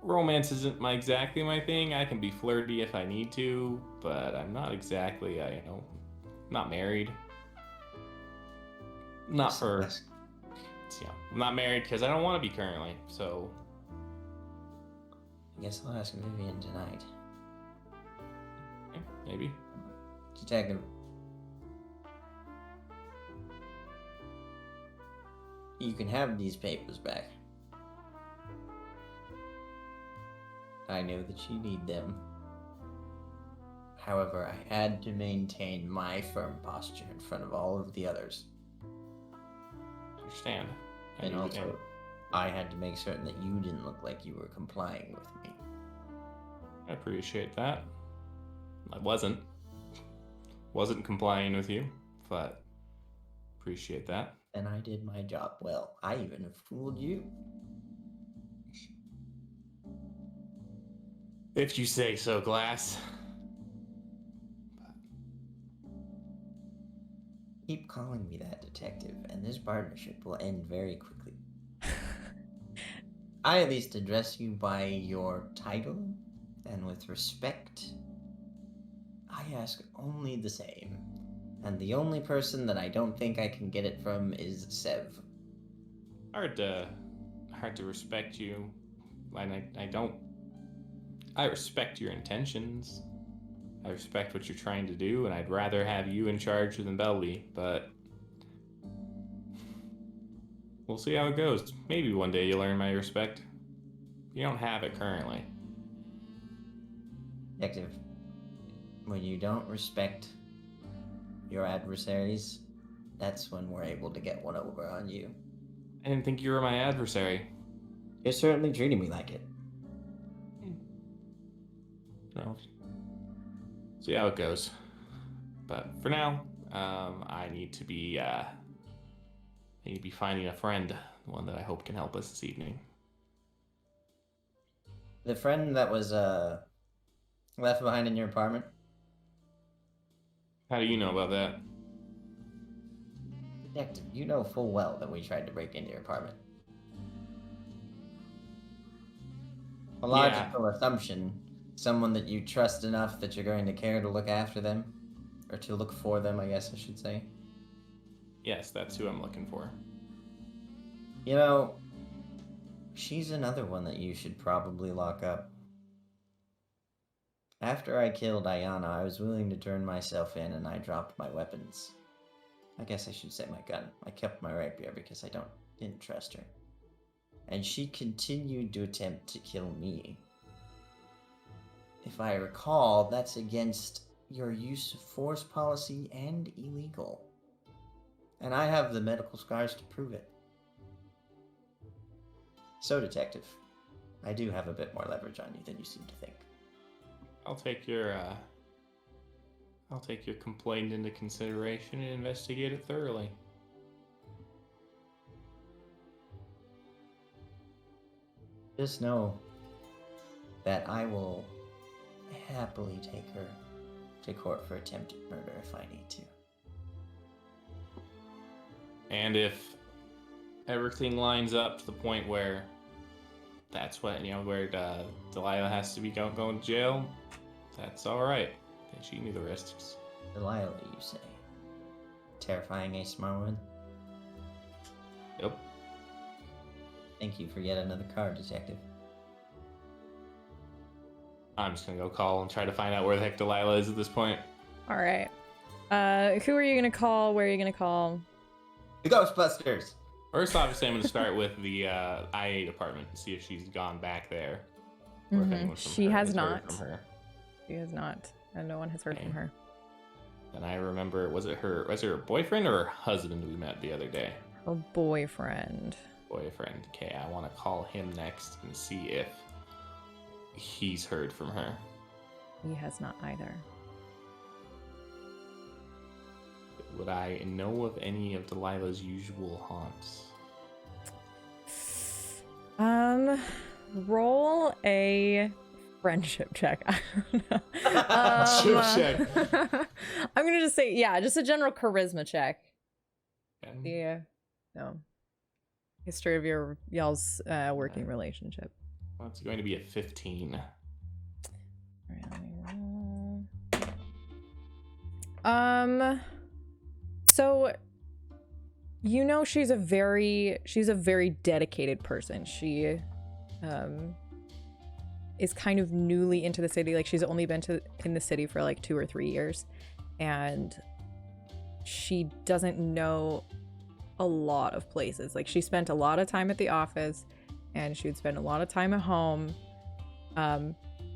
romance isn't exactly my thing. I can be flirty if I need to, but I'm not exactly, not married. Not for, I'm not married because I don't want to be currently, so. I guess I'll ask Vivian tonight. Yeah, maybe. Detective. You can have these papers back. I know that you need them. However, I had to maintain my firm posture in front of all of the others. Understand. And also, I had to make certain that you didn't look like you were complying with me. I appreciate that. I wasn't complying with you, but appreciate that. And I did my job well. I even fooled you. If you say so, Glass. Keep calling me that, detective, and this partnership will end very quickly. I at least address you by your title, and with respect. I ask only the same. And the only person that I don't think I can get it from is Sev. Hard to respect you. I respect your intentions. I respect what you're trying to do, and I'd rather have you in charge than Belby, but we'll see how it goes. Maybe one day you'll earn my respect. You don't have it currently. Detective, when you don't respect your adversaries, that's when we're able to get one over on you. I didn't think you were my adversary. You're certainly treating me like it. No. See how it goes. But for now, I need to be finding a friend, one that I hope can help us this evening. The friend that was left behind in your apartment? How do you know about that? Detective, you know full well that we tried to break into your apartment. A logical assumption, someone that you trust enough that you're going to care to look after them, or to look for them, I guess I should say. Yes, that's who I'm looking for. You know, she's another one that you should probably lock up. After I killed Ayana, I was willing to turn myself in and I dropped my weapons. I guess I should say my gun. I kept my rapier because I didn't trust her. And she continued to attempt to kill me. If I recall, that's against your use of force policy and illegal. And I have the medical scars to prove it. So, Detective, I do have a bit more leverage on you than you seem to think. I'll take your complaint into consideration and investigate it thoroughly. Just know that I will happily take her to court for attempted murder if I need to. And if everything lines up to the point where that's what, where Delilah has to be going to jail, that's all right. She knew the risks. Delilah, you say? Terrifying a smart woman? Yep. Thank you for yet another card, Detective. I'm just gonna go call and try to find out where the heck Delilah is at this point. All right. Who are you gonna call? Where are you gonna call? The Ghostbusters! First, obviously, I'm gonna start with the IA department and see if she's gone back there. Or if anyone from She her has heard not. From her. She has not, and no one has heard from her. And I remember, was it her boyfriend or her husband we met the other day? Her boyfriend. Boyfriend. Okay, I want to call him next and see if he's heard from her. He has not either. Would I know of any of Delilah's usual haunts? Roll a friendship check. I don't know. Check. I'm gonna just say, yeah, just a general charisma check. Okay. Yeah. No. History of y'all's working relationship. Well, it's going to be a 15. All right, let me roll. So you know she's a very dedicated person. She is kind of newly into the city. Like, she's only been in the city for like 2 or 3 years, and she doesn't know a lot of places. Like, she spent a lot of time at the office, and she would spend a lot of time at home.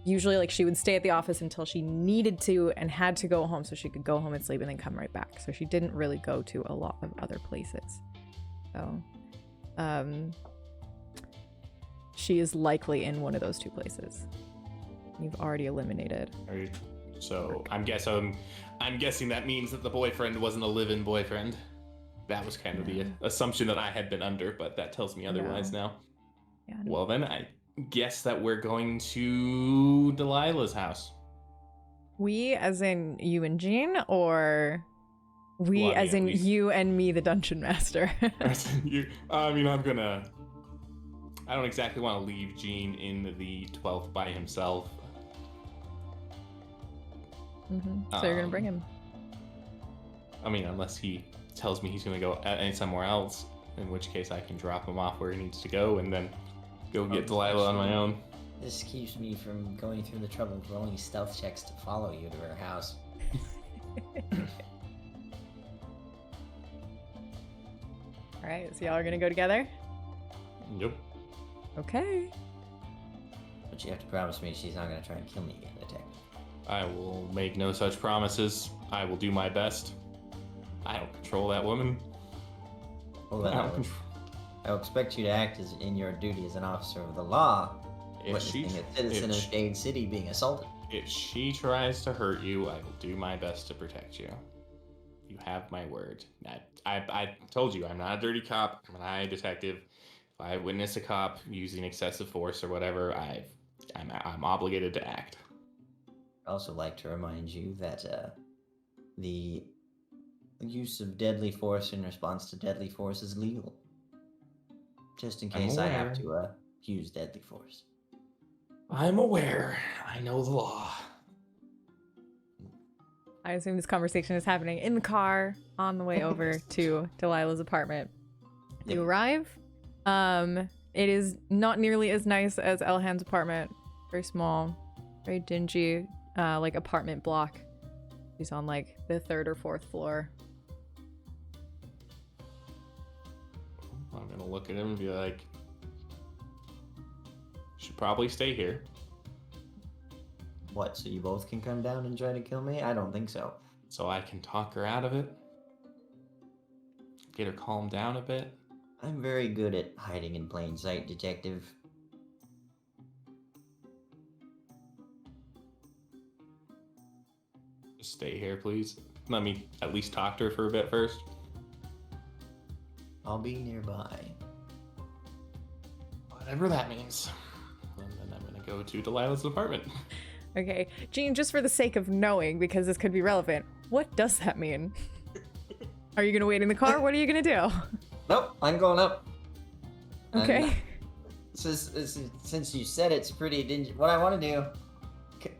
Usually, like, she would stay at the office until she needed to and had to go home, so she could go home and sleep and then come right back. So she didn't really go to a lot of other places. So she is likely in one of those 2 places. You've already eliminated. So I'm guessing that means that the boyfriend wasn't a live-in boyfriend. That was kind of the assumption that I had been under, but that tells me otherwise now. Yeah. Well, then I guess that we're going to Delilah's house. We, as in you and Jean, or we, Well, as in you and me, the dungeon master? I don't exactly want to leave Jean in the 12th by himself. So you're gonna bring him? I mean, unless he tells me he's gonna go somewhere else, in which case I can drop him off where he needs to go and then go get Delilah on my own. This keeps me from going through the trouble of rolling stealth checks to follow you to her house. All right, so y'all are gonna go together? Yep. Okay. But you have to promise me she's not going to try and kill me again, Detective. I will make no such promises. I will do my best. I don't control that woman. Well, then I will expect you to act in your duty as an officer of the law, witnessing a citizen of Shade City being assaulted. If she tries to hurt you, I will do my best to protect you. You have my word. I told you, I'm not a dirty cop. I'm an IA detective. If I witness a cop using excessive force or whatever, I'm obligated to act. I'd also like to remind you that the use of deadly force in response to deadly force is legal. Just in case I have to use deadly force. I'm aware. I know the law. I assume this conversation is happening in the car on the way over to Delilah's apartment. You arrive. It is not nearly as nice as Elhand's apartment. Very small, very dingy, like apartment block. She's on like the 3rd or 4th floor. I'm gonna look at him and be like, should probably stay here. What, so you both can come down and try to kill me? I don't think so. So I can talk her out of it. Get her calmed down a bit. I'm very good at hiding in plain sight, detective. Just stay here, please. Let me at least talk to her for a bit first. I'll be nearby. Whatever that means. And then I'm gonna go to Delilah's apartment. Okay, Jean, just for the sake of knowing, because this could be relevant, what does that mean? Are you gonna wait in the car? What are you gonna do? Nope, I'm going up. Okay. And since you said it's pretty dingy, what I want to do,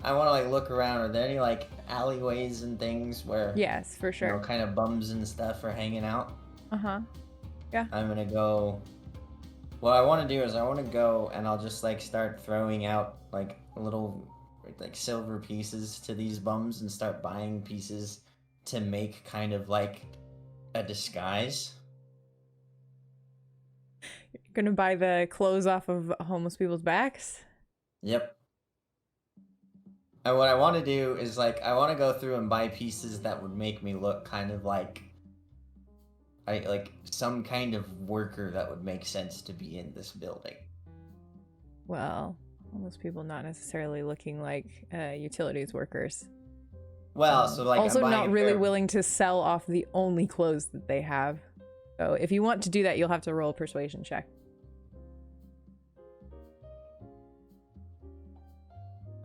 I want to like look around. Are there any like alleyways and things where Yes, for sure. kind of bums and stuff are hanging out? Uh-huh. Yeah. I'm gonna go. What I want to do is I want to go and I'll just like start throwing out like little like silver pieces to these bums and start buying pieces to make kind of like a disguise. You're gonna buy the clothes off of homeless people's backs? Yep. And what I want to do is like I want to go through and buy pieces that would make me look kind of like some kind of worker that would make sense to be in this building. Well, homeless people not necessarily looking like utilities workers. Well, so like also I'm buying not a really pair of- willing to sell off the only clothes that they have. So if you want to do that, you'll have to roll a persuasion check.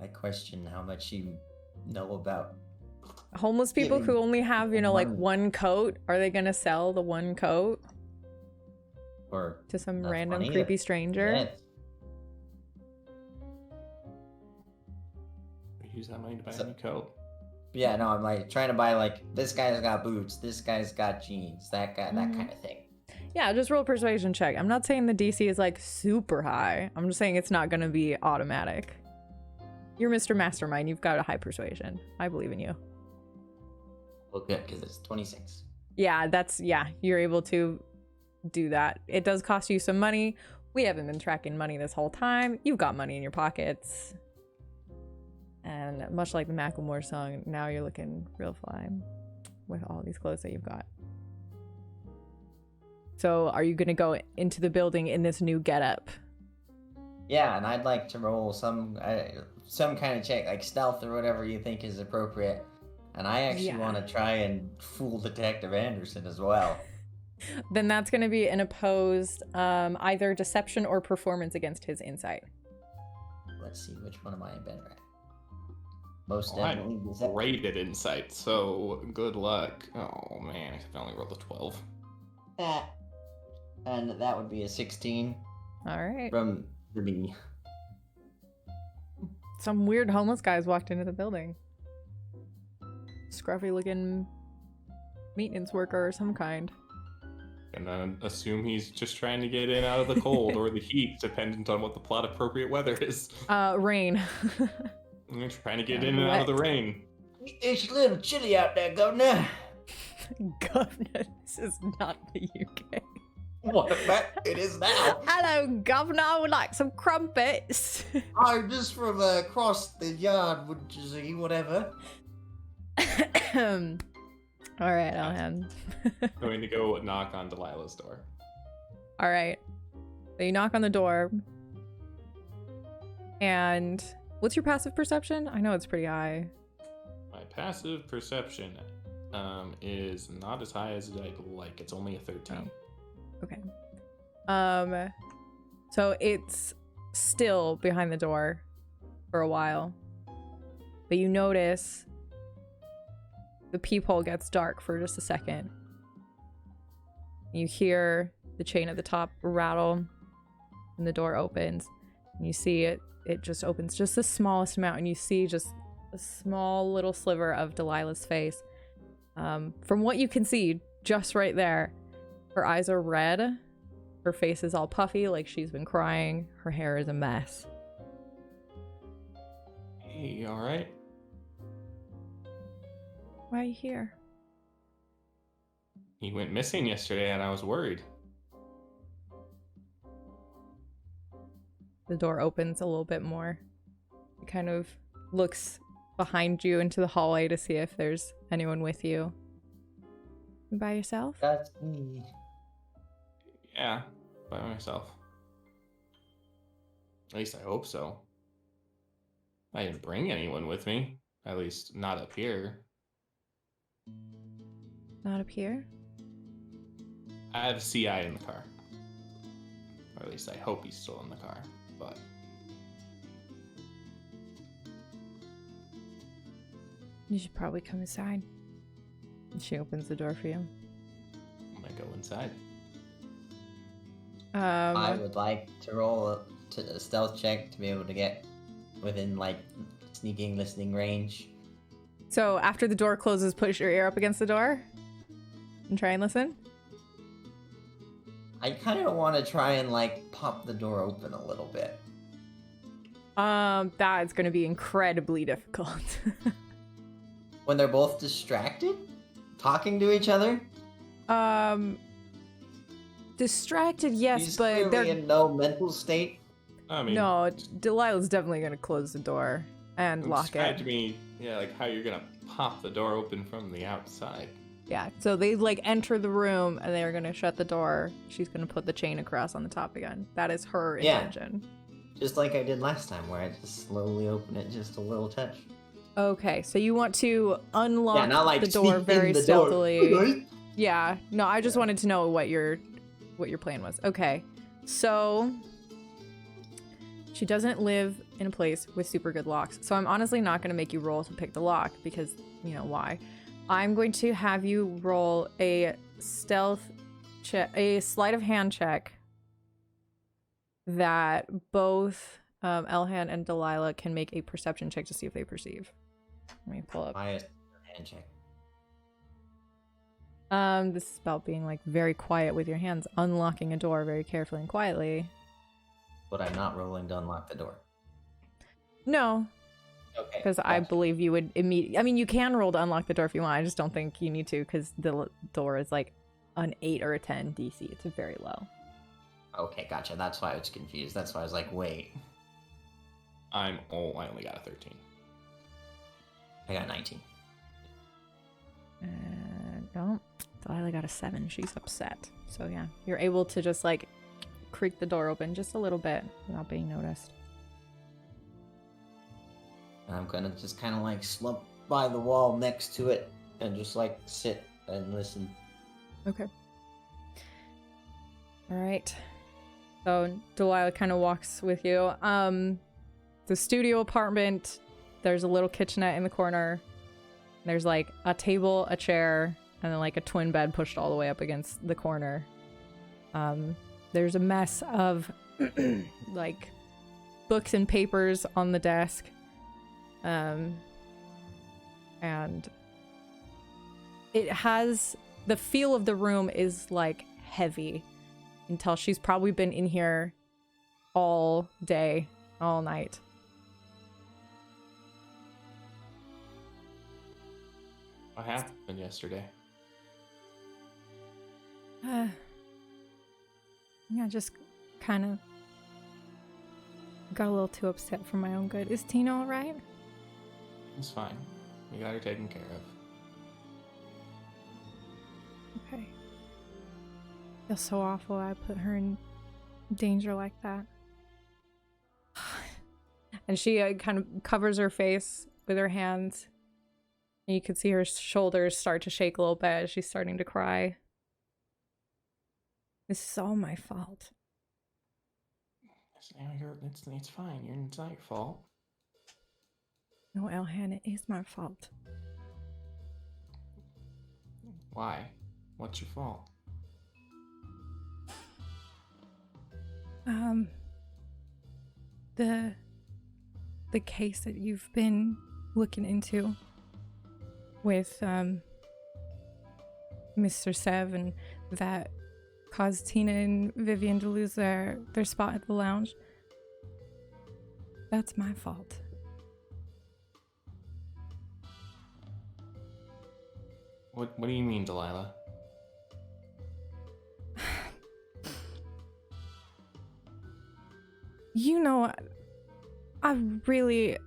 I question how much you know about. Homeless people who only have, like money. one coat, are they gonna sell the one coat Or to some That's random funny, creepy that- stranger? yes. Use that money to buy So- a new coat. Yeah, no, I'm like trying to buy like this guy's got boots, this guy's got jeans, that guy, that Mhm. kind of thing. Yeah, just roll a persuasion check. I'm not saying the DC is like super high. I'm just saying it's not gonna be automatic. You're Mr. Mastermind. You've got a high persuasion. I believe in you. Well, good because it's 26. Yeah, you're able to do that. It does cost you some money. We haven't been tracking money this whole time. You've got money in your pockets. And much like the Macklemore song, now you're looking real fly with all these clothes that you've got. So are you going to go into the building in this new getup? Yeah, and I'd like to roll some kind of check, like stealth or whatever you think is appropriate. And I actually Yeah. want to try and fool Detective Anderson as well. Then that's going to be an opposed either deception or performance against his insight. Let's see, which one am I better at? Most Oh, definitely I'm deception. great at insight, so good luck. Oh man, I only rolled a 12. And that would be a 16 All right. from the B. Some weird homeless guys walked into the building. Scruffy looking maintenance worker or some kind. And then assume he's just trying to get in out of the cold or the heat, dependent on what the plot appropriate weather is. Rain. He's trying to get in and out of the Wet. rain. It's a little chilly out there, Governor. Governor, this is not the UK. What that it is now. Hello, Governor. I would like some crumpets. I'm just from across the yard, would you see, whatever. All right, Elhand. Going to go knock on Delilah's door. All right. So you knock on the door. And what's your passive perception? I know it's pretty high. My passive perception is not as high as I'd like. It's only a 13. Okay. So it's still behind the door for a while. but you notice the peephole gets dark for just a second. You hear the chain at the top rattle, and the door opens, and you see it just opens just the smallest amount, and you see just a small little sliver of Delilah's face. From what you can see, just right there, her eyes are red, her face is all puffy like she's been crying, her hair is a mess. Hey, you alright? Why are you here? He went missing yesterday and I was worried. The door opens a little bit more. It kind of looks behind you into the hallway to see if there's anyone with you. You by yourself? That's me. Yeah, by myself. At least I hope so. I didn't bring anyone with me. At least not up here. Not up here? I have a CI in the car. Or at least I hope he's still in the car. But You should probably come inside. And she opens the door for you. I'm gonna go inside. I would like to roll a stealth check to be able to get within, like, sneaking, listening range. So after the door closes, push your ear up against the door and try and listen. I kind of want to try and, like, pop the door open a little bit. That is going to be incredibly difficult. When they're both distracted? Talking to each other? Distracted, yes, He's but clearly they're in no mental state. I mean, no. Delilah's definitely going to close the door and lock describe it. to me, yeah, like how you're gonna pop the door open from the outside. Yeah, so they like enter the room and they're gonna shut the door. She's gonna put the chain across on the top again. That is her Yeah. intention. Just like I did last time, where I just slowly open it just a little touch. Okay, so you want to unlock Yeah, not like the door sneak very in the stealthily. door. Yeah, no, I just wanted to know what your plan was. Okay, so she doesn't live in a place with super good locks. So I'm honestly not going to make you roll to pick the lock because, you know, why? I'm going to have you roll a stealth check, a sleight of hand check that both Elhand and Delilah can make a perception check to see if they perceive. Let me pull up. My hand check. This is about being like very quiet with your hands, unlocking a door very carefully and quietly. But I'm not rolling to unlock the door. No, Okay. because I gotcha. believe you would immediately. I mean, you can roll to unlock the door if you want. I just don't think you need to because the door is like an 8 or a 10 DC. It's very low. Okay, gotcha. That's why I was confused. That's why I was like, wait. I only got a 13. I got 19. No, Delilah got a 7. She's upset. So yeah, you're able to just like creak the door open just a little bit without being noticed. I'm gonna just kind of like slump by the wall next to it and just like sit and listen. Okay. All right. So Delilah kind of walks with you. The studio apartment, there's a little kitchenette in the corner. There's like a table, a chair, and then like a twin bed pushed all the way up against the corner. There's a mess of like books and papers on the desk. And it has the feel of the room is like heavy. You can tell she's probably been in here all day, all night. What happened yesterday? Yeah, just kind of got a little too upset for my own good. Is Tina all right? It's fine. We got her taken care of. Okay. Feel so awful I put her in danger like that. And she kind of covers her face with her hands. And you can see her shoulders start to shake a little bit. She's starting to cry. This is all my fault. It's fine. It's not your fault. No, Elhand, it is my fault. Why? What's your fault? The case that you've been looking into with Mr. Sev, and that caused Tina and Vivian to lose their spot at the lounge. That's my fault. What do you mean, Delilah? You know, I really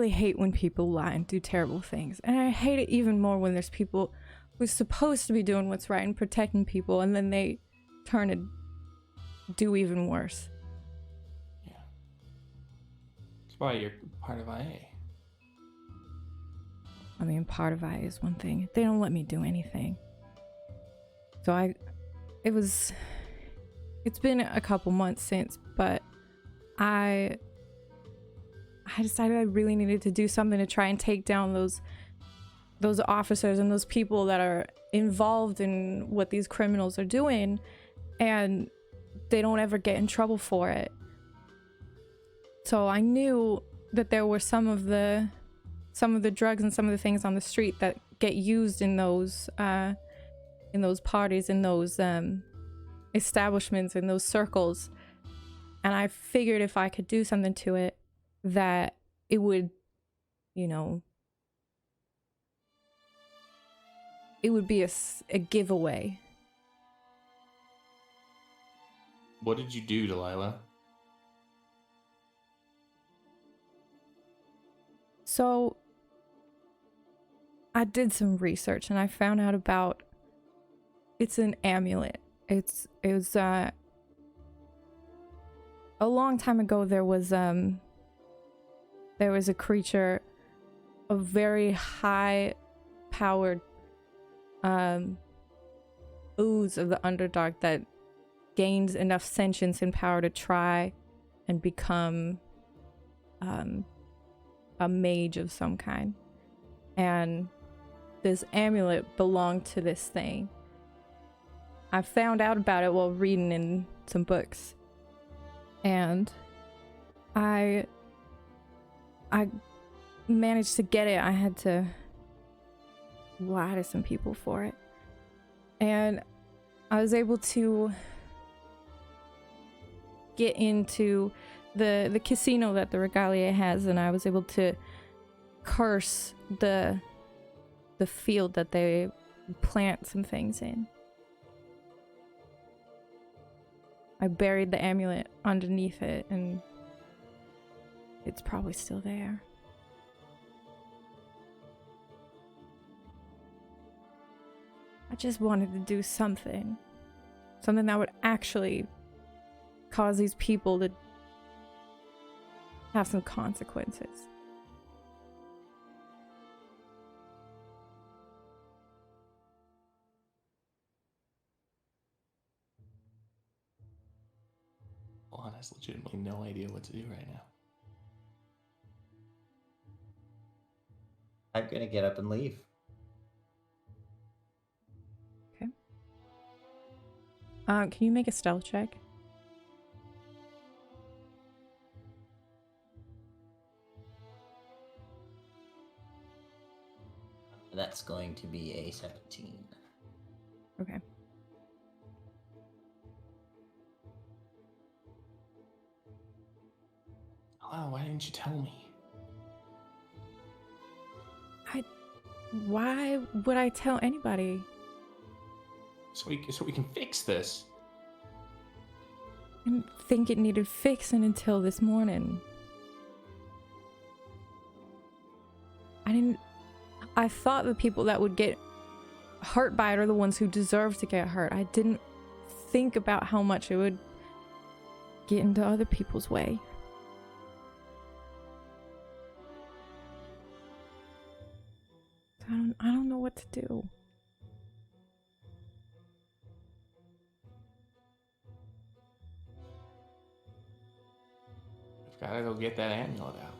hate when people lie and do terrible things. And I hate it even more when there's people who's supposed to be doing what's right and protecting people, and then they turn and do even worse. Yeah. That's why you're part of IA. I mean, part of IA is one thing. They don't let me do anything. So it's been a couple months since, but I decided I really needed to do something to try and take down those officers and those people that are involved in what these criminals are doing, and they don't ever get in trouble for it. So I knew that there were some of the drugs and some of the things on the street that get used in those parties, in those establishments, in those circles. And I figured if I could do something to it, that it would, it would be a giveaway. What did you do, Delilah? So I did some research and I found out about, it's an amulet. It was a long time ago. There was a creature, a very high powered ooze of the Underdark that gains enough sentience and power to try and become a mage of some kind. And this amulet belonged to this thing. I found out about it while reading in some books. And I managed to get it. I had to lie to some people for it. And I was able to get into the casino that the Regalia has, and I was able to curse the field that they plant some things in. I buried the amulet underneath it, and it's probably still there. I just wanted to do something that would actually cause these people to have some consequences. Juan has legitimately no idea what to do right now. I'm gonna get up and leave. Okay. Can you make a stealth check? That's going to be a 17. Okay. Oh, why didn't you tell me? Why would I tell anybody? So we can fix this. I didn't think it needed fixing until this morning. I thought the people that would get hurt by it are the ones who deserve to get hurt. I didn't think about how much it would get into other people's way. I don't know what to do. We've gotta go get that amulet out.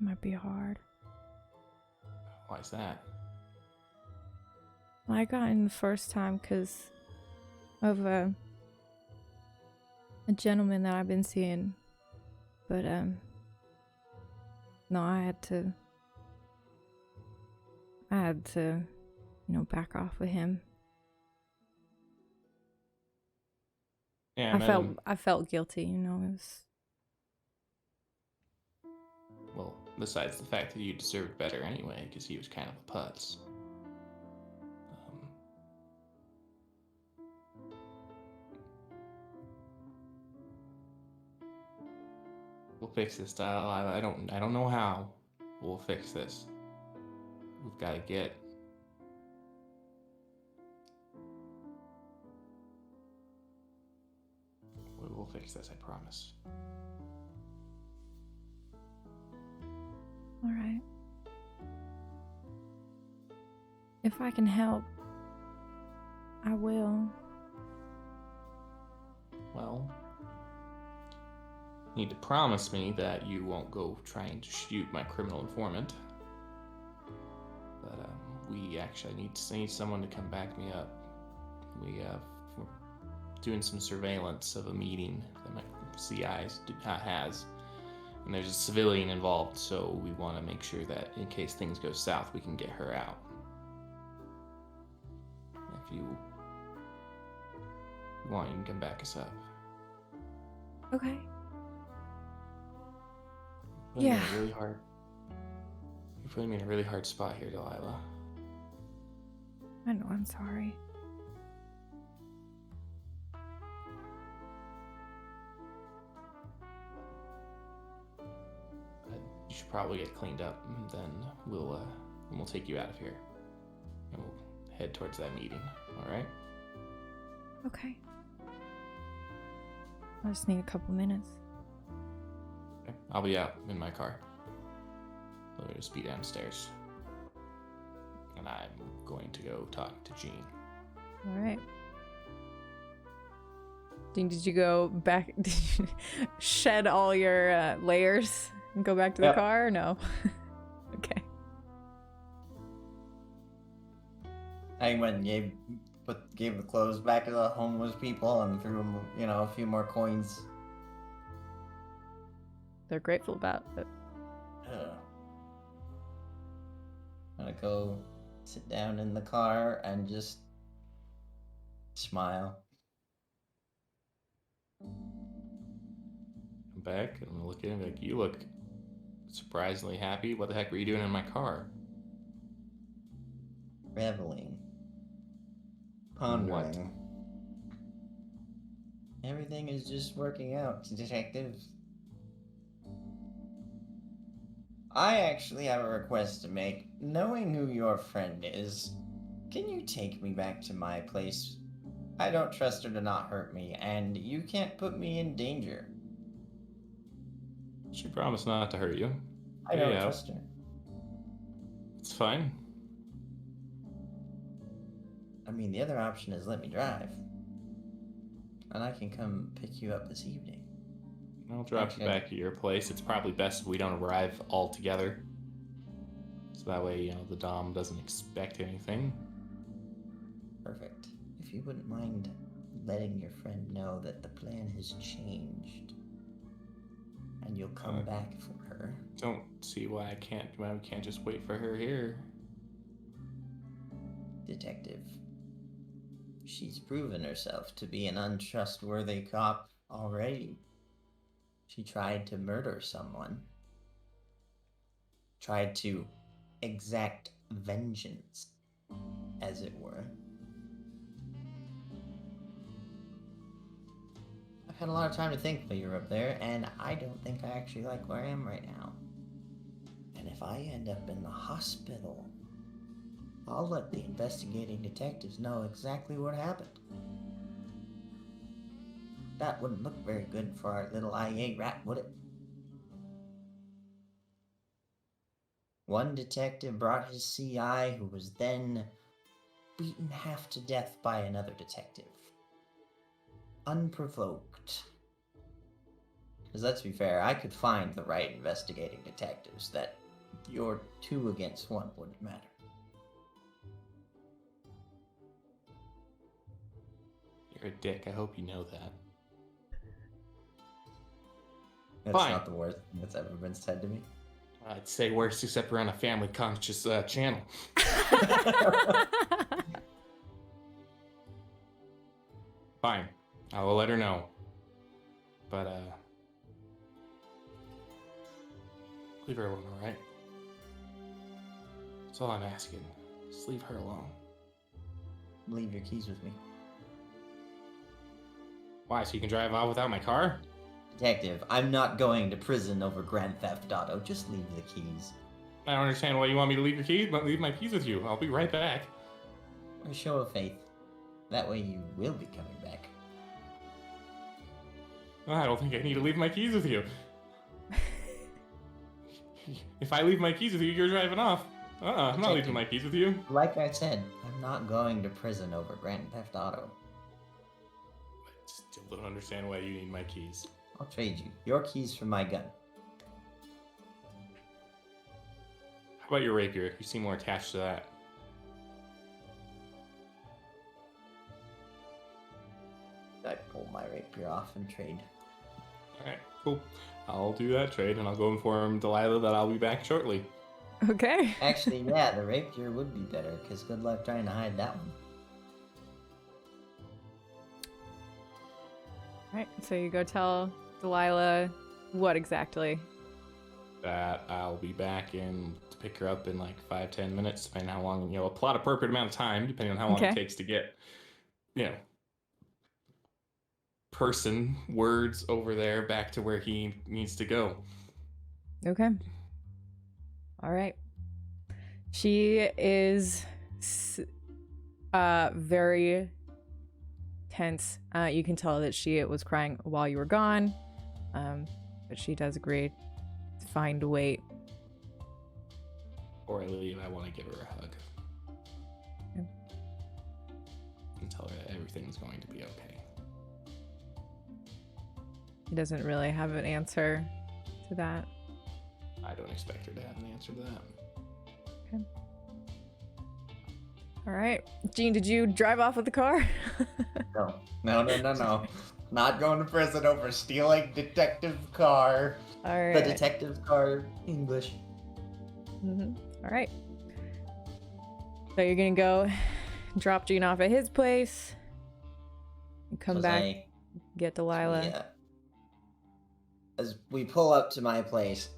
Might be hard. Why is that? I got in the first time because of a gentleman that I've been seeing, but no, I had to, back off with him. Yeah, I felt guilty, It was... Well, besides the fact that you deserved better anyway, because he was kind of a putz. We'll fix this. I don't know how. We'll fix this. We've got to get. We'll fix this. I promise. All right. If I can help, I will. Well, you need to promise me that you won't go trying to shoot my criminal informant. But we actually need someone to come back me up. We're doing some surveillance of a meeting that my CI has. And there's a civilian involved, so we want to make sure that in case things go south, we can get her out. If you want, you can come back us up. Okay. You're putting me in a really hard spot here, Delilah. I know, I'm sorry. You should probably get cleaned up, and then we'll take you out of here, and we'll head towards that meeting. All right? Okay. I just need a couple minutes. Okay. I'll be out in my car. We'll just be downstairs, and I'm going to go talk to Jean. All right. Did you go back? Did you shed all your layers and go back to the car? Or no. Okay. I went and gave the clothes back to the homeless people and threw them, a few more coins. They're grateful about it. I'm gonna go sit down in the car and just smile. Come back and look at him like, you look surprisingly happy. What the heck were you doing in my car? Reveling. Pondering. What? Everything is just working out, detective. I actually have a request to make. Knowing who your friend is, can you take me back to my place? I don't trust her to not hurt me, and you can't put me in danger. She promised not to hurt you. I don't trust her. It's fine. I mean, the other option is let me drive. And I can come pick you up this evening. I'll drop you back at your place. It's probably best if we don't arrive all together. So that way, the Dom doesn't expect anything. Perfect. If you wouldn't mind letting your friend know that the plan has changed. And you'll come back for her. Don't see why we can't just wait for her here. Detective. She's proven herself to be an untrustworthy cop already. She tried to murder someone. Tried to exact vengeance, as it were. I've had a lot of time to think while you were up there, and I don't think I actually like where I am right now. And if I end up in the hospital, I'll let the investigating detectives know exactly what happened. That wouldn't look very good for our little IA rat, would it? One detective brought his CI, who was then beaten half to death by another detective. Unprovoked. Because let's be fair, I could find the right investigating detectives that your 2 against 1 wouldn't matter. You're a dick. I hope you know that. That's Fine. not the worst thing that's ever been said to me. I'd say worse, except we're on a family-conscious channel. Fine. I will let her know. But, leave her alone, alright? That's all I'm asking. Just leave her alone. Leave your keys with me. Why, so you can drive off without my car? Detective, I'm not going to prison over Grand Theft Auto. Just leave the keys. I don't understand why you want me to leave your keys, but leave my keys with you. I'll be right back. A show of faith. That way you will be coming back. I don't think I need to leave my keys with you. If I leave my keys with you, you're driving off. I'm not leaving my keys with you. Like I said, I'm not going to prison over Grand Theft Auto. I still don't understand why you need my keys. I'll trade you. Your keys for my gun. How about your rapier? You seem more attached to that. I pull my rapier off and trade. Alright, cool. I'll do that trade, and I'll go inform Delilah that I'll be back shortly. Okay. Actually, yeah, the rapier would be better, because good luck trying to hide that one. Right. So you go tell Delilah what exactly? That I'll be back in to pick her up in like 5-10 minutes, depending on how long, a plot appropriate amount of time, depending on how long it takes to get, person, words over there back to where he needs to go. Okay. All right. She is very tense. You can tell that she was crying while you were gone, but she does agree to find a wait. Before I leave, I want to give her a hug. Okay. And tell her that everything's going to be okay. He doesn't really have an answer to that. I don't expect her to have an answer to that. Okay. All right. Jean, did you drive off with the car? No. Not going to prison over stealing detective car. All right. The detective car, English. Mm-hmm. All right. So you're going to go drop Jean off at his place and come back, get Delilah. Yeah. As we pull up to my place,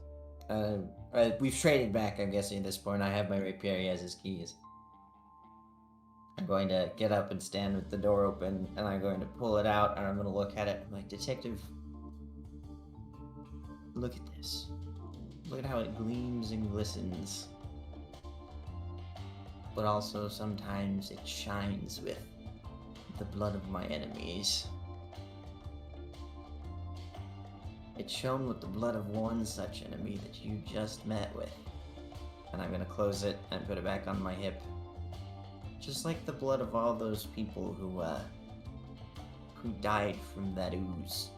we've traded back, I'm guessing, at this point. I have my rapier, he has his keys. I'm going to get up and stand with the door open, and I'm going to pull it out, and I'm going to look at it. I'm like, Detective, look at this. Look at how it gleams and glistens. But also, sometimes it shines with the blood of my enemies. It shone with the blood of one such enemy that you just met with. And I'm gonna close it and put it back on my hip. Just like the blood of all those people who died from that ooze.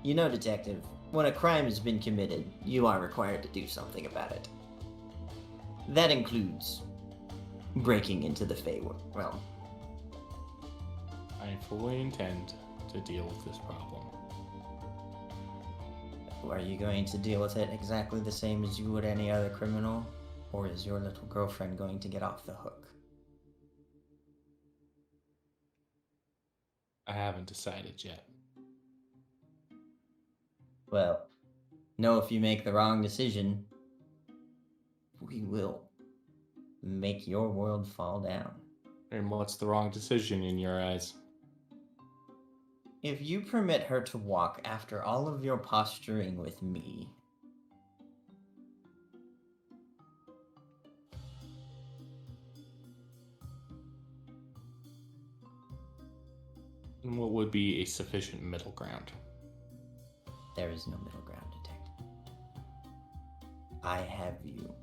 You know, Detective, when a crime has been committed, you are required to do something about it. That includes breaking into the Fey realm. I fully intend to deal with this problem. Are you going to deal with it exactly the same as you would any other criminal? Or is your little girlfriend going to get off the hook? I haven't decided yet. Well, know if you make the wrong decision, we will make your world fall down. And what's the wrong decision in your eyes? If you permit her to walk after all of your posturing with me, And what would be a sufficient middle ground? there is no middle ground, Detective. I have you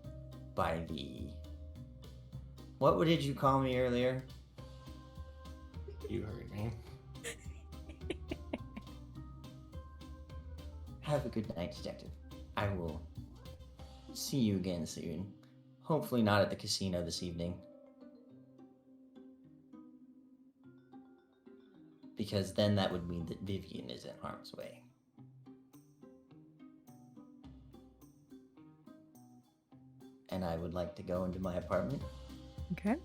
by the... What did you call me earlier? You heard me. Have a good night, Detective. I will see you again soon. Hopefully not at the casino this evening. Because then that would mean that Vivian is in harm's way. And I would like to go into my apartment. Okay.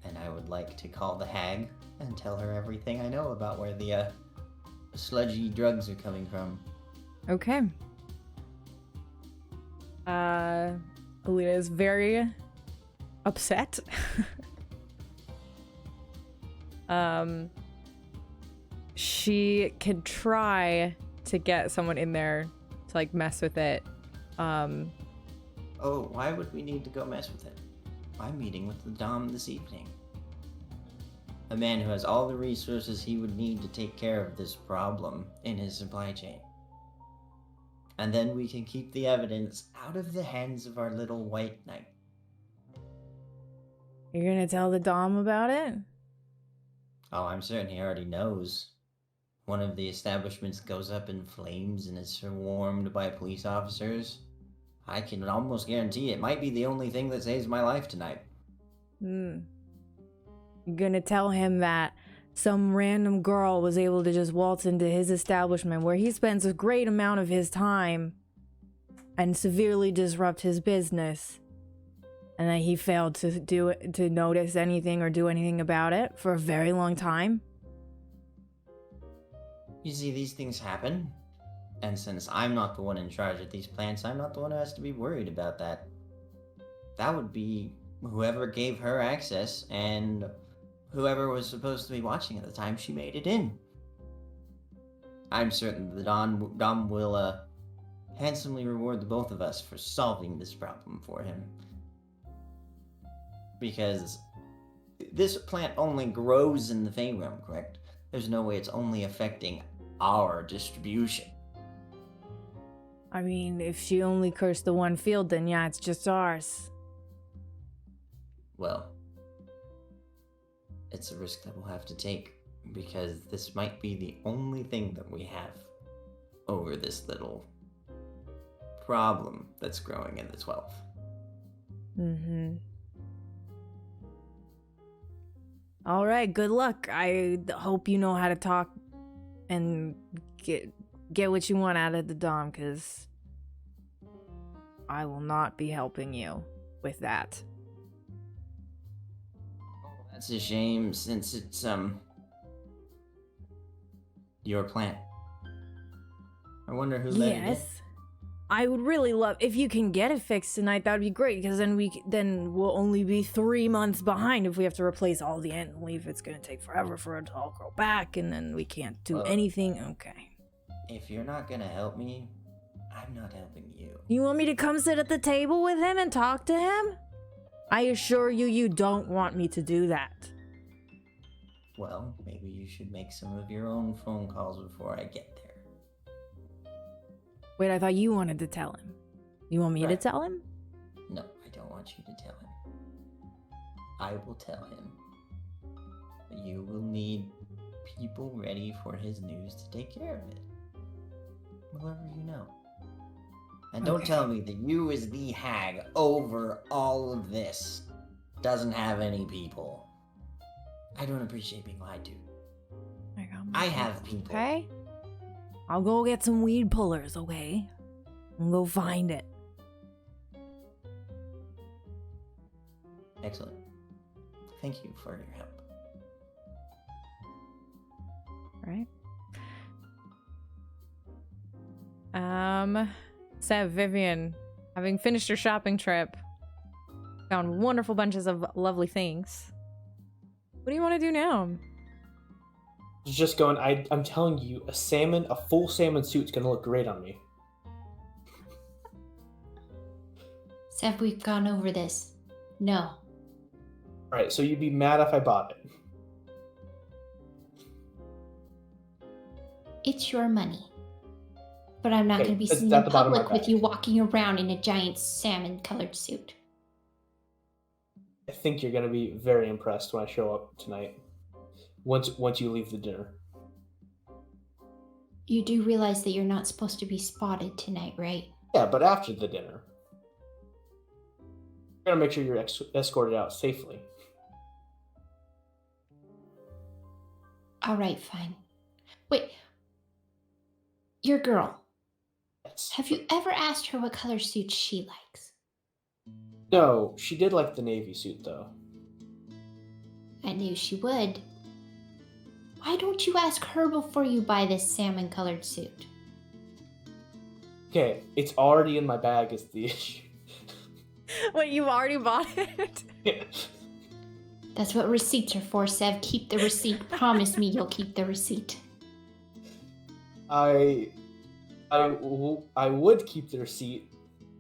And I would like to call the hag and tell her everything I know about where the sludgy drugs are coming from. Okay. Alita is very upset. She could try to get someone in there to like mess with it. Oh, why would we need to go mess with it? I'm meeting with the Dom this evening. A man who has all the resources he would need to take care of this problem in his supply chain. And then we can keep the evidence out of the hands of our little white knight. You're gonna tell the Dom about it? Oh, I'm certain he already knows. One of the establishments goes up in flames and is swarmed by police officers. I can almost guarantee it might be the only thing that saves my life tonight. You're gonna tell him that some random girl was able to just waltz into his establishment where he spends a great amount of his time and severely disrupt his business, and that he failed to notice anything or do anything about it for a very long time. You see, these things happen. And since I'm not the one in charge of these plants, I'm not the one who has to be worried about that. That would be whoever gave her access and whoever was supposed to be watching at the time she made it in. I'm certain the Dom will handsomely reward the both of us for solving this problem for him. Because this plant only grows in the Fey realm, correct? There's no way it's only affecting our distribution. I mean, if she only cursed the one field, then yeah, it's just ours. Well, it's a risk that we'll have to take, because this might be the only thing that we have over this little problem that's growing in the 12th. All right, good luck. I hope you know how to talk and get what you want out of the Dom, because I will not be helping you with that. That's a shame, since it's your plant. I wonder who let it in. Yes. I would really love if you can get it fixed tonight. That would be great, because then we'll only be 3 months behind if we have to replace all the ant leaf. It's gonna take forever for it to all grow back, and then we can't do anything. Okay. If you're not gonna help me, I'm not helping you. You want me to come sit at the table with him and talk to him? I assure you, you don't want me to do that. Well, maybe you should make some of your own phone calls before I get there. Wait, I thought you wanted to tell him. You want me to Right. tell him? No, I don't want you to tell him. I will tell him. But you will need people ready for his news to take care of it. Whoever you know. And don't Okay. tell me that you, as the hag over all of this, doesn't have any people. I don't appreciate being lied to. I have people. Okay. I'll go get some weed pullers, okay? And go find it. Excellent. Thank you for your help. Right. Sev, Vivian, having finished your shopping trip, found wonderful bunches of lovely things. What do you want to do now? Just going, I'm telling you, a full salmon suit's gonna look great on me. Sev, we've gone over this. No. Alright, so you'd be mad if I bought it. It's your money. But I'm not Okay, going to be it's seen at in the bottom of my public with bag. you walking around in a giant salmon-colored suit. I think you're gonna be very impressed when I show up tonight. Once you leave the dinner. You do realize that you're not supposed to be spotted tonight, right? Yeah, but after the dinner. We're gonna make sure you're escorted out safely. All right, fine. Wait. Your girl. Yes. Have you ever asked her what color suit she likes? No, she did like the navy suit, though. I knew she would. Why don't you ask her before you buy this salmon-colored suit? Okay, it's already in my bag is the issue. Wait, you already bought it? Yeah. That's what receipts are for, Sev. Keep the receipt. Promise me you'll keep the receipt. I would keep the receipt,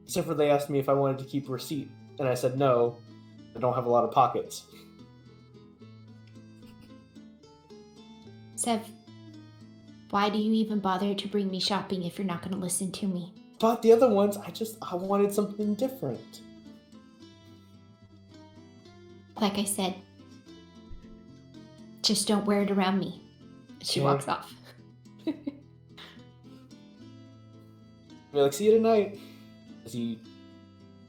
except for they asked me if I wanted to keep a receipt, and I said no. I don't have a lot of pockets. Sev, why do you even bother to bring me shopping if you're not going to listen to me? But the other ones, I wanted something different. Like I said, just don't wear it around me. She Okay. walks off. We're like, see you tonight. As he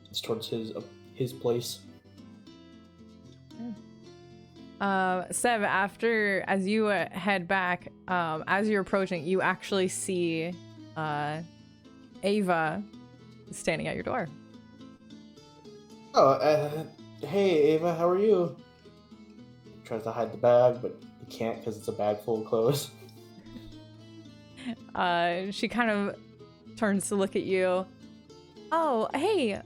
heads towards his place. Sev, as you head back, as you're approaching, you actually see Ava standing at your door. Oh, hey Ava, how are you? Tries to hide the bag, but he can't because it's a bag full of clothes. She kind of turns to look at you. Oh, hey,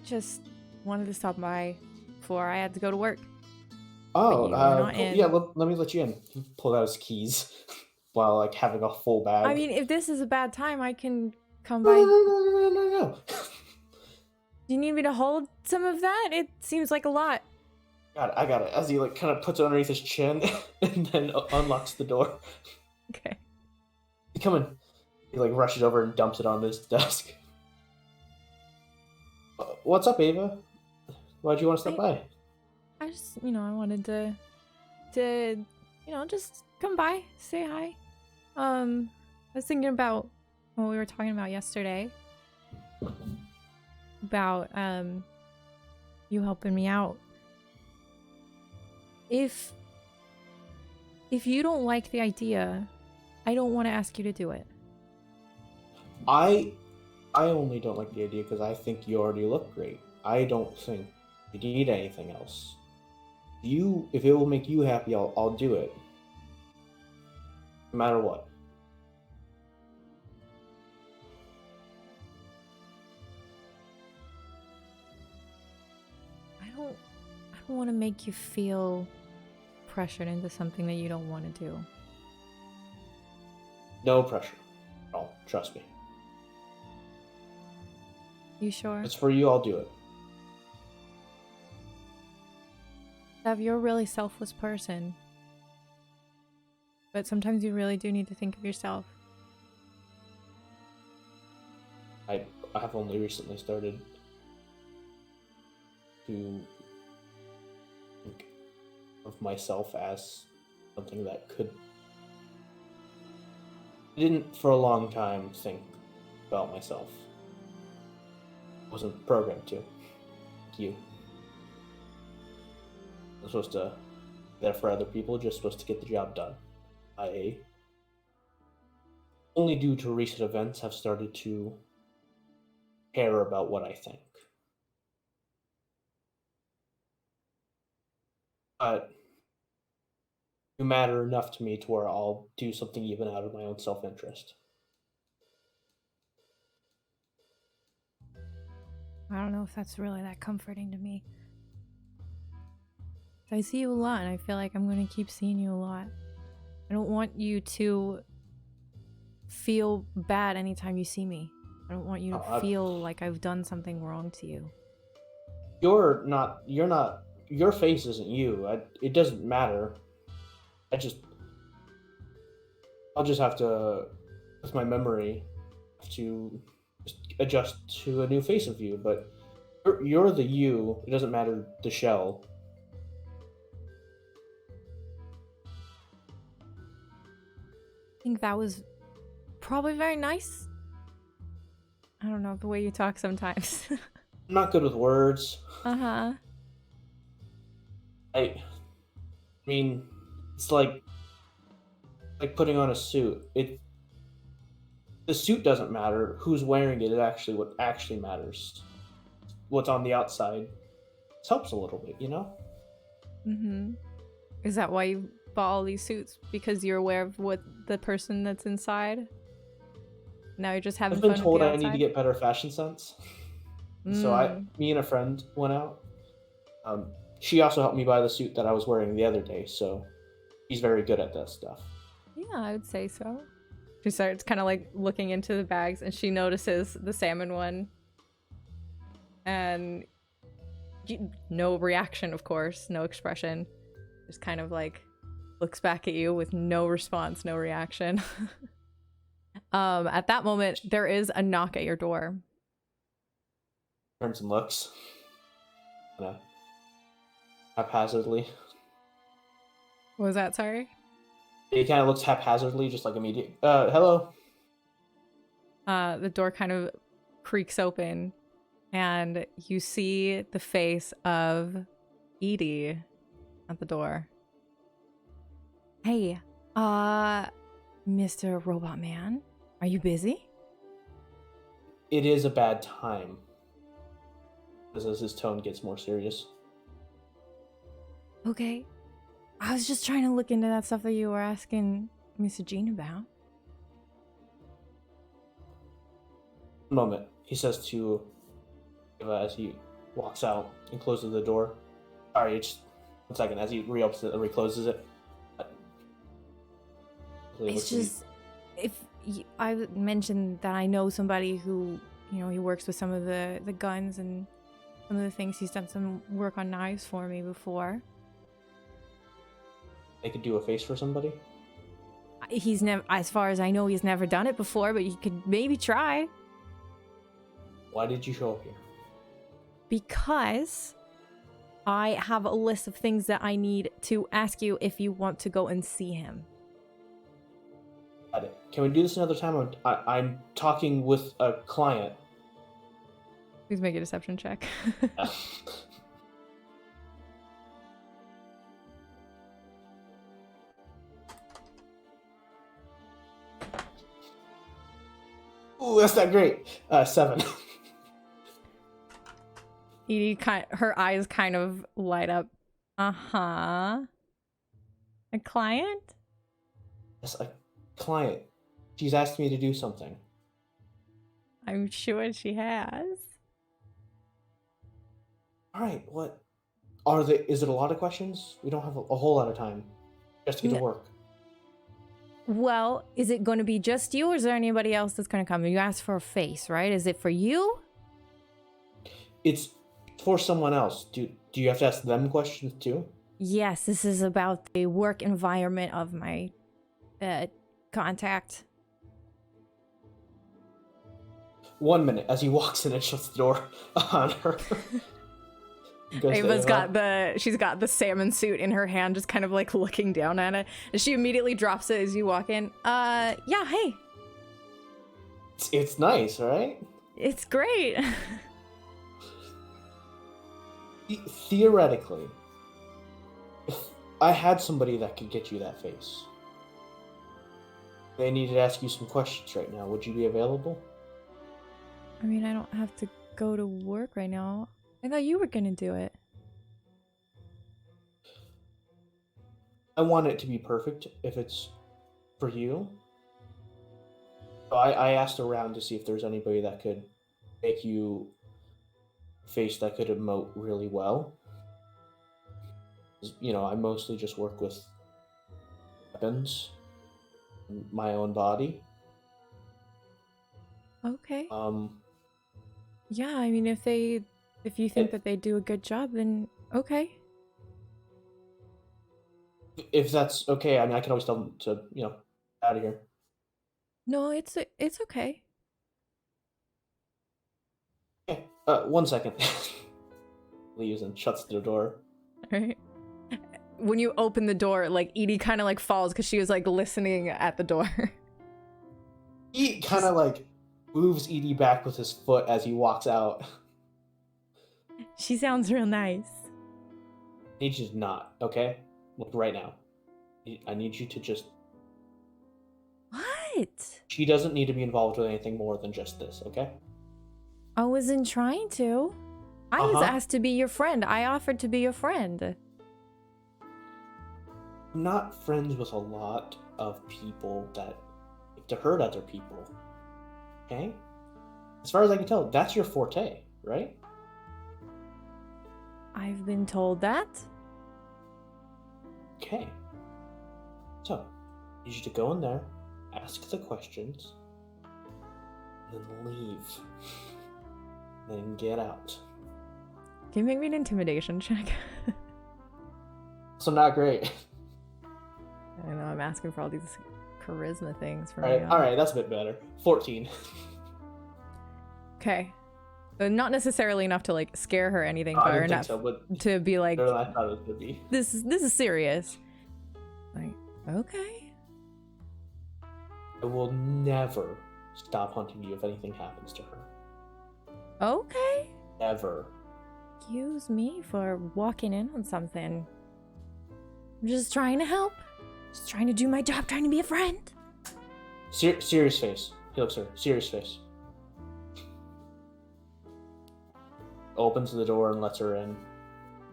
just wanted to stop by before I had to go to work. Oh, you were not cool. in. Yeah, let me let you in. He pulled out his keys while like having a full bag. I mean, if this is a bad time, I can come no, by. no. Do you need me to hold some of that? It seems like a lot. I got it. As he like kind of puts it underneath his chin and then unlocks the door. Okay. Come in. He like rushes over and dumps it on his desk. What's up, Ava? Why'd you want to stop by? I just, I wanted to, just come by, say hi. I was thinking about what we were talking about yesterday. About, you helping me out. If you don't like the idea, I don't want to ask you to do it. I only don't like the idea because I think you already look great. I don't think you need anything else. If it will make you happy, I'll do it. No matter what. I don't want to make you feel pressured into something that you don't want to do. No pressure. Oh, trust me. You sure? It's for you, I'll do it. Sev, you're a really selfless person. But sometimes you really do need to think of yourself. I have only recently started to think of myself as something that could. I didn't for a long time think about myself. I wasn't programmed to. Like you. I'm supposed to be there for other people, just supposed to get the job done. I only due to recent events have started to care about what I think. But you matter enough to me to where I'll do something even out of my own self-interest. I don't know if that's really that comforting to me. I see you a lot, and I feel like I'm going to keep seeing you a lot. I don't want you to feel bad anytime you see me. I don't want you to feel like I've done something wrong to you. You're not, your face isn't you. It doesn't matter. I'll just have to, with my memory, have to just adjust to a new face of you, but you're the you. It doesn't matter the shell. I think that was probably very nice. I don't know, the way you talk sometimes. I'm not good with words. Uh-huh. I mean, it's like putting on a suit. The suit doesn't matter. Who's wearing it is actually what actually matters. What's on the outside. This helps a little bit, you know? Mm-hmm. Is that why you bought all these suits? Because you're aware of what the person that's inside? Now you're just having I've fun been told with the I outside? need to get better fashion sense. So me and a friend went out. She also helped me buy the suit that I was wearing the other day, so she's very good at that stuff. Yeah, I would say so. She starts kind of like looking into the bags and she notices the salmon one. And no reaction, of course, no expression. Just kind of like looks back at you with no response, no reaction. At that moment, there is a knock at your door. Turns and looks. Kinda haphazardly. What was that, sorry? He kind of looks haphazardly, just like immediate. Hello. The door kind of creaks open and you see the face of Edie at the door. Hey, Mr. Robot Man, are you busy? It is a bad time. As his tone gets more serious. Okay. I was just trying to look into that stuff that you were asking Mr. Jean about. One moment, he says to Eva as he walks out and closes the door. Sorry, just 1 second, as he reopens it and recloses it. It's just, I mentioned that I know somebody who, you know, he works with some of the guns and some of the things. He's done some work on knives for me before. They could do a face for somebody? He's never, as far as I know, he's never done it before, but he could maybe try. Why did you show up here? Because I have a list of things that I need to ask you if you want to go and see him. Got it. Can we do this another time? I'm talking with a client. Please make a deception check. Ooh, that's not great. 7. Edie her eyes kind of light up. Uh-huh. A client? Yes, a client. She's asked me to do something. I'm sure she has. Alright, what? Is it a lot of questions? We don't have a whole lot of time. Just to get to work. Well, is it going to be just you or is there anybody else that's going to come? You asked for a face, right? Is it for you? It's for someone else. Do you have to ask them questions too? Yes, this is about the work environment of my contact. 1 minute, as he walks in and shuts the door on her. Ava's she's got the salmon suit in her hand, just kind of like looking down at it. And she immediately drops it as you walk in. Yeah, hey. It's nice, right? It's great. Theoretically, if I had somebody that could get you that face, they needed to ask you some questions right now. Would you be available? I mean, I don't have to go to work right now. I thought you were gonna do it. I want it to be perfect if it's for you. So I asked around to see if there's anybody that could make you a face that could emote really well. You know, I mostly just work with weapons, my own body. Okay. Yeah, I mean, if you think that they do a good job, then okay. If that's okay, I mean, I can always tell them to, out of here. No, it's okay. Okay, 1 second. Leaves and shuts the door. Right. When you open the door, like Edie kind of like falls because she was like listening at the door. He kind of like moves Edie back with his foot as he walks out. She sounds real nice. I need you to not, okay? Look, right now. I need you to just... What? She doesn't need to be involved with anything more than just this, okay? I wasn't trying to. I was Uh-huh. asked to be your friend. I offered to be your friend. I'm not friends with a lot of people that like to hurt other people. Okay? As far as I can tell, that's your forte, right? I've been told that. Okay. So, I need you to go in there, ask the questions, and then leave. Then get out. Can you make me an intimidation check? So not great. I know I'm asking for all these charisma things from Alright, you. alright, that's a bit better. 14. Okay. Not necessarily enough to like scare her or anything, I but didn't think enough so, but to be like, better than I thought it was gonna be. this is serious. Like, okay. I will never stop hunting you if anything happens to her. Okay. Never. Excuse me for walking in on something. I'm just trying to help. Just trying to do my job, trying to be a friend. Serious face. He looks at her. Serious face. Opens the door and lets her in.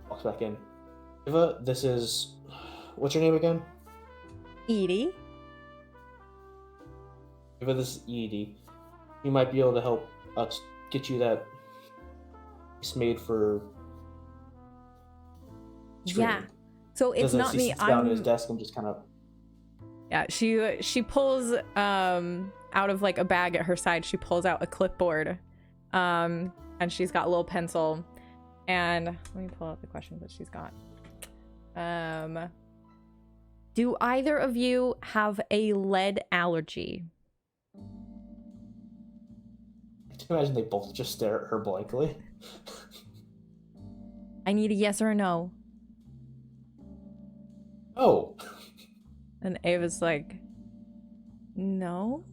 Walks back in. Eva, this is... What's your name again? Edie. Eva, this is Edie. You might be able to help us get you that piece made for... Yeah. screaming. So it's As not he me. sits down at his desk and just kind of... Yeah, she pulls out of like a bag at her side. She pulls out a clipboard, and she's got a little pencil. And let me pull out the questions that she's got. Do either of you have a lead allergy? I can imagine they both just stare at her blankly. I need a yes or a no. Oh. And Ava's like, no.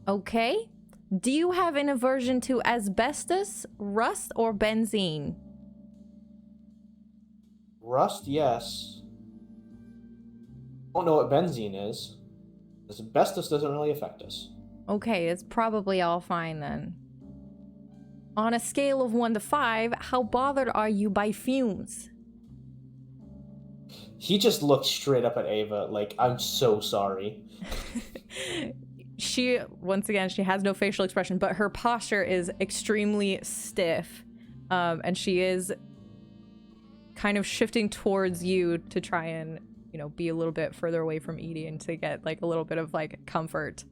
Okay. Do you have an aversion to asbestos, rust, or benzene? Rust, yes. Don't know what benzene is. Asbestos doesn't really affect us. Okay, it's probably all fine then. On a scale of 1 to 5, how bothered are you by fumes? He just looked straight up at Ava like, I'm so sorry. She, once again, she has no facial expression, but her posture is extremely stiff. And she is kind of shifting towards you to try and, you know, be a little bit further away from Edie and to get like a little bit of like comfort.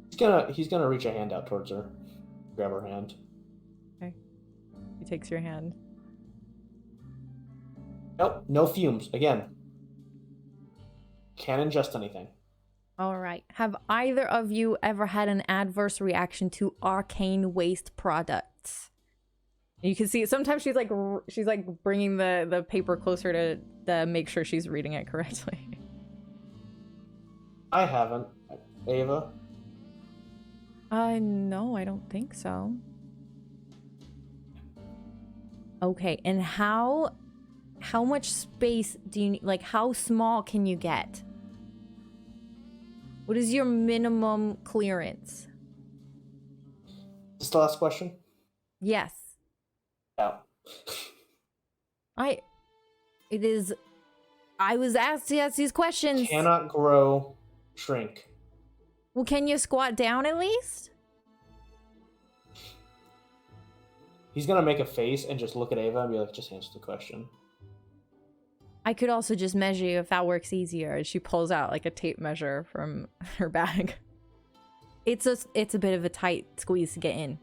He's gonna reach a hand out towards her. Grab her hand. Okay. He takes your hand. Nope, no fumes. Again. Can't ingest anything. All right. Have either of you ever had an adverse reaction to arcane waste products? You can see sometimes she's like bringing the paper closer to make sure she's reading it correctly. I haven't. Ava? No, I don't think so. Okay, and how much space do you need? Like, how small can you get? What is your minimum clearance? Is this the last question? Yes. No. I was asked to ask these questions. Cannot grow, shrink. Well, can you squat down at least? He's gonna make a face and just look at Ava and be like, just answer the question. I could also just measure you if that works easier. And she pulls out like a tape measure from her bag. It's a bit of a tight squeeze to get in.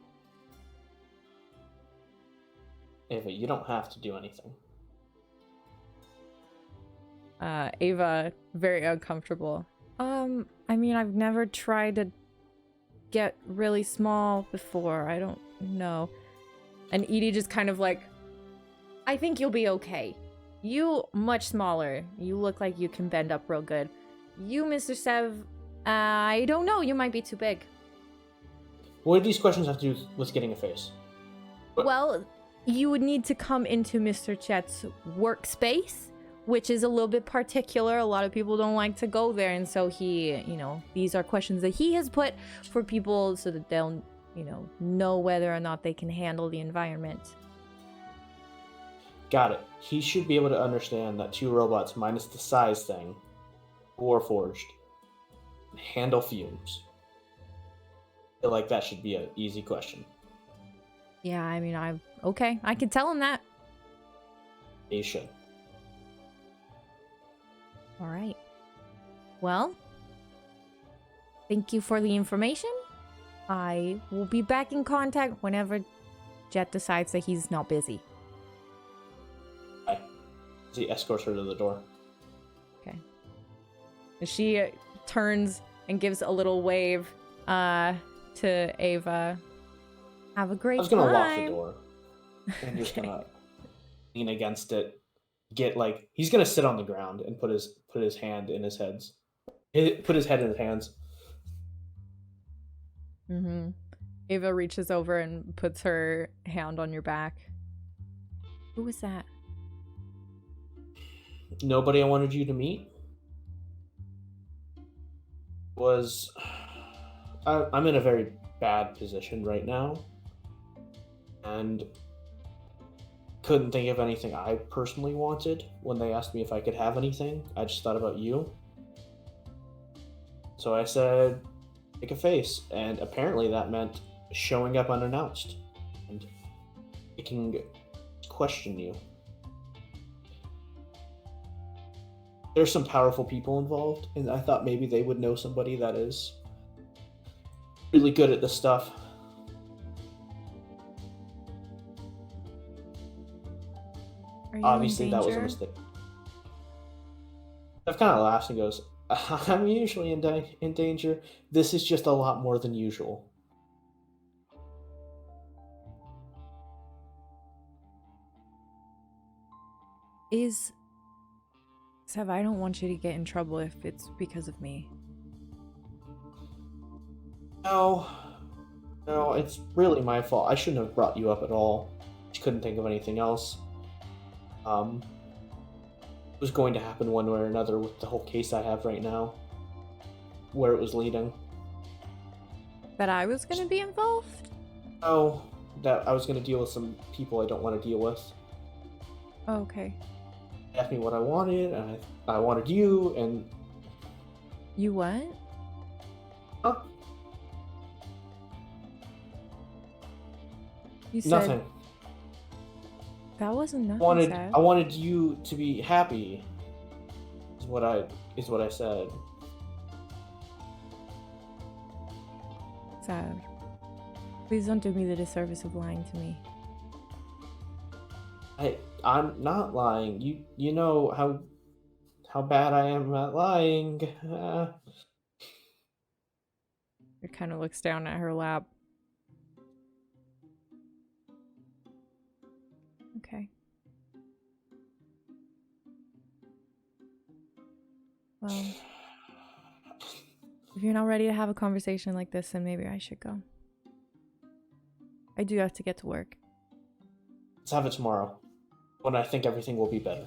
Ava, you don't have to do anything. Ava, very uncomfortable. I mean, I've never tried to get really small before. I don't know. And Edie just kind of like, I think you'll be okay. You, much smaller. You look like you can bend up real good. You, Mr. Sev, I don't know. You might be too big. What do these questions have to do with getting a face? What? Well, you would need to come into Mr. Chet's workspace, which is a little bit particular. A lot of people don't like to go there. And so he, these are questions that he has put for people so that they'll, know whether or not they can handle the environment. Got it. He should be able to understand that 2 robots minus the size thing, Warforged, handle fumes. I feel like that should be an easy question. Yeah, I mean, okay. I can tell him that. He should. All right. Well, thank you for the information. I will be back in contact whenever Jet decides that he's not busy. Bye. He escorts her to the door. Okay. She turns and gives a little wave to Ava. Have a great time. I was gonna lock the door and just gonna lean against it. He's gonna sit on the ground and put his hand in his heads. Put his head in his hands. Mm-hmm. Ava reaches over and puts her hand on your back. Who was that? Nobody I wanted you to meet was. I'm in a very bad position right now, and couldn't think of anything I personally wanted when they asked me if I could have anything. I just thought about you. So I said, make a face, and apparently that meant showing up unannounced and I can question you. There's some powerful people involved, and I thought maybe they would know somebody that is really good at this stuff. Are you Obviously, in that was a danger? mistake. Steph kind of laughs and goes, I'm usually in danger. This is just a lot more than usual. Sev, I don't want you to get in trouble if it's because of me. No, it's really my fault. I shouldn't have brought you up at all. Just couldn't think of anything else. It was going to happen one way or another with the whole case I have right now, where it was leading. That I was going to be involved? Oh, that I was going to deal with some people I don't want to deal with. Oh, okay. They asked me what I wanted, and I wanted you, and... You what? Huh? You said Nothing. that wasn't nothing. Sev. I wanted you to be happy. Is what I said. Sev, please don't do me the disservice of lying to me. I'm not lying. You know how bad I am at lying. It kind of looks down at her lap. Okay. Well, if you're not ready to have a conversation like this, then maybe I should go. I do have to get to work. Let's have it tomorrow, when I think everything will be better.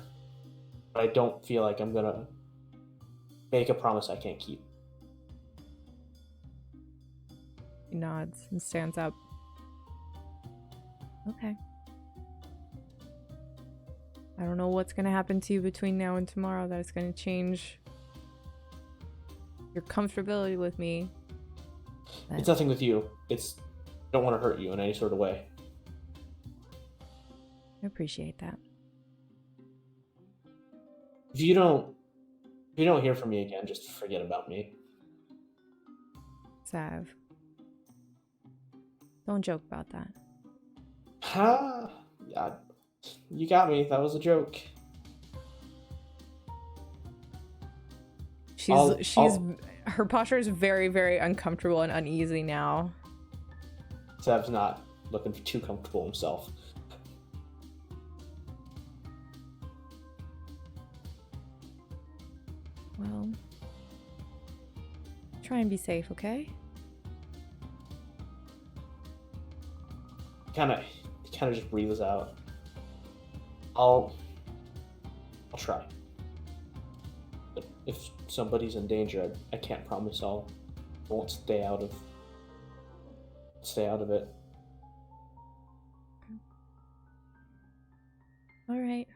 But I don't feel like I'm gonna make a promise I can't keep. He nods and stands up. Okay. I don't know what's going to happen to you between now and tomorrow that is going to change your comfortability with me. But It's nothing with you. It's I don't want to hurt you in any sort of way. I appreciate that. If you don't hear from me again, just forget about me. Sav. Don't joke about that. Ha! Yeah, you got me. That was a joke. Her posture is very, very uncomfortable and uneasy now. Sav's not looking too comfortable himself. Well, Try and be safe, okay? Kind of just breathes out. I'll try. But if somebody's in danger, I can't promise I won't stay out of it. All right.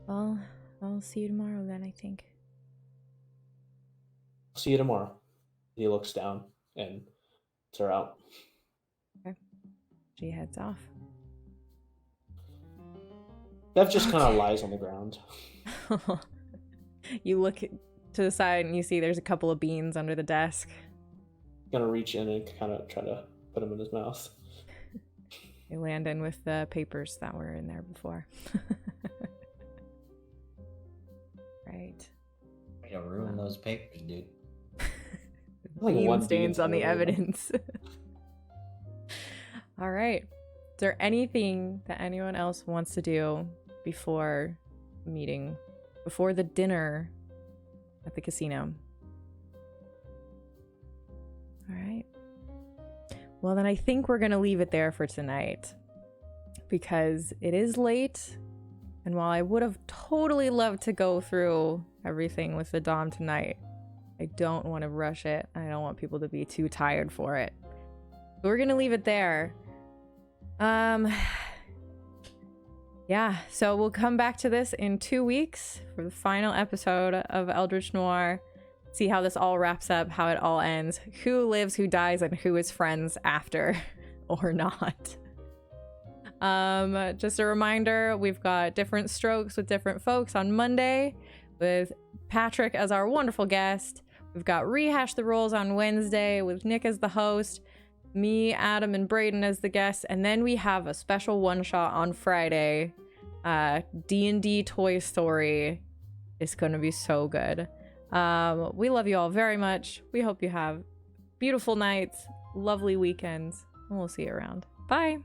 Well, I'll see you tomorrow then, I think. See you tomorrow. He looks down and lets her out. Okay. She heads off. Bev just kind of Okay. lies on the ground. You look to the side and you see there's a couple of beans under the desk. Gonna reach in and kind of try to put them in his mouth. They land in with the papers that were in there before. Right. Way to ruin those papers, dude. Like Bean one stains bean's on the all over them. evidence. All right. Is there anything that anyone else wants to do before the dinner at the casino? All right. Well, then I think we're going to leave it there for tonight because it is late. And while I would have totally loved to go through everything with the Dom tonight, I don't want to rush it. I don't want people to be too tired for it. So we're going to leave it there. Yeah, so we'll come back to this in 2 weeks for the final episode of Eldritch Noir. See how this all wraps up, how it all ends, who lives, who dies, and who is friends after or not. Just a reminder, we've got different strokes with different folks on Monday with Patrick as our wonderful guest. We've got Rehash the Rules on Wednesday with Nick as the host, me, Adam, and Brayden as the guests, and then we have a special one-shot on Friday. D&D Toy Story is going to be so good. We love you all very much. We hope you have beautiful nights, lovely weekends, and we'll see you around. Bye!